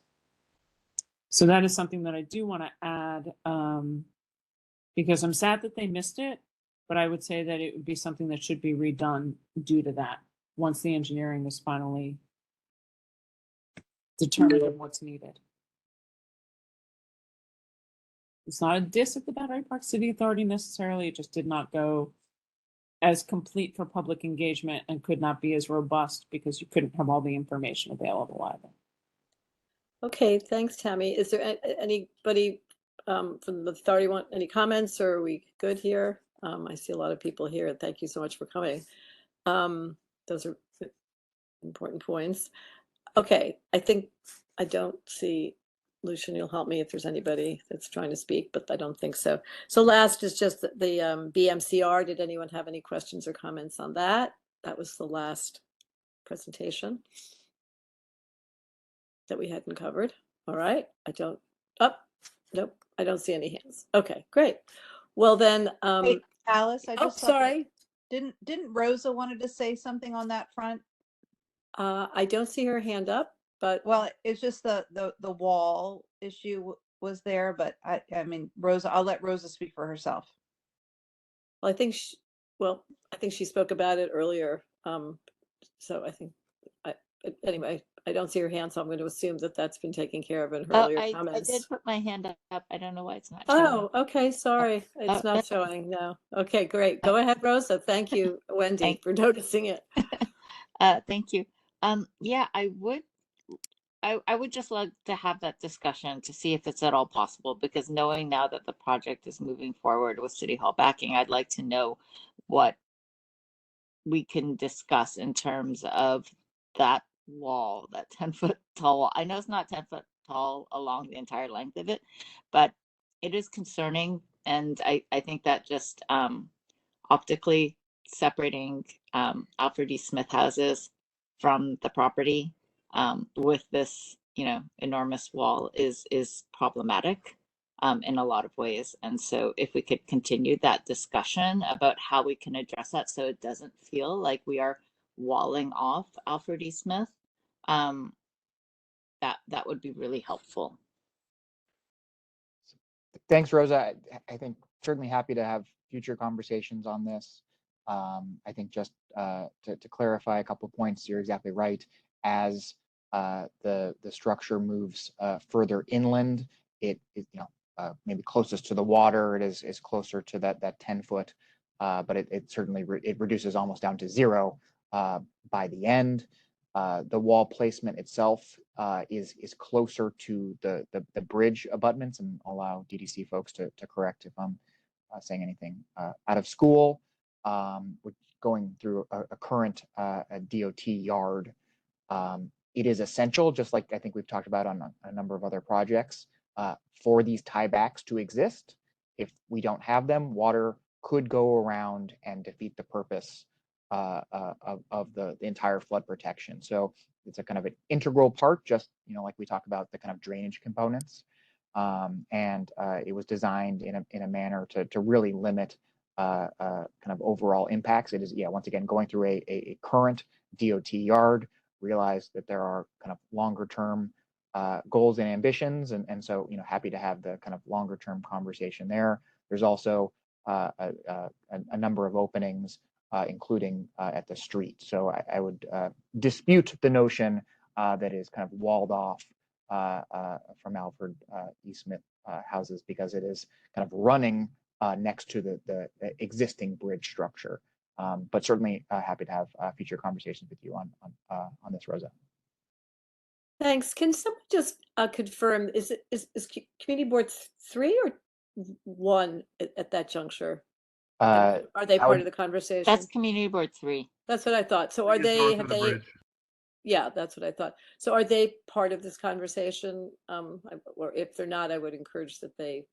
So that is something that I do want to add, because I'm sad that they missed it, but I would say that it would be something that should be redone due to that, once the engineering is finally determined on what's needed. It's not a diss at the Battery Park City Authority necessarily. It just did not go as complete for public engagement and could not be as robust because you couldn't have all the information available either. Okay, thanks, Tammy. Is there anybody from the authority want any comments, or are we good here? I see a lot of people here, and thank you so much for coming. Those are important points. Okay, I don't see, Lucian, you'll help me if there's anybody that's trying to speak, but I don't think so. So last is just the BMCR. Did anyone have any questions or comments on that? That was the last presentation that we hadn't covered. All right, nope, I don't see any hands. Okay, great. Well then, Hey, Alice, I just thought that- sorry. Didn't Rosa wanted to say something on that front? I don't see her hand up, but Well, it's just the wall issue was there, but I mean, Rosa, I'll let Rosa speak for herself. I think she spoke about it earlier. So I think, anyway, I don't see her hand, so I'm going to assume that that's been taken care of in her earlier I comments. did put my hand up. I don't know why it's not showing. Oh, okay, sorry. It's not showing, no. Okay, great. Go ahead, Rosa. Thank you, Wendy, for noticing it. Thank you. Yeah, I would just like to have that discussion to see if it's at all possible, because knowing now that the project is moving forward with City Hall backing, I'd like to know what we can discuss in terms of that wall, that 10-foot tall wall. I know it's not 10 foot tall along the entire length of it, but it is concerning. And I think that just optically separating Alfred E. Smith houses from the property with this, enormous wall is problematic in a lot of ways. And so if we could continue that discussion about how we can address that so it doesn't feel like we are walling off Alfred E. Smith, that would be really helpful. Thanks, Rosa. I think certainly happy to have future conversations on this. I think just to clarify a couple of points, you're exactly right. As the structure moves further inland, it maybe closest to the water, it is closer to that 10-foot, but it certainly it reduces almost down to zero by the end. The wall placement itself is closer to the bridge abutments, and I'll allow DDC folks to correct if I'm saying anything out of school. We're going through a current DOT yard. It is essential, just like I think we've talked about on a number of other projects, for these tiebacks to exist. If we don't have them, water could go around and defeat the purpose of the entire flood protection. So it's a kind of an integral part, just like we talk about the kind of drainage components. And it was designed in a manner to really limit kind of overall impacts. It is, once again, going through a current DOT yard, realize that there are kind of longer term goals and ambitions. And so, happy to have the kind of longer term conversation there. There's also a number of openings, including at the street. So I would dispute the notion that is kind of walled off from Alfred E. Smith houses, because it is kind of running next to the existing bridge structure. But certainly happy to have future conversations with you on this, Rosa. Thanks. Can someone just confirm, is community board 3 or 1 at that juncture? Uh, Are they I part would, of the conversation? That's community board 3. That's what I thought. So are they, have they? Yeah, that's what I thought. So are they part of this conversation? Or if they're not, I would encourage that they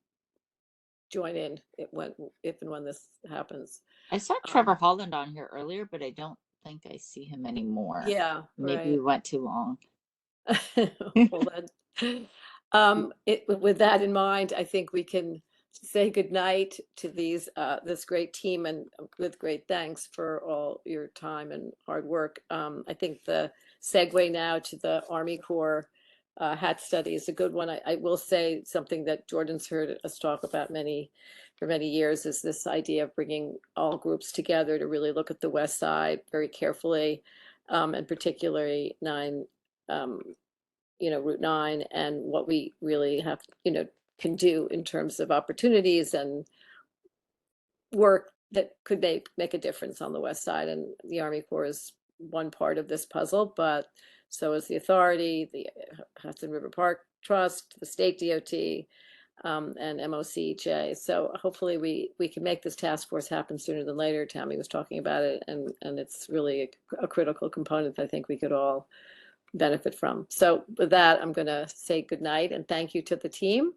join in if and when this happens. I saw Trevor Holland on here earlier, but I don't think I see him anymore. Yeah, Maybe we went too long. Well, then, with that in mind, I think we can say goodnight to this great team, and with great thanks for all your time and hard work. I think the segue now to the Army Corps HAT study is a good one. I will say something that Jordan's heard us talk about for many years is this idea of bringing all groups together to really look at the West Side very carefully, and particularly Route 9 and what we really have, can do in terms of opportunities and work that could make a difference on the West Side. And the Army Corps is one part of this puzzle, but so is the authority, the Hudson River Park Trust, the state DOT, and MOCJ. So hopefully we can make this task force happen sooner than later. Tammy was talking about it, and it's really a critical component I think we could all benefit from. So with that, I'm going to say goodnight and thank you to the team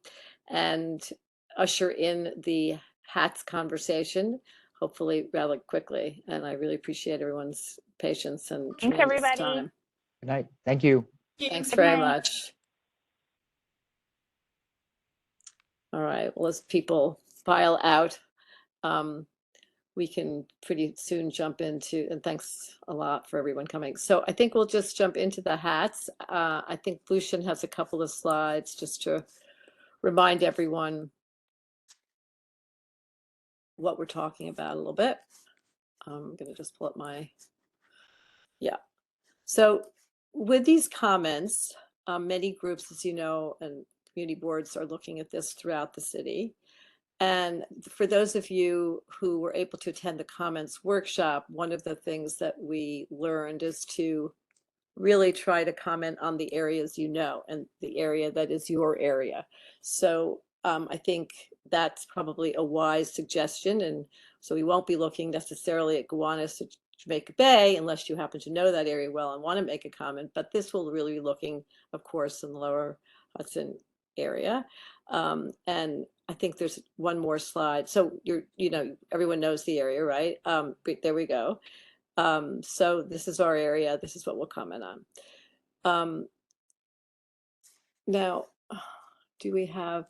and usher in the HATS conversation, hopefully rather quickly. And I really appreciate everyone's patience and Thanks, tremendous everybody. time. good night. Thank you. Thanks Good very night. much. All right, well, as people file out, we can pretty soon jump into, and thanks a lot for everyone coming. So I think we'll just jump into the HATS. I think Lucian has a couple of slides just to remind everyone what we're talking about a little bit. I'm going to just pull up yeah. So with these comments, many groups, as you know, and community boards are looking at this throughout the city. And for those of you who were able to attend the comments workshop, one of the things that we learned is to really try to comment on the areas and the area that is your area. So I think that's probably a wise suggestion. And so we won't be looking necessarily at Gowanus to Jamaica Bay unless you happen to know that area well and want to make a comment. But this will really be looking, of course, in the lower Hudson area. And I think there's one more slide. So everyone knows the area, right? There we go. So this is our area. This is what we'll comment on. Now, do we have,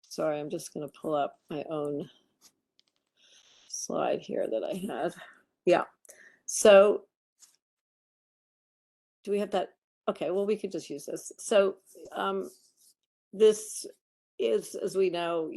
sorry, I'm just going to pull up my own slide here that I had. Yeah. So do we have that? Okay, well, we could just use this. So this is, as we know,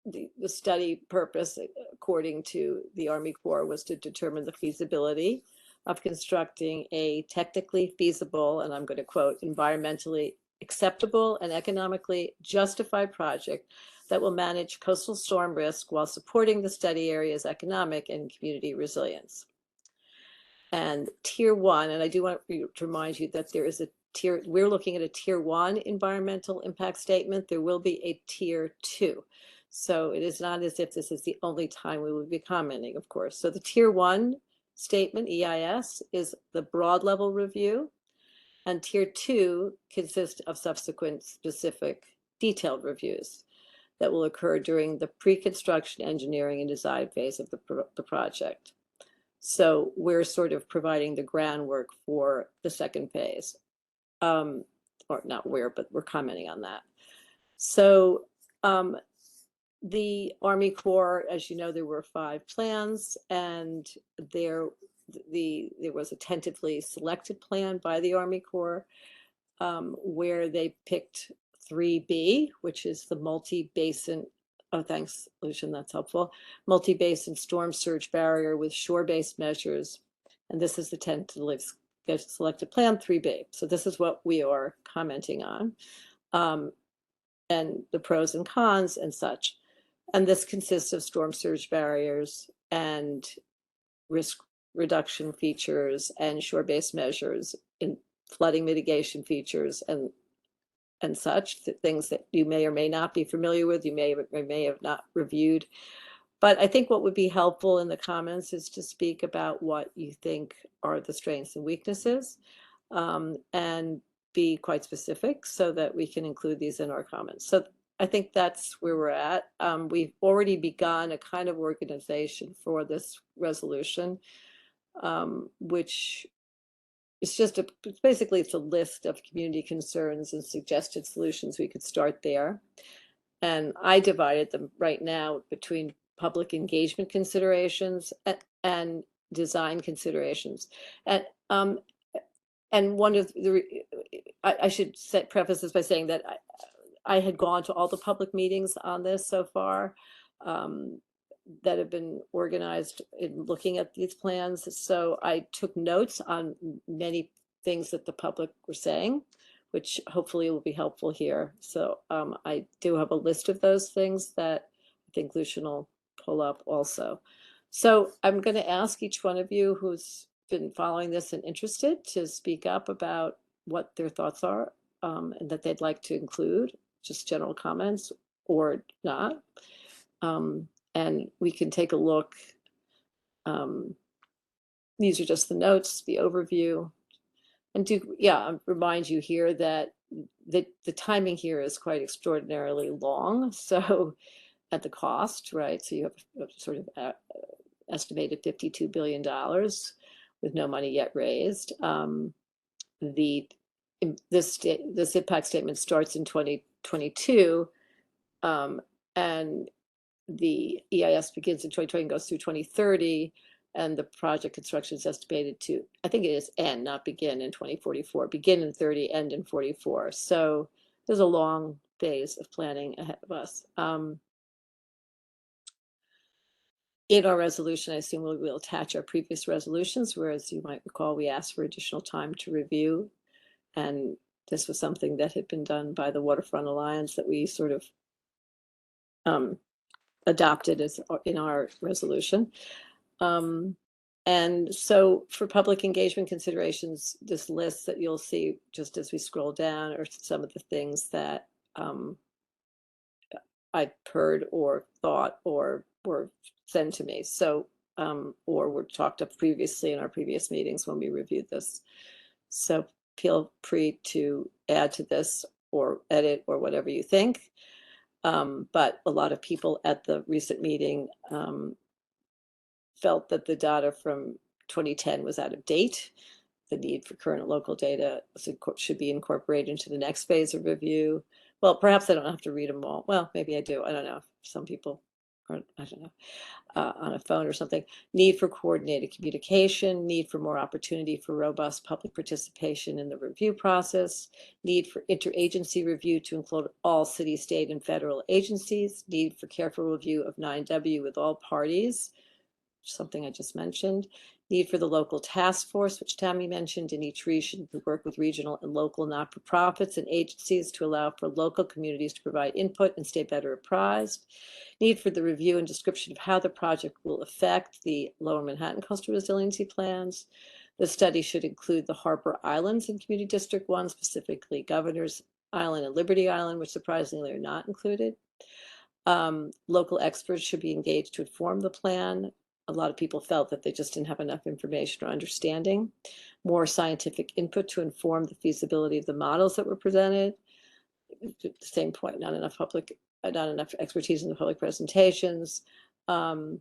the study purpose, according to the Army Corps, was to determine the feasibility of constructing a technically feasible, and I'm going to quote, environmentally acceptable and economically justified project that will manage coastal storm risk while supporting the study area's economic and community resilience. And tier 1, and I do want to remind you that there is a tier, we're looking at a tier 1 environmental impact statement. There will be a tier 2. So it is not as if this is the only time we would be commenting, of course. So the tier 1 statement, EIS, is the broad level review, and tier 2 consists of subsequent specific detailed reviews that will occur during the pre-construction engineering and design phase of the project. So we're sort of providing the groundwork for the second phase. Or not but we're commenting on that. So the Army Corps, as you know, there were 5 plans, and there was a tentatively selected plan by the Army Corps where they picked 3B, which is the multi-basin. Oh, thanks, Lucian, that's helpful. Multi-basin storm surge barrier with shore-based measures. And this is the tentatively selected plan 3B. So this is what we are commenting on, and the pros and cons and such. And this consists of storm surge barriers and risk reduction features and shore-based measures flooding mitigation features and such, things that you may or may not be familiar with, you may or may have not reviewed. But I think what would be helpful in the comments is to speak about what you think are the strengths and weaknesses, and be quite specific so that we can include these in our comments. So I think that's where we're at. We've already begun a kind of organization for this resolution, which is just basically it's a list of community concerns and suggested solutions. We could start there. And I divided them right now between public engagement considerations and design considerations. And one of the, I should preface this by saying that I had gone to all the public meetings on this so far that have been organized in looking at these plans. So I took notes on many things that the public were saying, which hopefully will be helpful here. So I do have a list of those things that I think Lucian will pull up also. So I'm going to ask each one of you who's been following this and interested to speak up about what their thoughts are and that they'd like to include, just general comments or not. And we can take a look. These are just the notes, the overview. And remind you here that the timing here is quite extraordinarily long. So at the cost, right? So you have a sort of estimated $52 billion with no money yet raised. This impact statement starts in 2022, and the EIS begins in 2020 and goes through 2030. And the project construction is estimated to, I think it is end, not begin in 2044, begin in 30, end in 44. So there's a long phase of planning ahead of us. In our resolution, I assume we will attach our previous resolutions, whereas you might recall we asked for additional time to review. And this was something that had been done by the Waterfront Alliance that we sort of adopted as in our resolution. And so for public engagement considerations, this list that you'll see just as we scroll down are some of the things that I heard or thought or were sent to me. So, or were talked up previously in our previous meetings when we reviewed this. So feel free to add to this or edit or whatever you think. But a lot of people at the recent meeting felt that the data from 2010 was out of date. The need for current local data should be incorporated into the next phase of review. Well, perhaps I don't have to read them all. Well, maybe I do. I don't know. Some people are, I don't know, on a phone or something. Need for coordinated communication, need for more opportunity for robust public participation in the review process, need for interagency review to include all city, state, and federal agencies, need for careful review of 9W with all parties, something I just mentioned, need for the local task force, which Tammy mentioned, in each region to work with regional and local not-for-profits and agencies to allow for local communities to provide input and stay better apprised, need for the review and description of how the project will affect the Lower Manhattan Coastal Resiliency Plans. The study should include the Harbor Islands in Community District 1, specifically Governor's Island and Liberty Island, which surprisingly are not included. Local experts should be engaged to inform the plan. A lot of people felt that they just didn't have enough information or understanding. More scientific input to inform the feasibility of the models that were presented. The same point, not enough expertise in the public presentations. And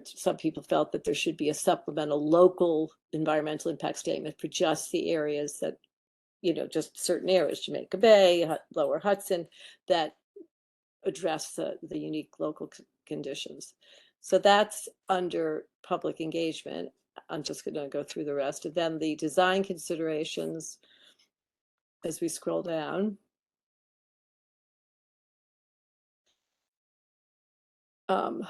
some people felt that there should be a supplemental local environmental impact statement for just the areas that, just certain areas, Jamaica Bay, Lower Hudson, that address the unique local conditions. So that's under public engagement. I'm just going to go through the rest. And then the design considerations, as we scroll down. The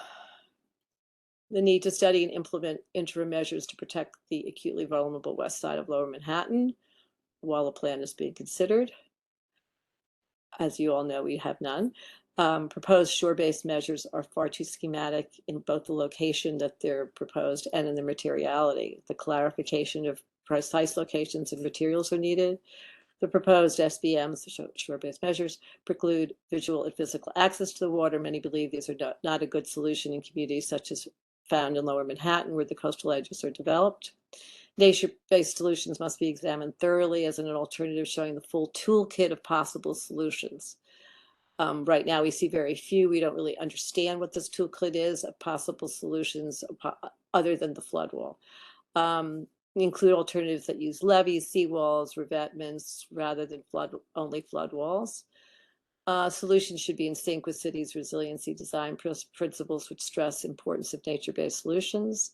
need to study and implement interim measures to protect the acutely vulnerable west side of Lower Manhattan while a plan is being considered. As you all know, we have none. Proposed shore-based measures are far too schematic in both the location that they're proposed and in the materiality. The clarification of precise locations and materials are needed. The proposed SBMs, shore-based measures, preclude visual and physical access to the water. Many believe these are not a good solution in communities such as found in Lower Manhattan, where the coastal edges are developed. Nature-based solutions must be examined thoroughly as an alternative, showing the full toolkit of possible solutions. Right now, we see very few. We don't really understand what this toolkit is of possible solutions other than the flood wall. Include alternatives that use levees, seawalls, revetments, rather than only flood walls. Solutions should be in sync with cities' resiliency design principles, which stress importance of nature-based solutions.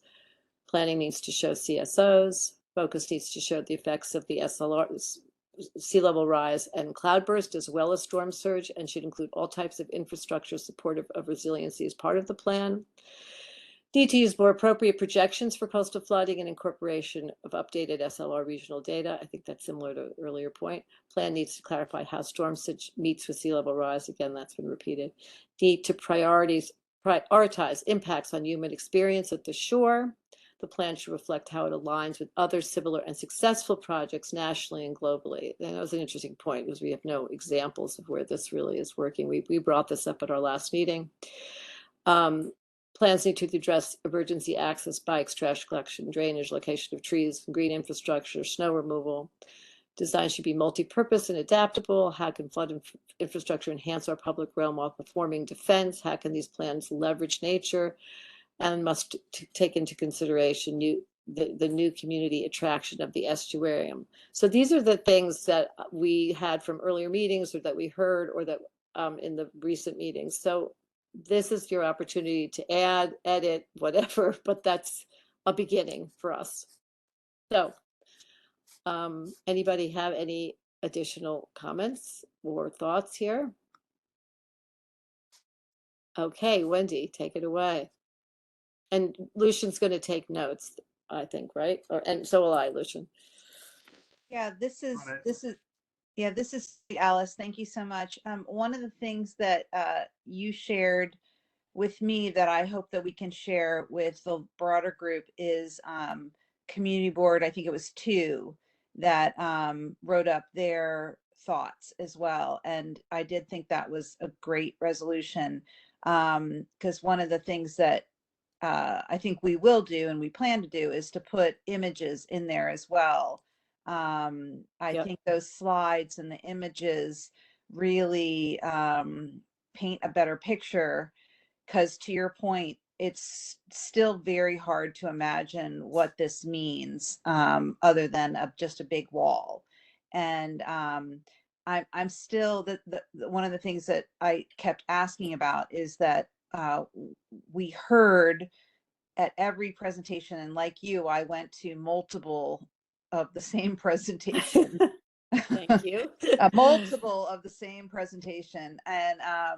Planning needs to show CSOs. Focus needs to show the effects of the SLR, sea level rise and cloudburst, as well as storm surge, and should include all types of infrastructure supportive of resiliency as part of the plan. Need to use more appropriate projections for coastal flooding and incorporation of updated SLR regional data. I think that's similar to the earlier point. Plan needs to clarify how storm surge meets with sea level rise. Again, that's been repeated. Need to prioritize impacts on human experience at the shore. The plan should reflect how it aligns with other similar and successful projects nationally and globally. And that was an interesting point, because we have no examples of where this really is working. We brought this up at our last meeting. Plans need to address emergency access, bikes, trash collection, drainage, location of trees, green infrastructure, snow removal. Design should be multi-purpose and adaptable. How can flood infrastructure enhance our public realm while performing defense? How can these plans leverage nature? And must take into consideration the new community attraction of the estuarium. So these are the things that we had from earlier meetings, or that we heard, or that in the recent meetings. So this is your opportunity to add, edit, whatever, but that's a beginning for us. So anybody have any additional comments or thoughts here? Okay, Wendy, take it away. And Lucian's going to take notes, I think, right? And so will I, Lucian. Yeah, this is Alice. Thank you so much. One of the things that you shared with me that I hope that we can share with the broader group is community board. I think it was 2 that wrote up their thoughts as well. And I did think that was a great resolution, because one of the things that I think we will do and we plan to do is to put images in there as well. I think those slides and the images really paint a better picture, because to your point, it's still very hard to imagine what this means other than just a big wall. And I'm still, one of the things that I kept asking about is that we heard at every presentation, and like you, I went to multiple of the same presentation. Thank you. Multiple of the same presentation, and I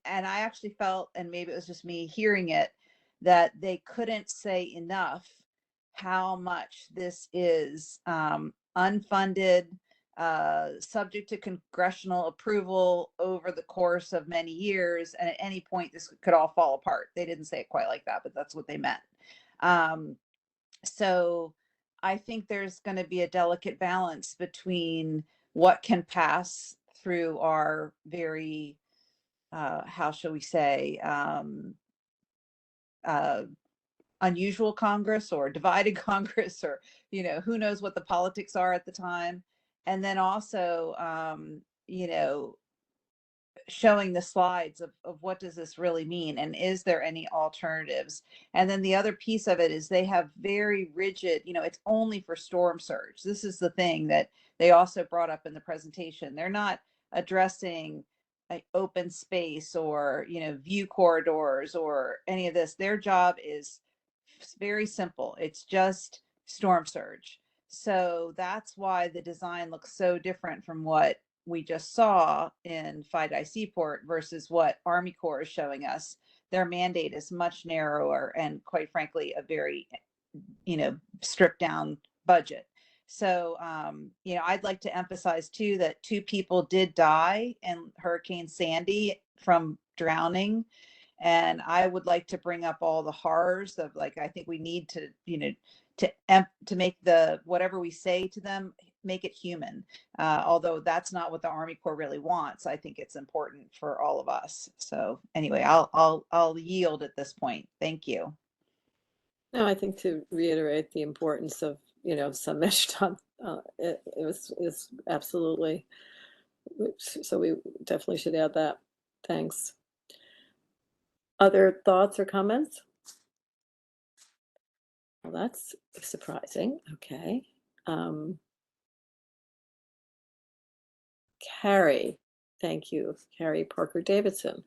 actually felt, and maybe it was just me hearing it, that they couldn't say enough how much this is unfunded, subject to congressional approval over the course of many years, and at any point this could all fall apart. They didn't say it quite like that, but that's what they meant. So I think there's going to be a delicate balance between what can pass through our very, how shall we say, unusual Congress or divided Congress, or, who knows what the politics are at the time. And then also, showing the slides of what does this really mean, and is there any alternatives? And then the other piece of it is they have very rigid, it's only for storm surge. This is the thing that they also brought up in the presentation. They're not addressing open space or, view corridors or any of this. Their job is very simple. It's just storm surge. So that's why the design looks so different from what we just saw in FIDI Seaport versus what Army Corps is showing us. Their mandate is much narrower and, quite frankly, a very, stripped down budget. So, I'd like to emphasize too that 2 people did die in Hurricane Sandy from drowning. And I would like to bring up all the horrors of, I think we need to, to make the whatever we say to them, make it human. Although that's not what the Army Corps really wants. I think it's important for all of us. So anyway, I'll yield at this point. Thank you. No, I think to reiterate the importance of, submission, it is absolutely, so we definitely should add that. Thanks. Other thoughts or comments? Well, that's surprising. Okay. Carrie, thank you. Carrie Parker Davidson.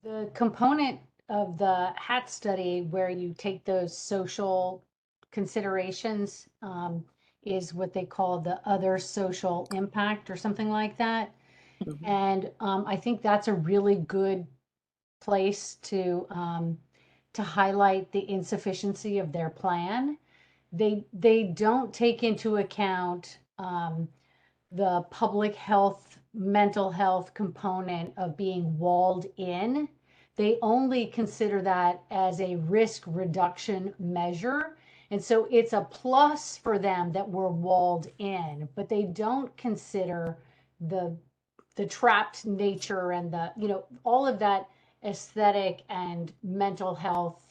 The component of the HAT study where you take those social considerations is what they call the other social impact or something like that. Mm-hmm. And I think that's a really good place to highlight the insufficiency of their plan. They don't take into account the public health, mental health component of being walled in. They only consider that as a risk reduction measure. And so it's a plus for them that we're walled in, but they don't consider the trapped nature and all of that aesthetic and mental health,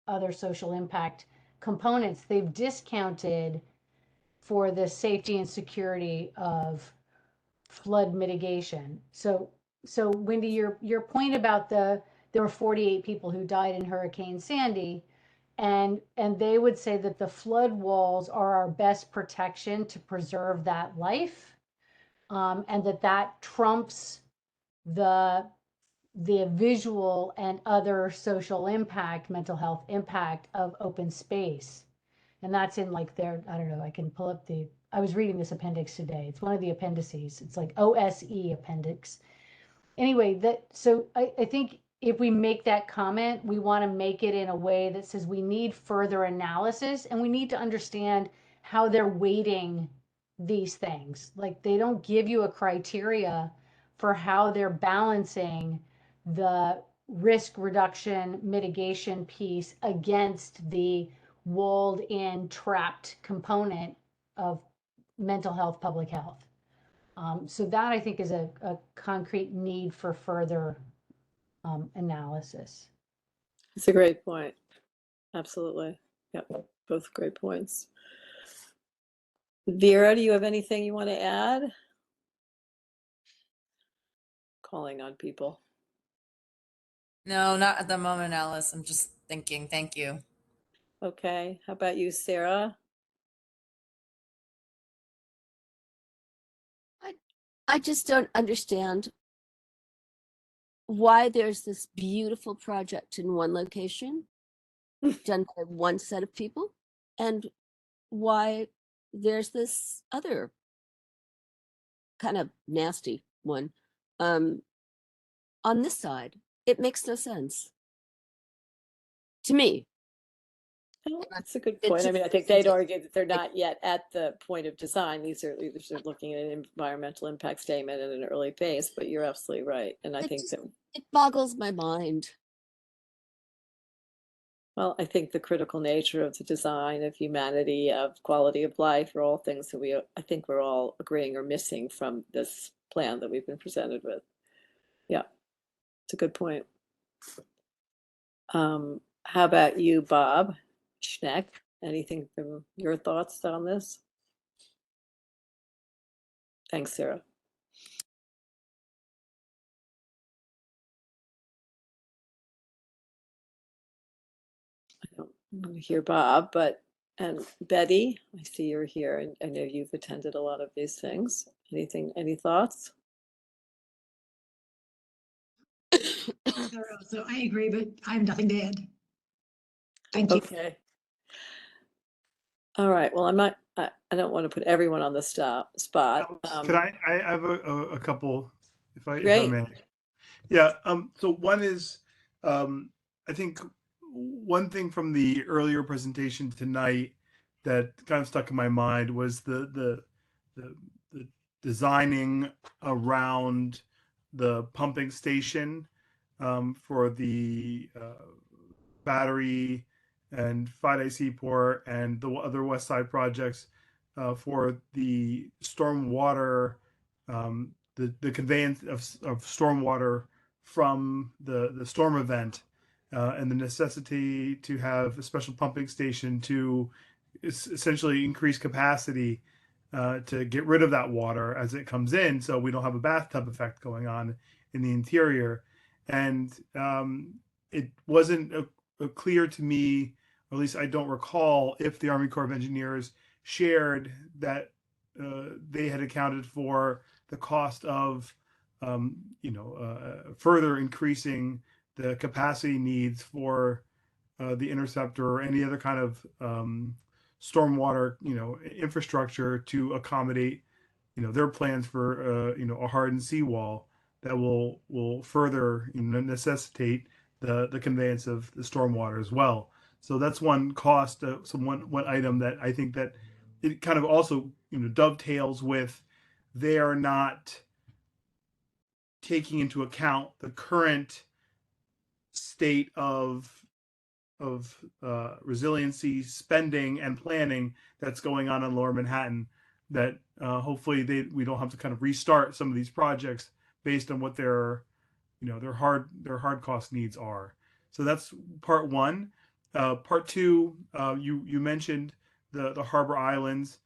other social impact components. They've discounted for the safety and security of flood mitigation. So Wendy, your point about there were 48 people who died in Hurricane Sandy, and they would say that the flood walls are our best protection to preserve that life, and that trumps the visual and other social impact, mental health impact of open space. And that's in like their, I don't know, I can pull up I was reading this appendix today. It's one of the appendices. It's like OSE appendix. Anyway, so I think if we make that comment, we want to make it in a way that says we need further analysis and we need to understand how they're weighting these things. Like they don't give you a criteria for how they're balancing the risk reduction mitigation piece against the walled in trapped component of mental health, public health. So that I think is a concrete need for further analysis. It's a great point. Absolutely. Yep. Both great points. Vera, do you have anything you want to add? Calling on people. No, not at the moment, Alice. I'm just thinking. Thank you. Okay. How about you, Sarah? I just don't understand why there's this beautiful project in one location done by one set of people and why there's this other kind of nasty one on this side. It makes no sense to me. That's a good point. I mean, I think they'd argue that they're not yet at the point of design. These are looking at an environmental impact statement at an early phase, but you're absolutely right. And I think that it boggles my mind. Well, I think the critical nature of the design, of humanity, of quality of life are all things that I think we're all agreeing are missing from this plan that we've been presented with. Yeah, it's a good point. How about you, Bob Schneck? Anything from your thoughts on this? Thanks, Sarah. I don't hear Bob, and Betty, I see you're here, and I know you've attended a lot of these things. Any thoughts? So I agree, but I have nothing to add. Thank you. Okay. All right. Well, I don't want to put everyone on the spot. Can I have a couple, if I Great. may? Yeah. So one is, I think one thing from the earlier presentation tonight that kind of stuck in my mind was the designing around the pumping station for the battery and Fide Seaport and the other West Side projects for the stormwater, the conveyance of stormwater from the storm event, and the necessity to have a special pumping station to essentially increase capacity to get rid of that water as it comes in, so we don't have a bathtub effect going on in the interior. And it wasn't clear to me, or at least I don't recall, if the Army Corps of Engineers shared that they had accounted for the cost of, further increasing the capacity needs for the interceptor or any other kind of stormwater, infrastructure to accommodate, their plans for, a hardened seawall that will further, necessitate the conveyance of the stormwater as well. So that's one cost, one item that I think that it kind of also, dovetails with they are not taking into account the current state of resiliency spending and planning that's going on in Lower Manhattan. That hopefully we don't have to kind of restart some of these projects based on what their hard cost needs are. So that's part one. Part two, you mentioned the Harbor Islands.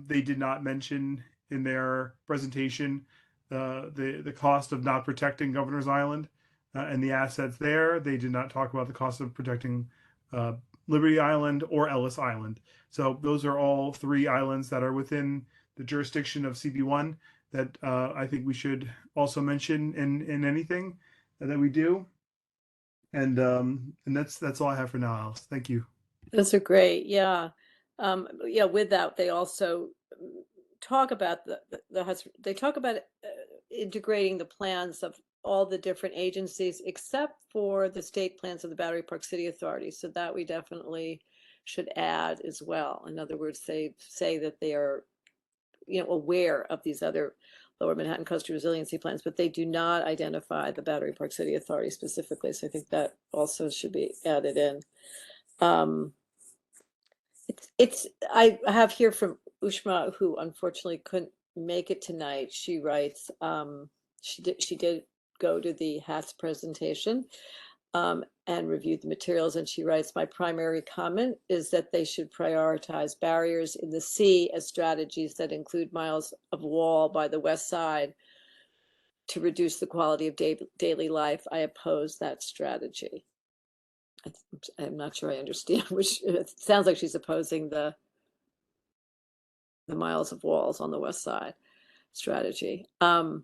They did not mention in their presentation the cost of not protecting Governor's Island and the assets there. They did not talk about the cost of protecting Liberty Island or Ellis Island. So those are all three islands that are within the jurisdiction of CB1 that I think we should also mention in anything that we do. And that's all I have for now, Alice. Thank you. Those are great. Yeah. With that, they also talk about they talk about integrating the plans of all the different agencies except for the state plans of the Battery Park City Authority. So that we definitely should add as well. In other words, they say that they are, aware of these other Lower Manhattan Coastal Resiliency plans, but they do not identify the Battery Park City Authority specifically. So I think that also should be added in. I have here from Ushma, who unfortunately couldn't make it tonight. She writes, she did go to the HATS presentation and reviewed the materials, and she writes, my primary comment is that they should prioritize barriers in the sea as strategies that include miles of wall by the west side to reduce the quality of daily life. I oppose that strategy. I'm not sure I understand, which it sounds like she's opposing the miles of walls on the west side strategy. I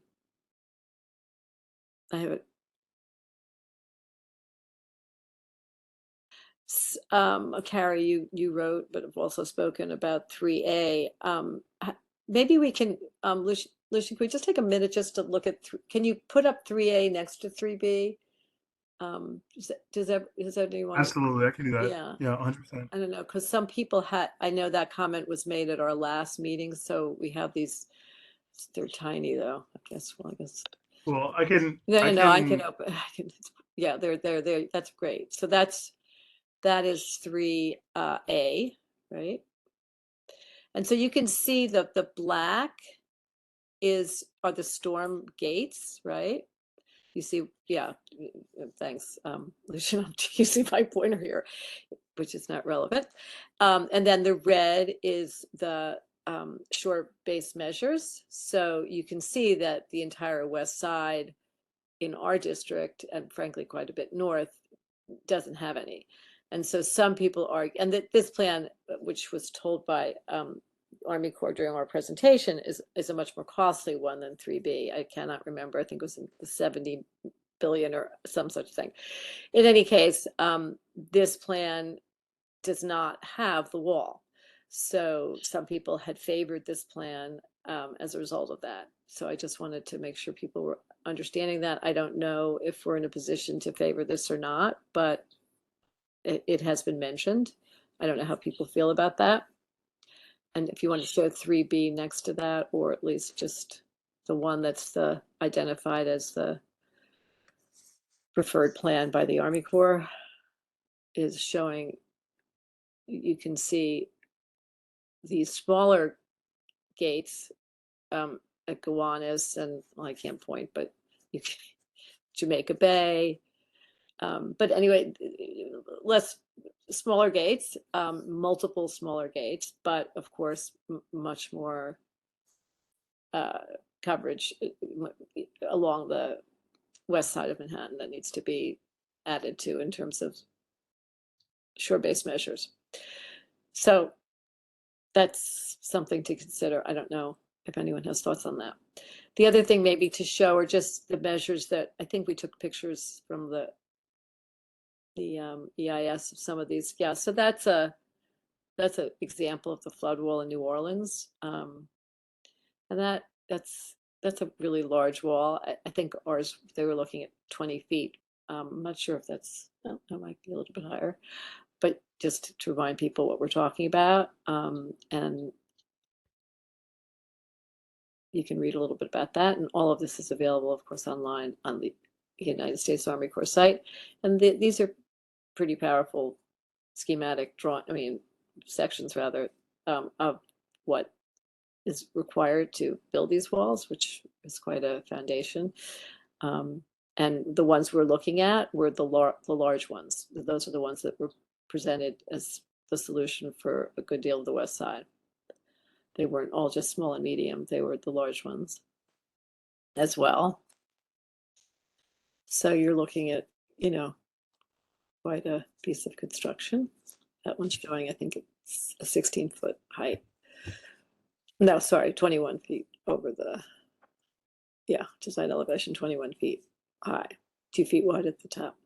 have it. Carrie, you wrote, but have also spoken about 3A. Maybe we can, Lucy, can we just take a minute just to look at, can you put up 3A next to 3B? Does anyone? Absolutely, I can do that. Yeah, 100%. I don't know, because some people I know that comment was made at our last meeting, so we have these, they're tiny though, I guess. Well, I can. I can open. Yeah, they're. That's great. So that is 3A, right? And so you can see that the black are the storm gates, right? You see, yeah, thanks, Lucian. I'm using my pointer here, which is not relevant. And then the red is the shore-based measures. So you can see that the entire west side in our district, and frankly quite a bit north, doesn't have any. And so some people argue, and that this plan, which was told by Army Corps during our presentation, is a much more costly one than 3B. I cannot remember. I think it was in the 70 billion or some such thing. In any case, this plan does not have the wall. So some people had favored this plan as a result of that. So I just wanted to make sure people were understanding that. I don't know if we're in a position to favor this or not, but it has been mentioned. I don't know how people feel about that. And if you want to show 3B next to that, or at least just the one that's identified as the preferred plan by the Army Corps, is showing, you can see these smaller gates at Gowanus and, well, I can't point, but you can, Jamaica Bay. But anyway, less smaller gates, multiple smaller gates, but of course, much more coverage along the west side of Manhattan that needs to be added to in terms of shore-based measures. So that's something to consider. I don't know if anyone has thoughts on that. The other thing maybe to show are just the measures that I think we took pictures from the EIS of some of these. Yeah, so that's a example of the flood wall in New Orleans, and that's a really large wall. I think ours, they were looking at 20 feet. I'm not sure if that's, that might be a little bit higher, but just to remind people what we're talking about. And you can read a little bit about that. And all of this is available, of course, online on the United States Army Corps site. And these are pretty powerful schematic sections rather, of what is required to build these walls, which is quite a foundation. And the ones we're looking at were the large ones. Those are the ones that were presented as the solution for a good deal of the West Side. They weren't all just small and medium, they were the large ones as well. So you're looking at, quite a piece of construction. That one's showing, I think it's a 16-foot height. No, sorry, 21 feet over the, design elevation, 21 feet high, 2 feet wide at the top.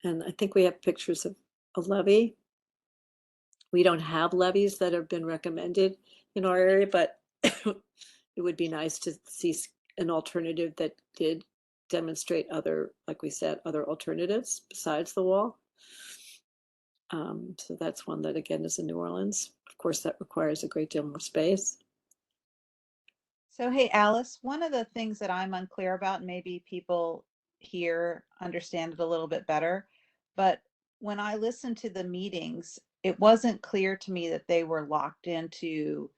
And I think we have pictures of a levee. We don't have levees that have been recommended in our area, but it would be nice to see an alternative that did demonstrate other, like we said, other alternatives besides the wall. So that's one that, again, is in New Orleans. Of course, that requires a great deal more space. So, hey, Alice, one of the things that I'm unclear about, and maybe people here understand it a little bit better, but when I listened to the meetings, it wasn't clear to me that they were locked into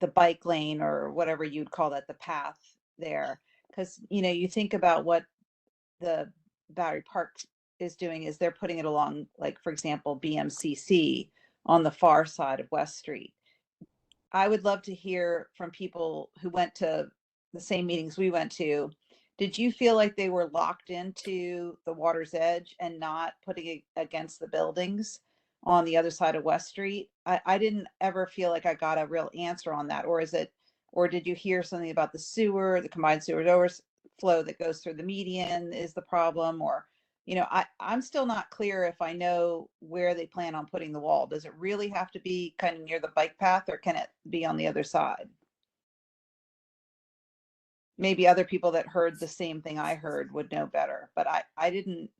the bike lane or whatever you'd call that, the path there. Because, you think about what the Battery Park is doing is they're putting it along, like, for example, BMCC on the far side of West Street. I would love to hear from people who went to the same meetings we went to. Did you feel like they were locked into the water's edge and not putting it against the buildings on the other side of West Street? I didn't ever feel like I got a real answer on that. Or did you hear something about the sewer, the combined sewer overflow that goes through the median is the problem? Or, I'm still not clear if I know where they plan on putting the wall. Does it really have to be kind of near the bike path, or can it be on the other side? Maybe other people that heard the same thing I heard would know better, but I didn't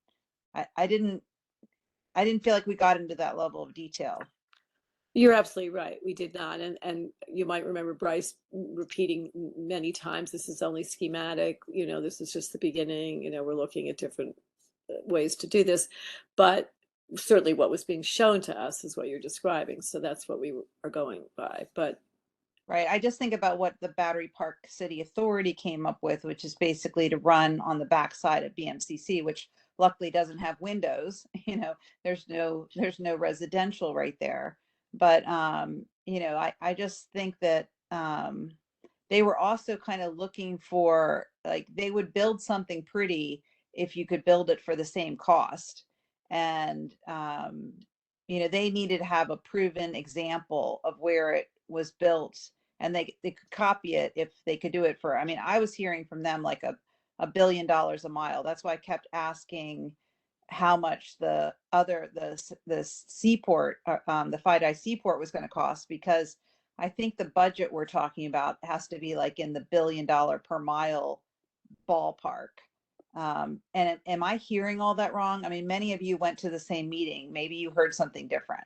feel like we got into that level of detail. You're absolutely right. We did not. And you might remember Bryce repeating many times, this is only schematic, this is just the beginning, we're looking at different ways to do this. But certainly what was being shown to us is what you're describing. So that's what we are going by. But right. I just think about what the Battery Park City Authority came up with, which is basically to run on the backside of BMCC, which luckily doesn't have windows. There's no residential right there. But, I just think that they were also kind of looking for, like, they would build something pretty if you could build it for the same cost. And, they needed to have a proven example of where it was built, and they could copy it if they could do it for, I was hearing from them like $1 billion a mile. That's why I kept asking how much the seaport, the FIDI seaport was going to cost, because I think the budget we're talking about has to be like in the $1 billion per mile ballpark. And am I hearing all that wrong? Many of you went to the same meeting. Maybe you heard something different.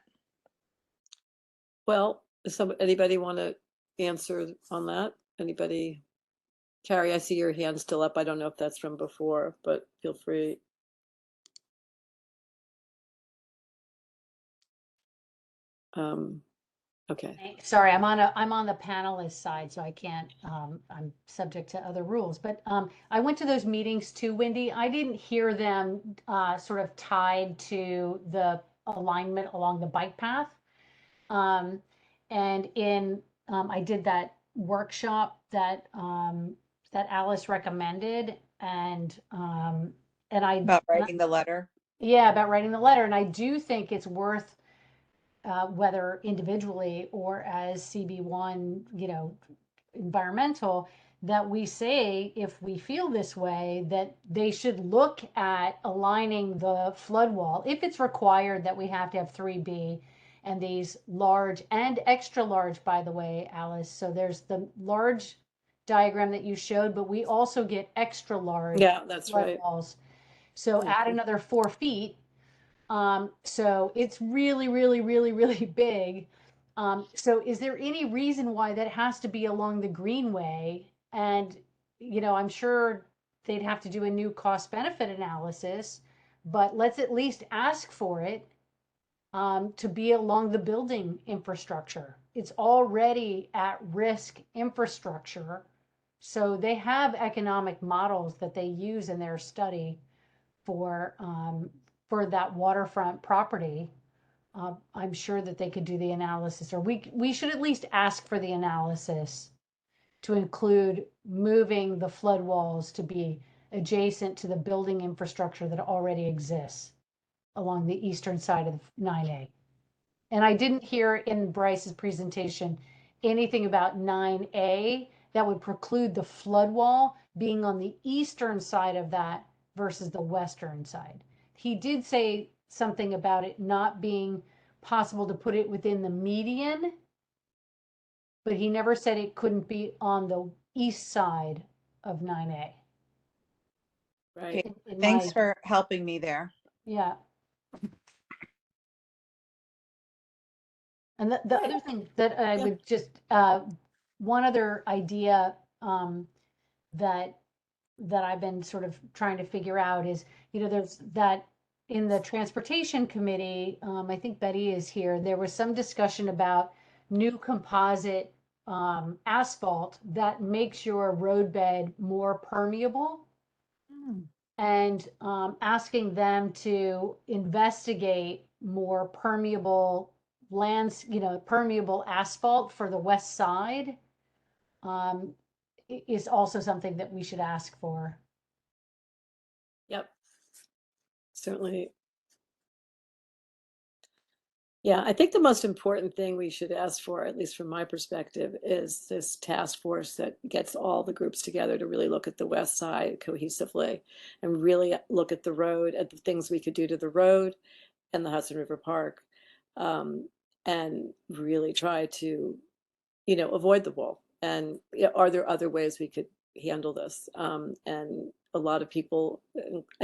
Well, does anybody want to answer on that? Anybody? Carrie, I see your hand still up. I don't know if that's from before, but feel free. Okay. Sorry, I'm on the panelist side, so I can't, I'm subject to other rules. But I went to those meetings too, Wendy. I didn't hear them sort of tied to the alignment along the bike path. And I did that workshop that that Alice recommended, and I About writing the letter. yeah, about writing the letter. And I do think it's worth, whether individually or as CB1, environmental, that we say, if we feel this way, that they should look at aligning the flood wall, if it's required that we have to have 3B and these large and extra large, by the way, Alice. So there's the large diagram that you showed, but we also get extra large that's flood right. walls. So add another 4 feet. So it's really, really, really, really big. So is there any reason why that has to be along the greenway? And, I'm sure they'd have to do a new cost benefit analysis, but let's at least ask for it, to be along the building infrastructure. It's already at risk infrastructure. So they have economic models that they use in their study for that waterfront property. I'm sure that they could do the analysis, or we should at least ask for the analysis to include moving the flood walls to be adjacent to the building infrastructure that already exists along the eastern side of 9A. And I didn't hear in Bryce's presentation anything about 9A that would preclude the flood wall being on the eastern side of that versus the western side. He did say something about it not being possible to put it within the median, but he never said it couldn't be on the east side of 9A. Right. Thanks for helping me there. Yeah. And the other thing that I would just, one other idea that I've been sort of trying to figure out is, there's that in the transportation committee, I think Betty is here, there was some discussion about new composite asphalt that makes your roadbed more permeable. And asking them to investigate more permeable permeable asphalt for the west side is also something that we should ask for. Yep. Certainly. Yeah, I think the most important thing we should ask for, at least from my perspective, is this task force that gets all the groups together to really look at the west side cohesively and really look at the road, at the things we could do to the road and the Hudson River Park, and really try to, avoid the wall. And are there other ways we could handle this? And a lot of people,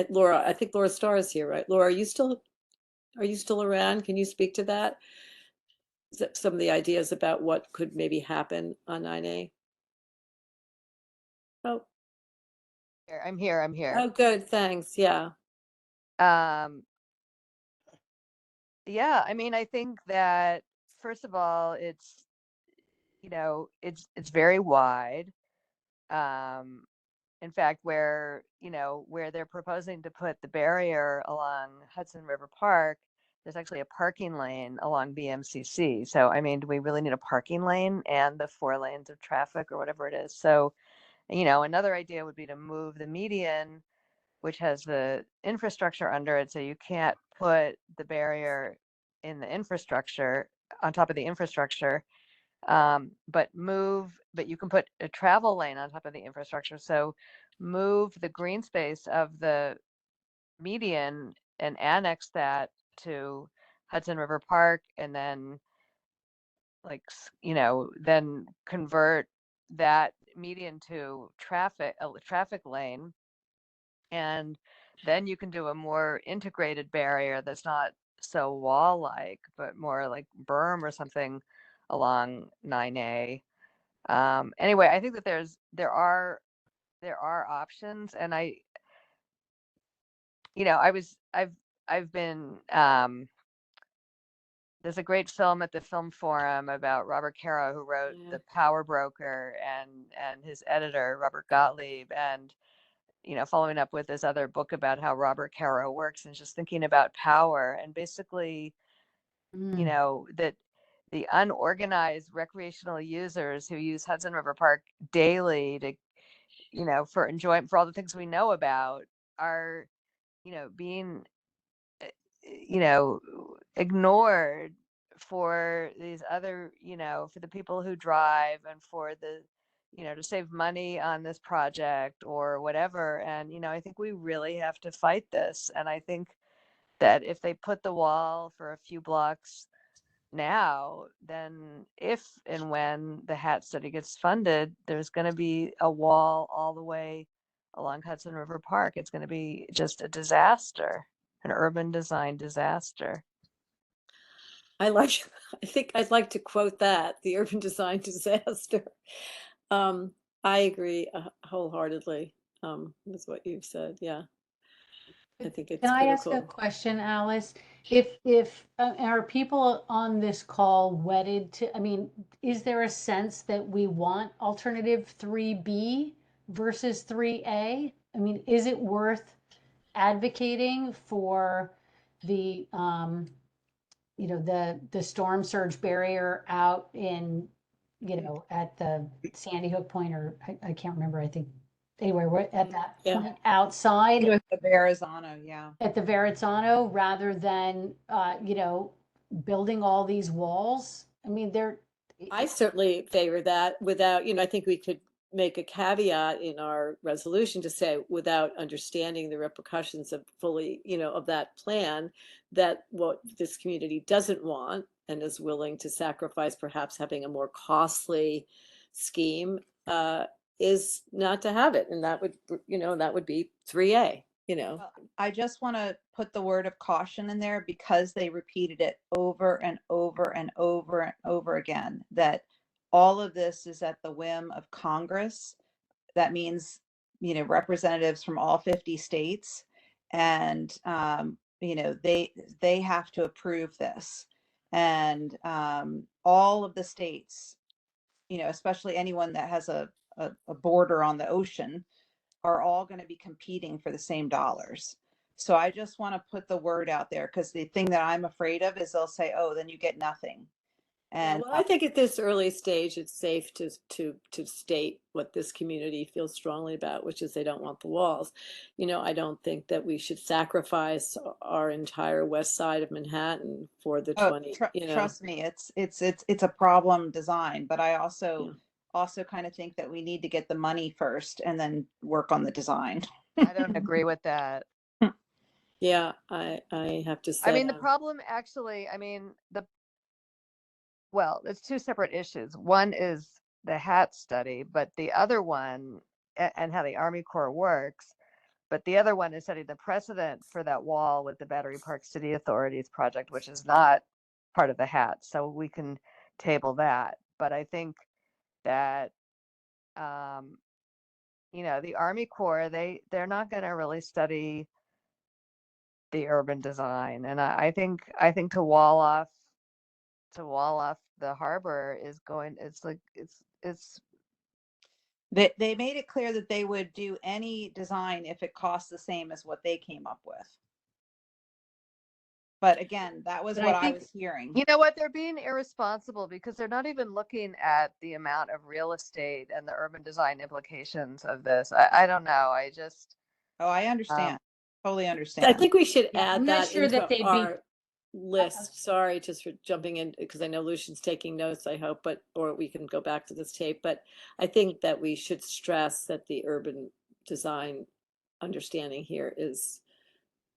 Laura, I think Laura Starr is here, right? Laura, are you still around? Can you speak to that? Some of the ideas about what could maybe happen on 9A? Oh, I'm here. oh, good, thanks, yeah. Yeah, I mean, I think that first of all, it's very wide. In fact, where they're proposing to put the barrier along Hudson River Park, there's actually a parking lane along BMCC. So, I mean, do we really need a parking lane and the 4 lanes of traffic or whatever it is? So, another idea would be to move the median, which has the infrastructure under it. So you can't put the barrier in the infrastructure on top of the infrastructure, but you can put a travel lane on top of the infrastructure. So move the green space of the median and annex that to Hudson River Park, and then then convert that median to a traffic lane. And then you can do a more integrated barrier that's not so wall-like, but more like berm or something along 9A. Anyway, I think that there are options, and I've been there's a great film at the Film Forum about Robert Caro, who wrote Yeah. The Power Broker, and his editor Robert Gottlieb, and following up with this other book about how Robert Caro works, and just thinking about power, and basically that the unorganized recreational users who use Hudson River Park daily to for enjoyment, for all the things we know about, are being ignored for these other, for the people who drive, and for the, to save money on this project or whatever. And, I think we really have to fight this. And I think that if they put the wall for a few blocks now, then if and when the HAT study gets funded, there's going to be a wall all the way along Hudson River Park. It's going to be just a disaster, an urban design disaster. I think I'd like to quote that, the urban design disaster. I agree wholeheartedly with what you've said. Yeah. I think it's Can I ask a critical. question, Alice? If are people on this call wedded to, I mean, is there a sense that we want alternative 3B versus 3A? I mean, is it worth advocating for the the storm surge barrier out in, at the Sandy Hook Point, or I can't remember, I think, anyway, we're at that Yeah. point outside With the Verrazano, yeah. at the Verrazzano, rather than building all these walls. I mean, I certainly favor that without, I think we could make a caveat in our resolution to say, without understanding the repercussions of fully, of that plan, that what this community doesn't want and is willing to sacrifice perhaps having a more costly scheme is not to have it. And that would be 3A. Well, I just want to put the word of caution in there, because they repeated it over and over and over and over again, that all of this is at the whim of Congress. That means, representatives from all 50 states, and they have to approve this. And all of the states, especially anyone that has a border on the ocean, are all going to be competing for the same dollars. So I just want to put the word out there, because the thing that I'm afraid of is they'll say, oh, then you get nothing. And well, I think at this early stage, it's safe to state what this community feels strongly about, which is they don't want the walls. I don't think that we should sacrifice our entire west side of Manhattan for the 20. Trust me, it's a problem design, but I also kind of think that we need to get the money first and then work on the design. I don't agree with that. Yeah, I have to say. I mean, the problem actually, well, it's two separate issues. One is the HAT study, but the other one, and how the Army Corps works, but the other one is setting the precedent for that wall with the Battery Park City Authorities project, which is not part of the HAT. So we can table that. But I think that, the Army Corps, they're not going to really study the urban design. And I think to wall off the harbor is going, it's They made it clear that they would do any design if it costs the same as what they came up with. But again, that was what I was hearing. You know what? They're being irresponsible, because they're not even looking at the amount of real estate and the urban design implications of this. I don't know. I understand. Totally understand. I think we should Yeah, add I'm not that sure into that they'd be- our list. Sorry, just for jumping in, because I know Lucian's taking notes, I hope, or we can go back to this tape. But I think that we should stress that the urban design understanding here is,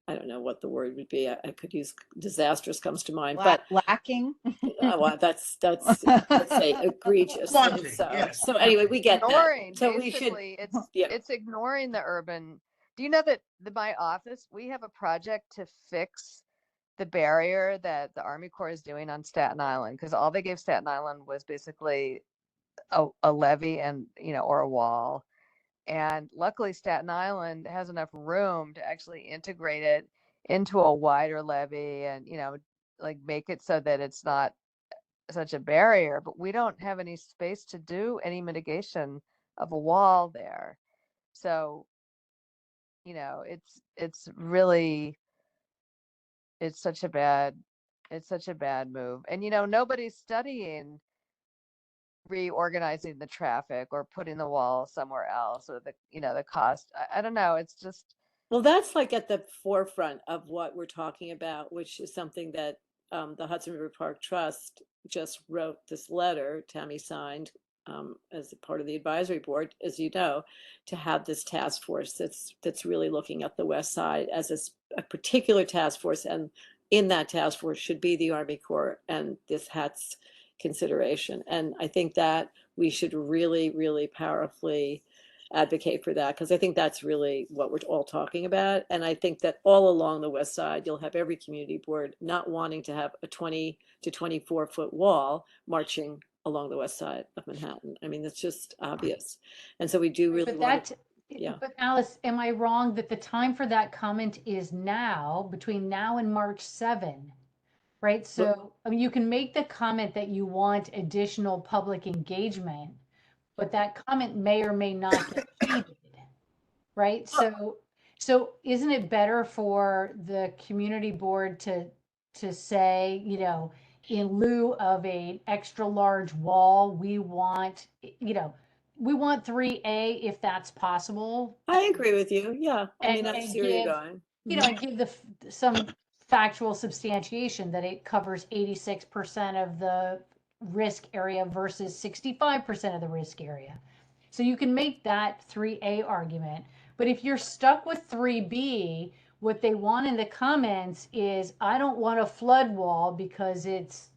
I don't know what the word would be. I could use disastrous comes to mind, but lacking. Well, that's let's say egregious. Wanting, So, yes. so anyway, we get ignoring, that. So we should. basically, Yeah. it's ignoring the urban. Do you know that my office, we have a project to fix the barrier that the Army Corps is doing on Staten Island, because all they gave Staten Island was basically a levee and, or a wall. And luckily Staten Island has enough room to actually integrate it into a wider levee and, like make it so that it's not such a barrier, but we don't have any space to do any mitigation of a wall there. So, it's really, it's such a bad move. And, nobody's studying reorganizing the traffic or putting the wall somewhere else, or the cost. I don't know. It's just, Well, that's like at the forefront of what we're talking about, which is something that the Hudson River Park Trust just wrote this letter, Tammy signed as a part of the advisory board, as you know, to have this task force that's really looking at the West Side as a particular task force. And in that task force should be the Army Corps and this HATS consideration. And I think that we should really, really powerfully advocate for that, because I think that's really what we're all talking about. And I think that all along the West Side, you'll have every community board not wanting to have a 20 to 24-foot wall marching along the West Side of Manhattan. I mean, that's just obvious. And so we do really But want that, yeah. but Alice, am I wrong that the time for that comment is now, between now and March 7? Right? So, I mean, you can make the comment that you want additional public engagement, but that comment may or may not get heeded, right? So isn't it better for the community board to say, in lieu of an extra large wall, we want 3A if that's possible. I agree with you. Yeah. I mean, I And see where you're give, going. and give some factual substantiation that it covers 86% of the risk area versus 65% of the risk area. So you can make that 3A argument. But if you're stuck with 3B, what they want in the comments is, I don't want a flood wall because it's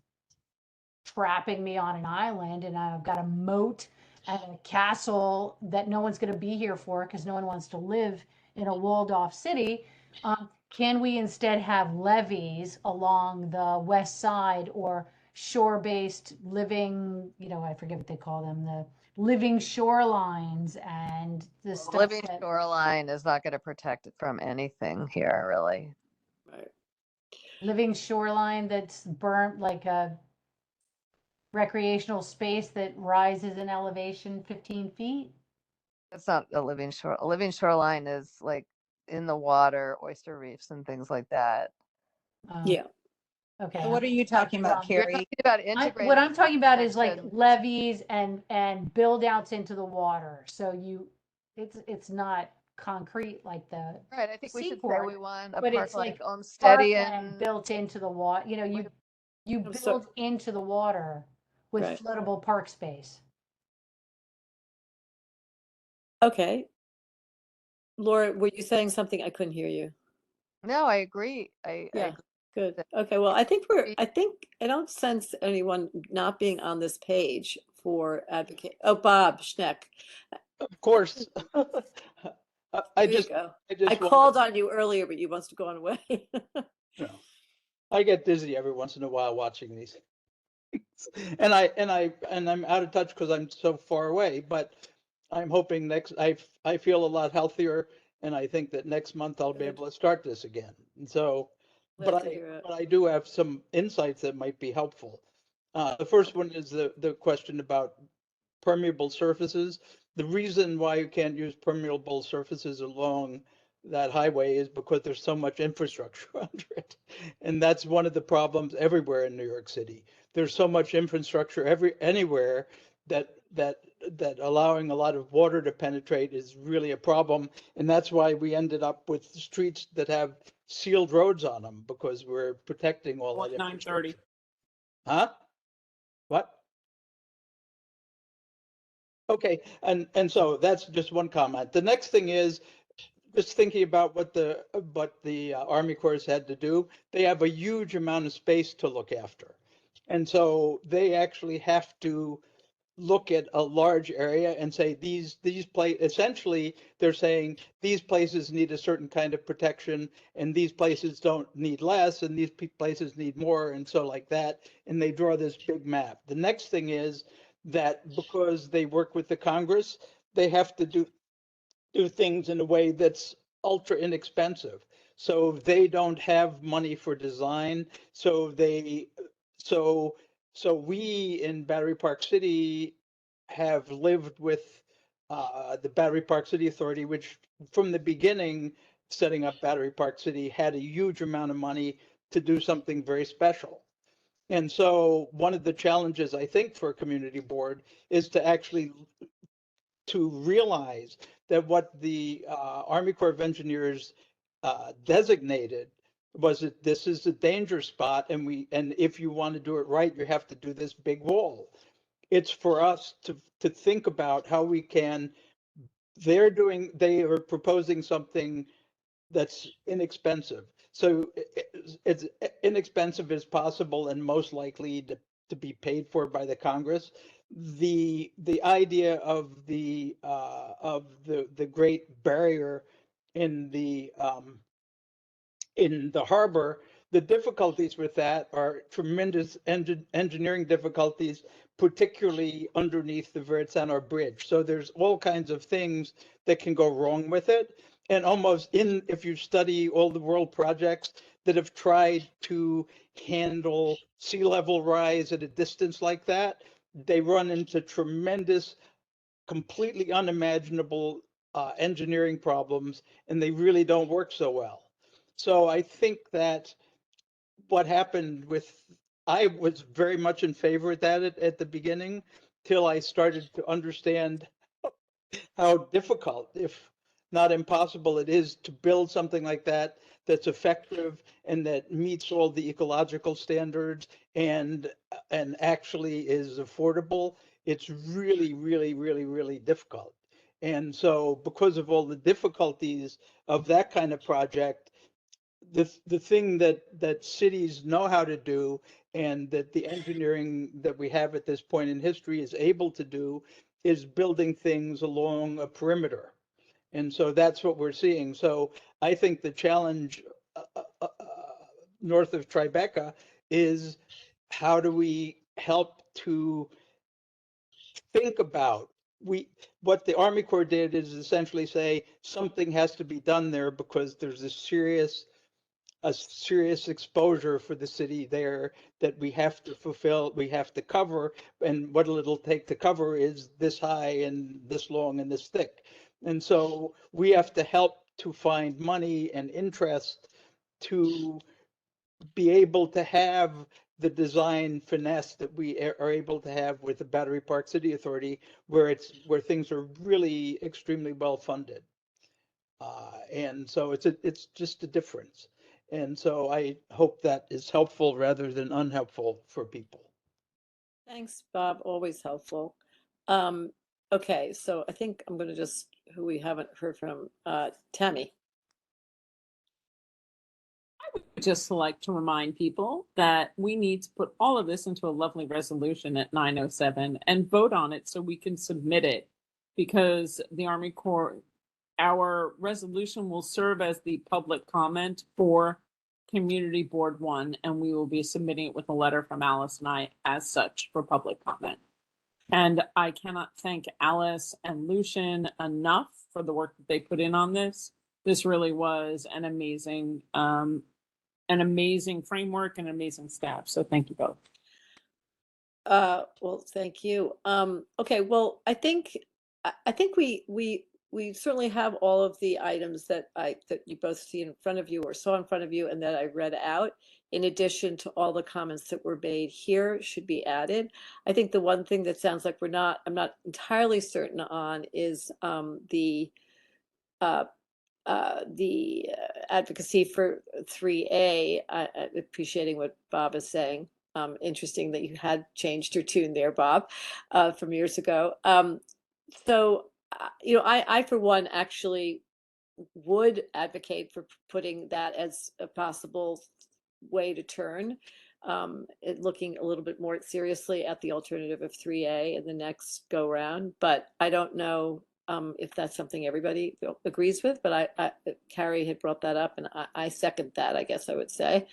trapping me on an island and I've got a moat and a castle that no one's going to be here for because no one wants to live in a walled off city. Can we instead have levees along the west side or shore-based living, I forget what they call them, the living shorelines and the stuff living that, shoreline is not going to protect it from anything here, really. Right. living shoreline that's burnt, like a recreational space that rises in elevation 15 feet. It's not a living shore. A living shoreline is like in the water, oyster reefs and things like that. Yeah. Okay. So what are you talking about, You're Carrie? talking about integrating. What I'm talking about is like protection. levees and build outs into the water. So it's not concrete like the Right. I think we should say seaport, we want a but park it's like like Olmstedian. parkland built into the water. You I'm sorry. build into the water with Right. floatable park space. Okay. Laura, were you saying something? I couldn't hear you. No, I agree. I Yeah. agree. Good. Okay. Well, I think I don't sense anyone not being on this page for advocate. Oh, Bob Schneck. Of course. I There just, you go. I just I wanted- called on you earlier, but you must have gone away. No. I get dizzy every once in a while watching these. And I'm out of touch because I'm so far away, but I'm hoping I feel a lot healthier, and I think that next month I'll be Good. able to start this again. And so, Glad but to hear it. I do have some insights that might be helpful. The first one is the question about permeable surfaces. The reason why you can't use permeable surfaces along that highway is because there's so much infrastructure under it. And that's one of the problems everywhere in New York City. There's so much infrastructure anywhere that allowing a lot of water to penetrate is really a problem. And that's why we ended up with streets that have sealed roads on them, because we're protecting all that 9:30. infrastructure. Huh? What? Okay, and so that's just one comment. The next thing is just thinking about what the Army Corps has had to do. They have a huge amount of space to look after, and so they actually have to look at a large area and say these places. Essentially, they're saying these places need a certain kind of protection, and these places don't need less, and these places need more, and so like that. And they draw this big map. The next thing is that because they work with the Congress, they have to do things in a way that's ultra inexpensive. So they don't have money for design. So we in Battery Park City have lived with the Battery Park City Authority, which from the beginning, setting up Battery Park City, had a huge amount of money to do something very special. And so one of the challenges, I think, for a community board is to actually to realize that what the Army Corps of Engineers designated was that this is a danger spot, and if you want to do it right, you have to do this big wall. It's for us to think about how we can. They are proposing something that's inexpensive. So it's inexpensive as possible and most likely to be paid for by the Congress. The idea of the Great Barrier in the harbor, the difficulties with that are tremendous engineering difficulties, particularly underneath the Verrazzano Bridge. So there's all kinds of things that can go wrong with it. And if you study all the world projects that have tried to handle sea level rise at a distance like that, they run into tremendous, completely unimaginable engineering problems, and they really don't work so well. So I think that what happened I was very much in favor of that at the beginning, till I started to understand how difficult, if not impossible, it is to build something like that that's effective and that meets all the ecological standards and actually is affordable. It's really, really, really, really difficult. And so because of all the difficulties of that kind of project, the thing that cities know how to do and that the engineering that we have at this point in history is able to do is building things along a perimeter. And so that's what we're seeing. So I think the challenge north of Tribeca is how do we help to think about what the Army Corps did is essentially say something has to be done there because there's a serious exposure for the city there that we have to fulfill, we have to cover, and what it'll take to cover is this high and this long and this thick. And so we have to help to find money and interest to be able to have the design finesse that we are able to have with the Battery Park City Authority, where things are really extremely well funded. And so it's just a difference. And so I hope that is helpful rather than unhelpful for people. Thanks, Bob. Always helpful. Okay, so I think I'm going to who we haven't heard from, Tammy. I would just like to remind people that we need to put all of this into a lovely resolution at 9:07 and vote on it so we can submit it, because the Army Corps, our resolution will serve as the public comment for Community Board 1, and we will be submitting it with a letter from Alice and I as such for public comment. And I cannot thank Alice and Lucian enough for the work that they put in on this. This really was an amazing framework and amazing staff. So thank you both. Well, thank you. Okay, well, I think we certainly have all of the items that you both see in front of you or saw in front of you and that I read out, in addition to all the comments that were made here, should be added. I think the one thing that sounds like I'm not entirely certain on is the advocacy for 3A. Appreciating what Bob is saying. Interesting that you had changed your tune there, Bob, from years ago. So, I for one actually would advocate for putting that as a possible way to turn, looking a little bit more seriously at the alternative of 3A in the next go round. But I don't know if that's something everybody agrees with, but Carrie had brought that up and I second that, I guess I would say.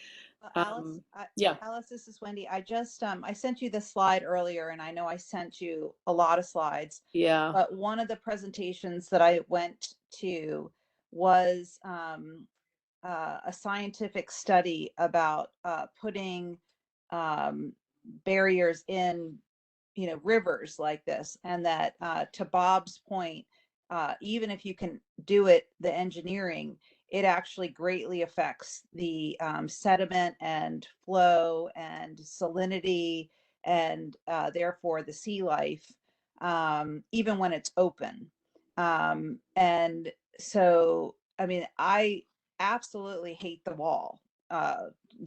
Alice, Yeah. Alice, this is Wendy. I just I sent you the slide earlier, and I know I sent you a lot of slides. Yeah. But one of the presentations that I went to was a scientific study about putting barriers in, rivers like this, and that to Bob's point, even if you can do it, the engineering, it actually greatly affects the sediment and flow and salinity and therefore the sea life, even when it's open. And so, I mean, I absolutely hate the wall.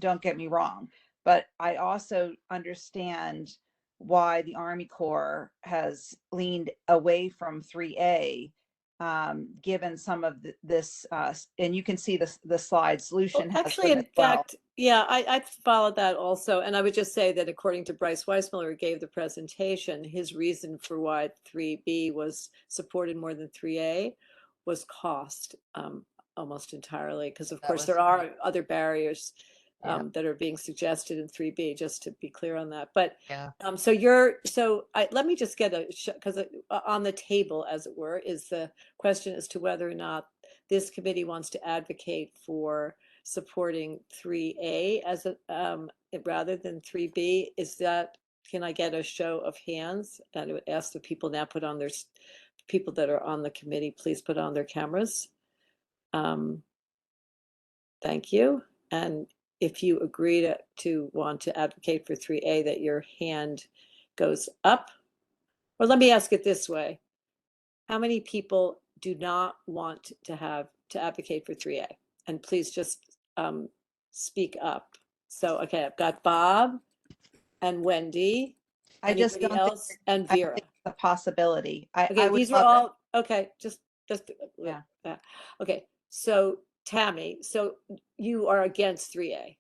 Don't get me wrong, but I also understand why the Army Corps has leaned away from 3A, given some of this, and you can see the slides. Lucian has Actually, them in as well. fact, yeah, I followed that also. And I would just say that according to Bryce Weissmuller, who gave the presentation, his reason for why 3B was supported more than 3A was cost, almost entirely. Because of That course was there are other barriers Yeah. that are being suggested in 3B, just to be clear on that. But Yeah. let me just get because on the table, as it were, is the question as to whether or not this committee wants to advocate for supporting 3A as a rather than 3B. Can I get a show of hands? And I would ask the people now put on people that are on the committee, please put on their cameras. Thank you. And if you agree to want to advocate for 3A, that your hand goes up. Or let me ask it this way. How many people do not want to advocate for 3A? And please just speak up. So, okay, I've got Bob and Wendy. I just Anybody don't think else? And I don't Vera. think it's a possibility. Okay, I would these are love it. all, okay, just, Yeah. okay. So Tammy, so you are against 3A?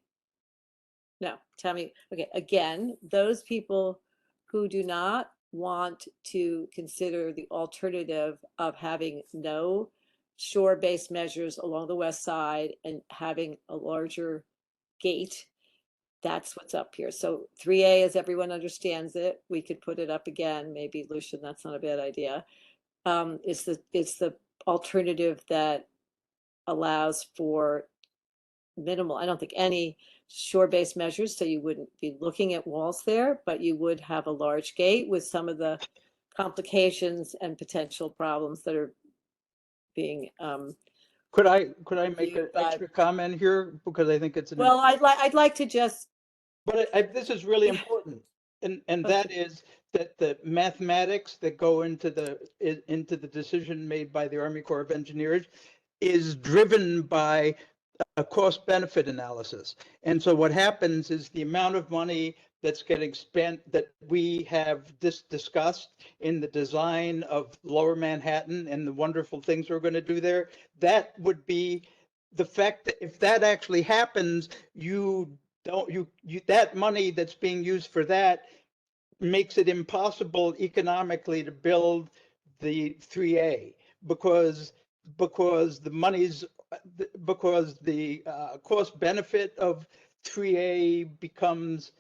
No, Tammy, okay, again, those people who do not want to consider the alternative of having no shore-based measures along the west side and having a larger gate, that's what's up here. So 3A, as everyone understands it, we could put it up again, maybe Lucian, that's not a bad idea. It's the alternative that allows for minimal, I don't think any shore-based measures, so you wouldn't be looking at walls there, but you would have a large gate with some of the complications and potential problems that are being Could I make an reviewed by- extra comment here? Because I think it's an well, I'd like to just, But this is really important, and that is that the mathematics that go into the decision made by the Army Corps of Engineers is driven by a cost benefit analysis. And so what happens is the amount of money that's getting spent, that we have discussed in the design of Lower Manhattan and the wonderful things we're going to do there, that would be the fact that if that actually happens, that money that's being used for that makes it impossible economically to build the 3A because the cost benefit of 3A becomes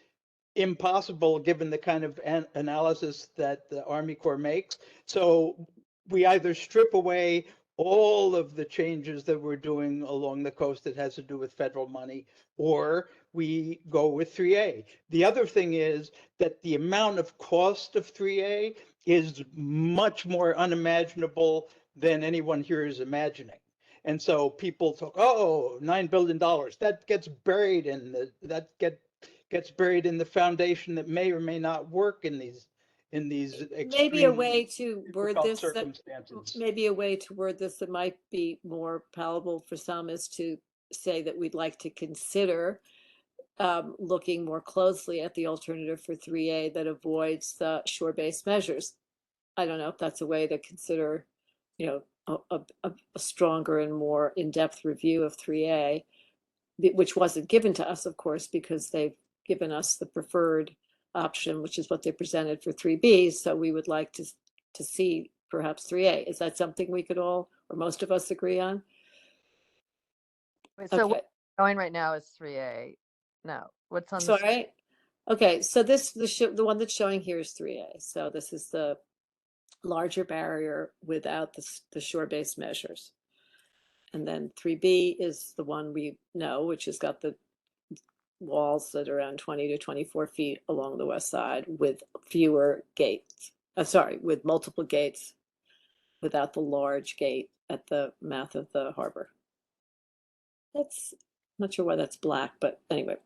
impossible given the kind of analysis that the Army Corps makes. So we either strip away all of the changes that we're doing along the coast that has to do with federal money, or we go with 3A. The other thing is that the amount of cost of 3A is much more unimaginable than anyone here is imagining. And so people talk, oh, $9 billion, that gets buried in gets buried in the foundation that may or may not work in these maybe a way to word this circumstances. maybe a way to word this that might be more palatable for some is to say that we'd like to consider looking more closely at the alternative for 3A that avoids the shore-based measures. I don't know if that's a way to consider, a stronger and more in-depth review of 3A, which wasn't given to us, of course, because they've given us the preferred option, which is what they presented for 3B. So we would like to see perhaps 3A. Is that something we could all, or most of us, agree on? Wait, so Okay. what we're going right now is 3A. No, what's on the? Sorry. Okay, so the one that's showing here is 3A. So this is the larger barrier without the shore-based measures. And then 3B is the one we know, which has got the walls that are around 20 to 24 feet along the west side with fewer gates. With multiple gates without the large gate at the mouth of the harbor. That's not sure why that's black, but anyway.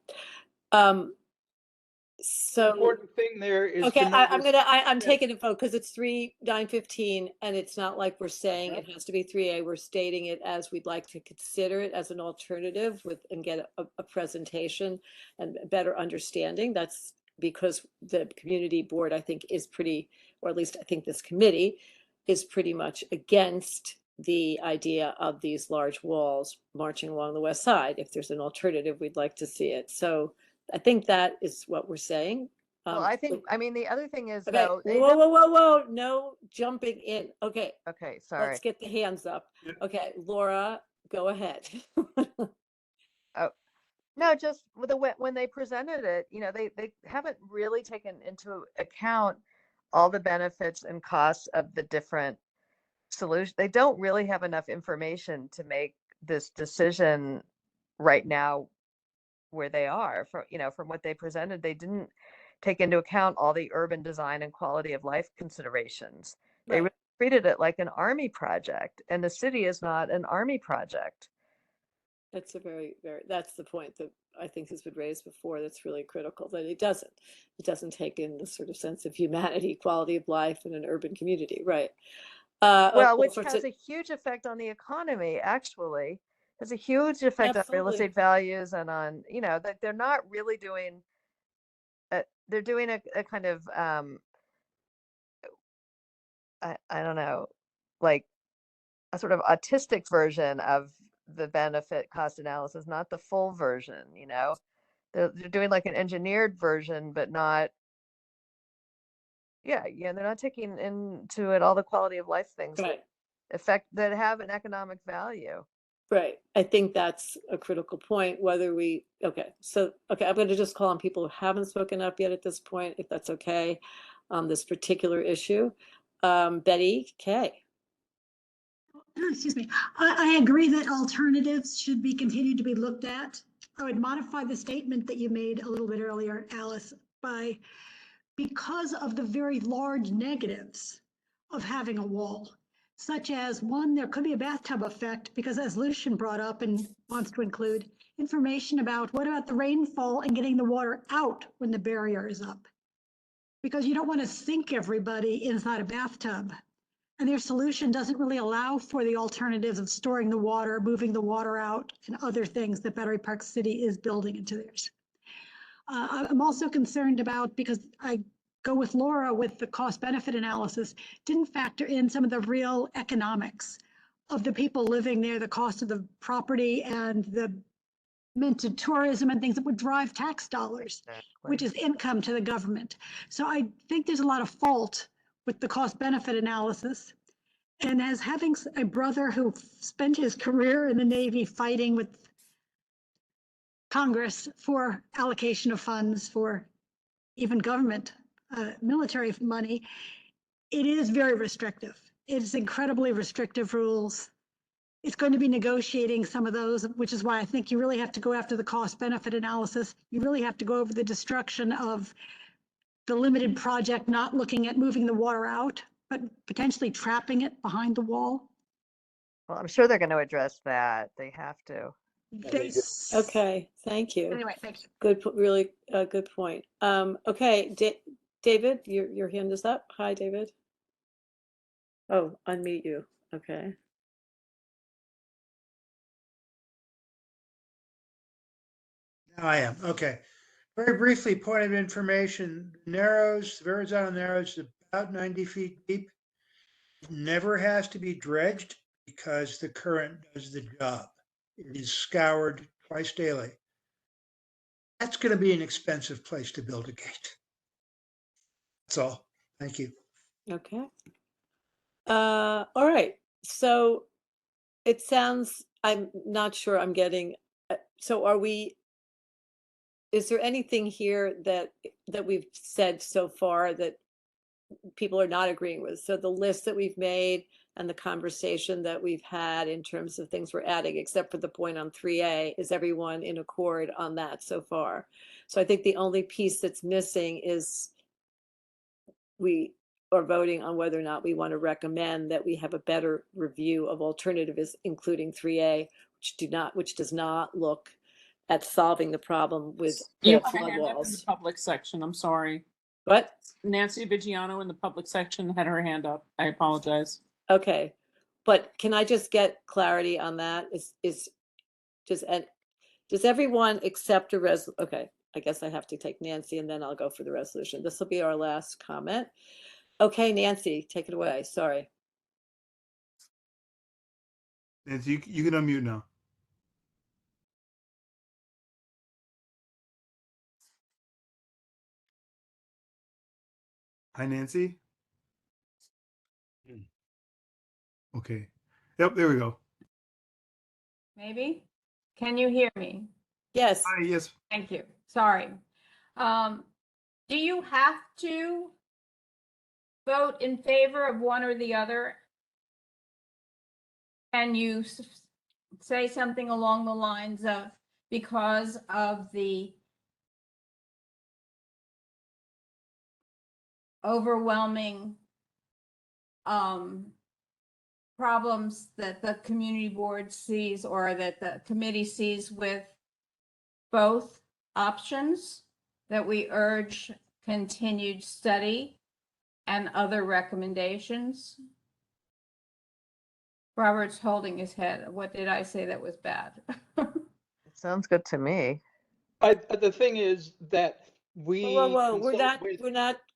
So Important thing there is okay, to I'm notice- I'm taking a vote because it's 3/9/15 and it's not like we're saying it has to be 3A. We're stating it as we'd like to consider it as an alternative and get a presentation and a better understanding. That's because the community board, I think, is pretty, or at least I think this committee is pretty much against the idea of these large walls marching along the west side. If there's an alternative, we'd like to see it. So I think that is what we're saying. Well, I think, I mean, the other thing is Okay, though. whoa, no jumping in. Okay. Okay, sorry. Let's get the hands up. Okay, Laura, go ahead. Oh, no, just with when they presented it, they haven't really taken into account all the benefits and costs of the different solutions. They don't really have enough information to make this decision right now where they are. From what they presented, they didn't take into account all the urban design and quality of life considerations. They Right. really treated it like an army project, and the city is not an army project. That's that's the point that I think has been raised before. That's really critical, that it doesn't take in the sort of sense of humanity, quality of life in an urban community. Right. Well, which has a huge effect on the economy, actually. Has a huge effect on real Absolutely. estate values and on, that they're not really doing, they're doing a kind of, I don't know, like a sort of autistic version of the benefit cost analysis, not the full version, They're doing like an engineered version, but not, yeah, they're not taking into it all the quality of life things Right. that have an economic value. Right. I think that's a critical point, okay, I'm going to just call on people who haven't spoken up yet at this point, if that's okay, on this particular issue. Betty Kay. Excuse me. I agree that alternatives should be continued to be looked at. I would modify the statement that you made a little bit earlier, Alice, because of the very large negatives of having a wall, such as one, there could be a bathtub effect, because as Lucian brought up and wants to include information about what about the rainfall and getting the water out when the barrier is up? Because you don't want to sink everybody inside a bathtub. And their solution doesn't really allow for the alternatives of storing the water, moving the water out, and other things that Battery Park City is building into theirs. I'm also concerned about, because I go with Laura with the cost benefit analysis, didn't factor in some of the real economics of the people living there, the cost of the property and the minted tourism and things that would drive tax dollars, which is income to the government. So I think there's a lot of fault with the cost benefit analysis. And as having a brother who spent his career in the Navy fighting with Congress for allocation of funds for even government, military money, it is very restrictive. It's incredibly restrictive rules. It's going to be negotiating some of those, which is why I think you really have to go after the cost benefit analysis. You really have to go over the destruction of the limited project, not looking at moving the water out, but potentially trapping it behind the wall. Well, I'm sure they're going to address that. They have to. Okay, thank you. Anyway, thank you. Good, really good point. Okay, David, your hand is up. Hi, David. Oh, unmute you. Okay. Now I am. Okay. Very briefly, point of information, Narrows, the Verrazano Narrows is about 90 feet deep. Never has to be dredged because the current does the job. It is scoured twice daily. That's going to be an expensive place to build a gate. That's all. Thank you. Okay. All right. So it sounds, I'm not sure I'm getting, so are we is there anything here that we've said so far that people are not agreeing with? So the list that we've made and the conversation that we've had in terms of things we're adding, except for the point on 3A, is everyone in accord on that so far? So I think the only piece that's missing is we are voting on whether or not we want to recommend that we have a better review of alternatives, including 3A, which does not look at solving the problem with You the have a flood hand up in the walls. public section. I'm sorry. What? Nancy Vigiano in the public section had her hand up. I apologize. Okay, but can I just get clarity on that? Does everyone accept a okay, I guess I have to take Nancy and then I'll go for the resolution. This will be our last comment. Okay, Nancy, take it away. Sorry. Nancy, you can unmute now. Hi, Nancy. Okay. Yep, there we go. Maybe? Can you hear me? Yes. Hi, yes. Thank you. Sorry. Do you have to vote in favor of one or the other? Can you say something along the lines of because of the overwhelming problems that the community board sees or that the committee sees with both options, that we urge continued study and other recommendations? Robert's holding his head. What did I say that was bad? Sounds good to me. The thing is that Whoa, we're not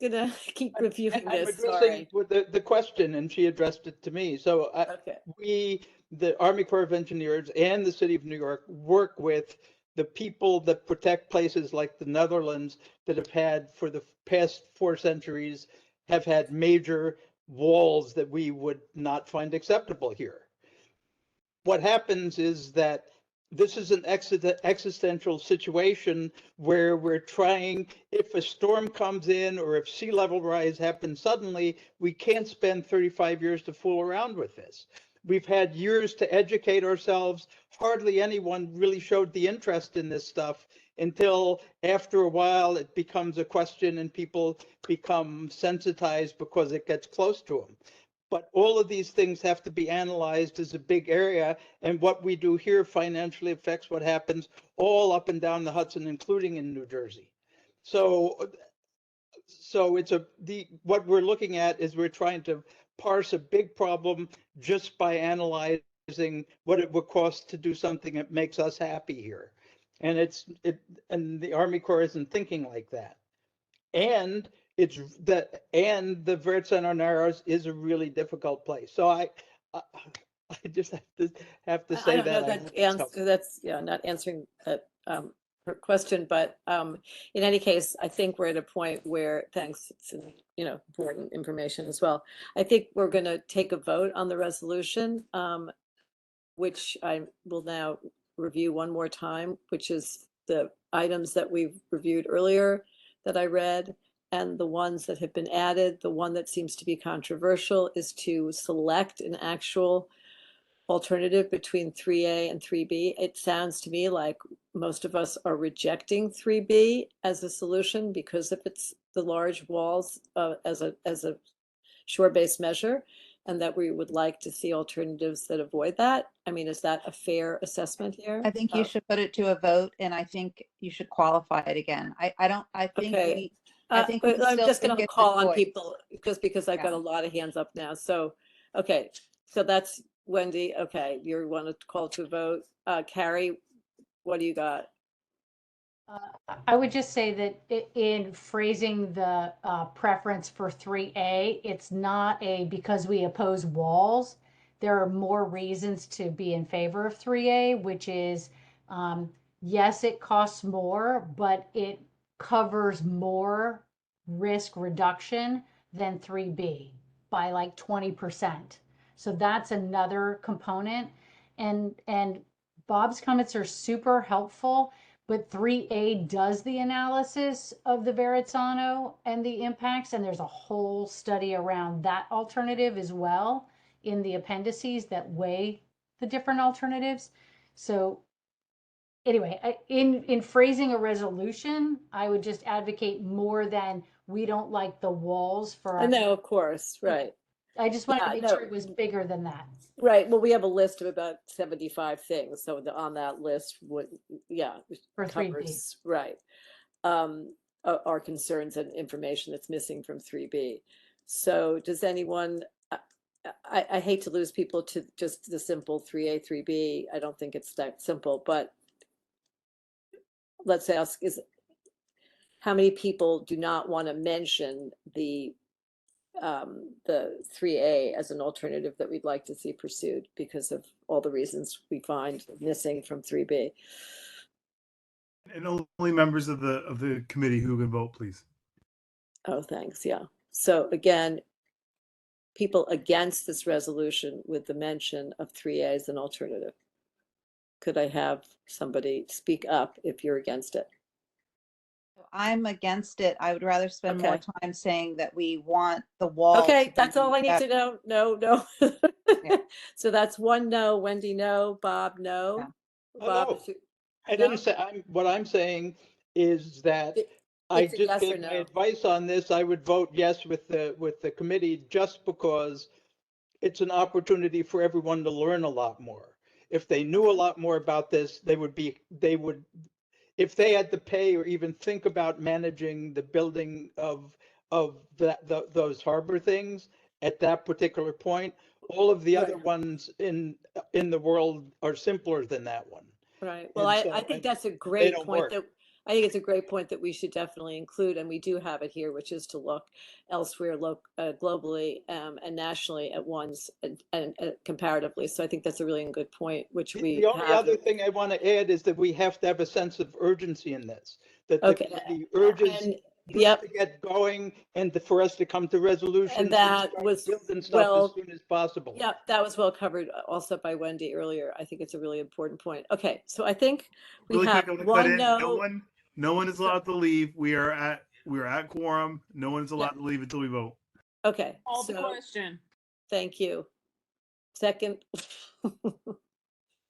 gonna keep reviewing I'm this, addressing sorry. with the question, and she addressed it to me. So we, the Army Corps of Engineers and the City of New York, work with the people that protect places like the Netherlands that have had, for the past 4 centuries, have had major walls that we would not find acceptable here. What happens is that this is an existential situation where we're trying, if a storm comes in or if sea level rise happens suddenly, we can't spend 35 years to fool around with this. We've had years to educate ourselves. Hardly anyone really showed the interest in this stuff until after a while it becomes a question and people become sensitized because it gets close to them. But all of these things have to be analyzed as a big area, and what we do here financially affects what happens all up and down the Hudson, including in New Jersey. So it's what we're looking at is we're trying to parse a big problem just by analyzing what it would cost to do something that makes us happy here. And and the Army Corps isn't thinking like that. And the Vertzahn Narrows is a really difficult place. So I just have to say I don't know that. that's not answering that her question, but in any case, I think we're at a point where, thanks, it's important information as well. I think we're going to take a vote on the resolution, which I will now review one more time, which is the items that we've reviewed earlier that I read, and the ones that have been added. The one that seems to be controversial is to select an actual alternative between 3A and 3B. It sounds to me like most of us are rejecting 3B as a solution because of the large walls as a shore-based measure, and that we would like to see alternatives that avoid that. I mean, is that a fair assessment here? I think you should put it to a vote, and I think you should qualify it again. I think Okay. we I'm still just going think to it's a call on choice. people because I've got a lot of hands up now. So, okay, so that's Wendy. Okay, you want to call to a vote. Carrie, what do you got? I would just say that in phrasing the preference for 3A, it's not because we oppose walls. There are more reasons to be in favor of 3A, which is, yes, it costs more, but it covers more risk reduction than 3B by like 20%. So that's another component. And Bob's comments are super helpful, but 3A does the analysis of the Verrazzano and the impacts, and there's a whole study around that alternative as well in the appendices that weigh the different alternatives. So anyway, in phrasing a resolution, I would just advocate more than we don't like the walls for I our. know, of course, right. I just wanted Yeah, to make no. sure it was bigger than that. Right, well, we have a list of about 75 things, so on that list would, yeah, For 3B. covers, right. Our concerns and information that's missing from 3B. So does anyone, I hate to lose people to just the simple 3A, 3B. I don't think it's that simple, but let's ask, how many people do not want to mention the 3A as an alternative that we'd like to see pursued because of all the reasons we find missing from 3B? And only members of the committee who can vote, please. Oh, thanks. Yeah. So again, people against this resolution with the mention of 3A as an alternative. Could I have somebody speak up if you're against it? I'm against it. I would rather spend more Okay. time saying that we want the wall. Okay, to that's be all I need to better. know. No. So that's one no. Wendy, no. Bob, no. Oh, Bob, no. if you- I didn't say, what I'm saying is that I it's a just yes or gave my no. advice on this. I would vote yes with the committee just because it's an opportunity for everyone to learn a lot more. If they knew a lot more about this, they would, if they had to pay or even think about managing the building of those harbor things at that particular point, all of the other ones in the world are simpler than that one. Right. Well, And I so, think that's a they great don't point work. that I think it's a great point that we should definitely include, and we do have it here, which is to look elsewhere, globally and nationally at once and comparatively. So I think that's a really good point, which we The only have. other thing I want to add is that we have to have a sense of urgency in this, that the Okay. committee urges And, you yep. to get going and for us to come to resolutions And that start was building stuff well, as soon as possible. Yep, that was well covered also by Wendy earlier. I think it's a really important point. Okay, so I think we Really have quick, I'm gonna cut one in. no. No one is allowed to leave. We are at quorum. No one is allowed to leave until we vote. Okay, Call the so question. thank you. Second.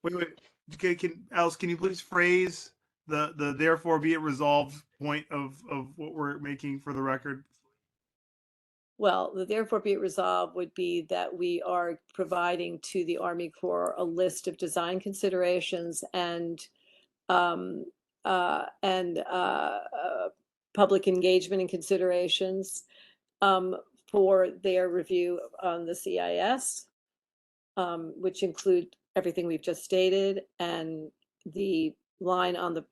Wait. Okay, Alice, can you please phrase the therefore be it resolved point of what we're making for the record? Well, the therefore be it resolved would be that we are providing to the Army Corps a list of design considerations and public engagement and considerations for their review on the CIS, which include everything we've just stated. And the line on the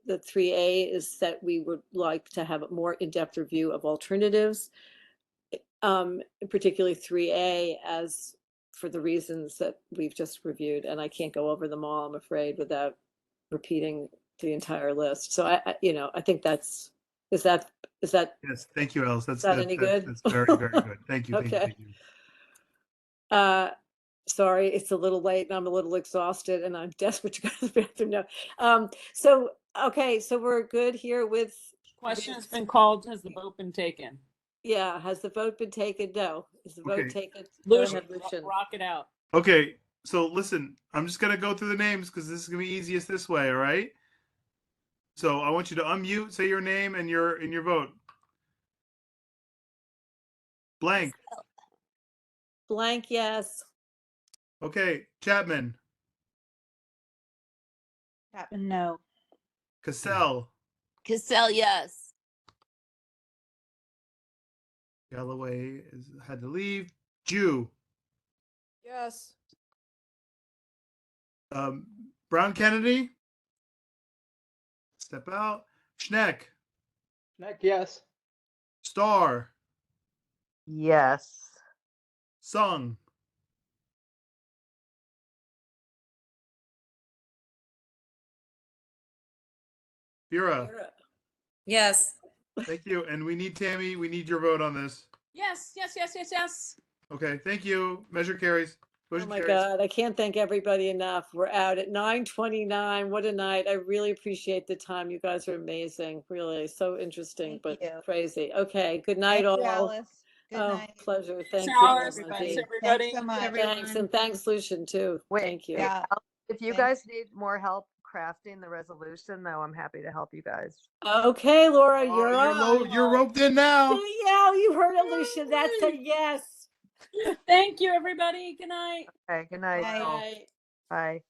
3A is that we would like to have a more in-depth review of alternatives, particularly 3A, as for the reasons that we've just reviewed. And I can't go over them all, I'm afraid, without repeating the entire list. So I think that's, is that Yes, thank you, Alice. Is that any good? That's very, very good. Thank you. Okay. Thank you. Sorry, it's a little late and I'm a little exhausted and I'm desperate to go to the bathroom now. So we're good here with. Question has been called. Has the vote been taken? Yeah, has the vote been taken? No. Is the vote Okay. taken? Go Lucian, ahead, Lucian. rock it out. Okay, so listen, I'm just gonna go through the names because this is gonna be easiest this way, all right? So I want you to unmute, say your name and your vote. Blank. Blank, yes. Okay, Chapman, Chapman, no. Cassell, Cassell, yes. Galloway had to leave. Jew, Yes. Brown Kennedy, step out. Schneck, Yes. Starr, Yes. Sung, Vera. Yes. Thank you. And we need Tammy, we need your vote on this. Yes. Okay, thank you. Measure carries. Oh Motion my carries. God, I can't thank everybody enough. We're out at 9:29. What a night. I really appreciate the time. You guys are amazing. Really so interesting, Thank but you. crazy. Okay, good night Thank you, all. Alice. Good Oh, night. pleasure. Thanks, Thank you, Alice. Monty. Thanks, Thanks everybody. so much. Thanks, and thanks, Lucian, too. Wait, Thank you. Yeah. if you Thanks. guys need more help crafting the resolution, though, I'm happy to help you guys. Okay, Laura, Oh, you're up. you're roped in now. Yeah, you heard it, Lucian. That's a yes. Thank you, everybody. Good night. Okay, good night. Bye. Bye. Bye.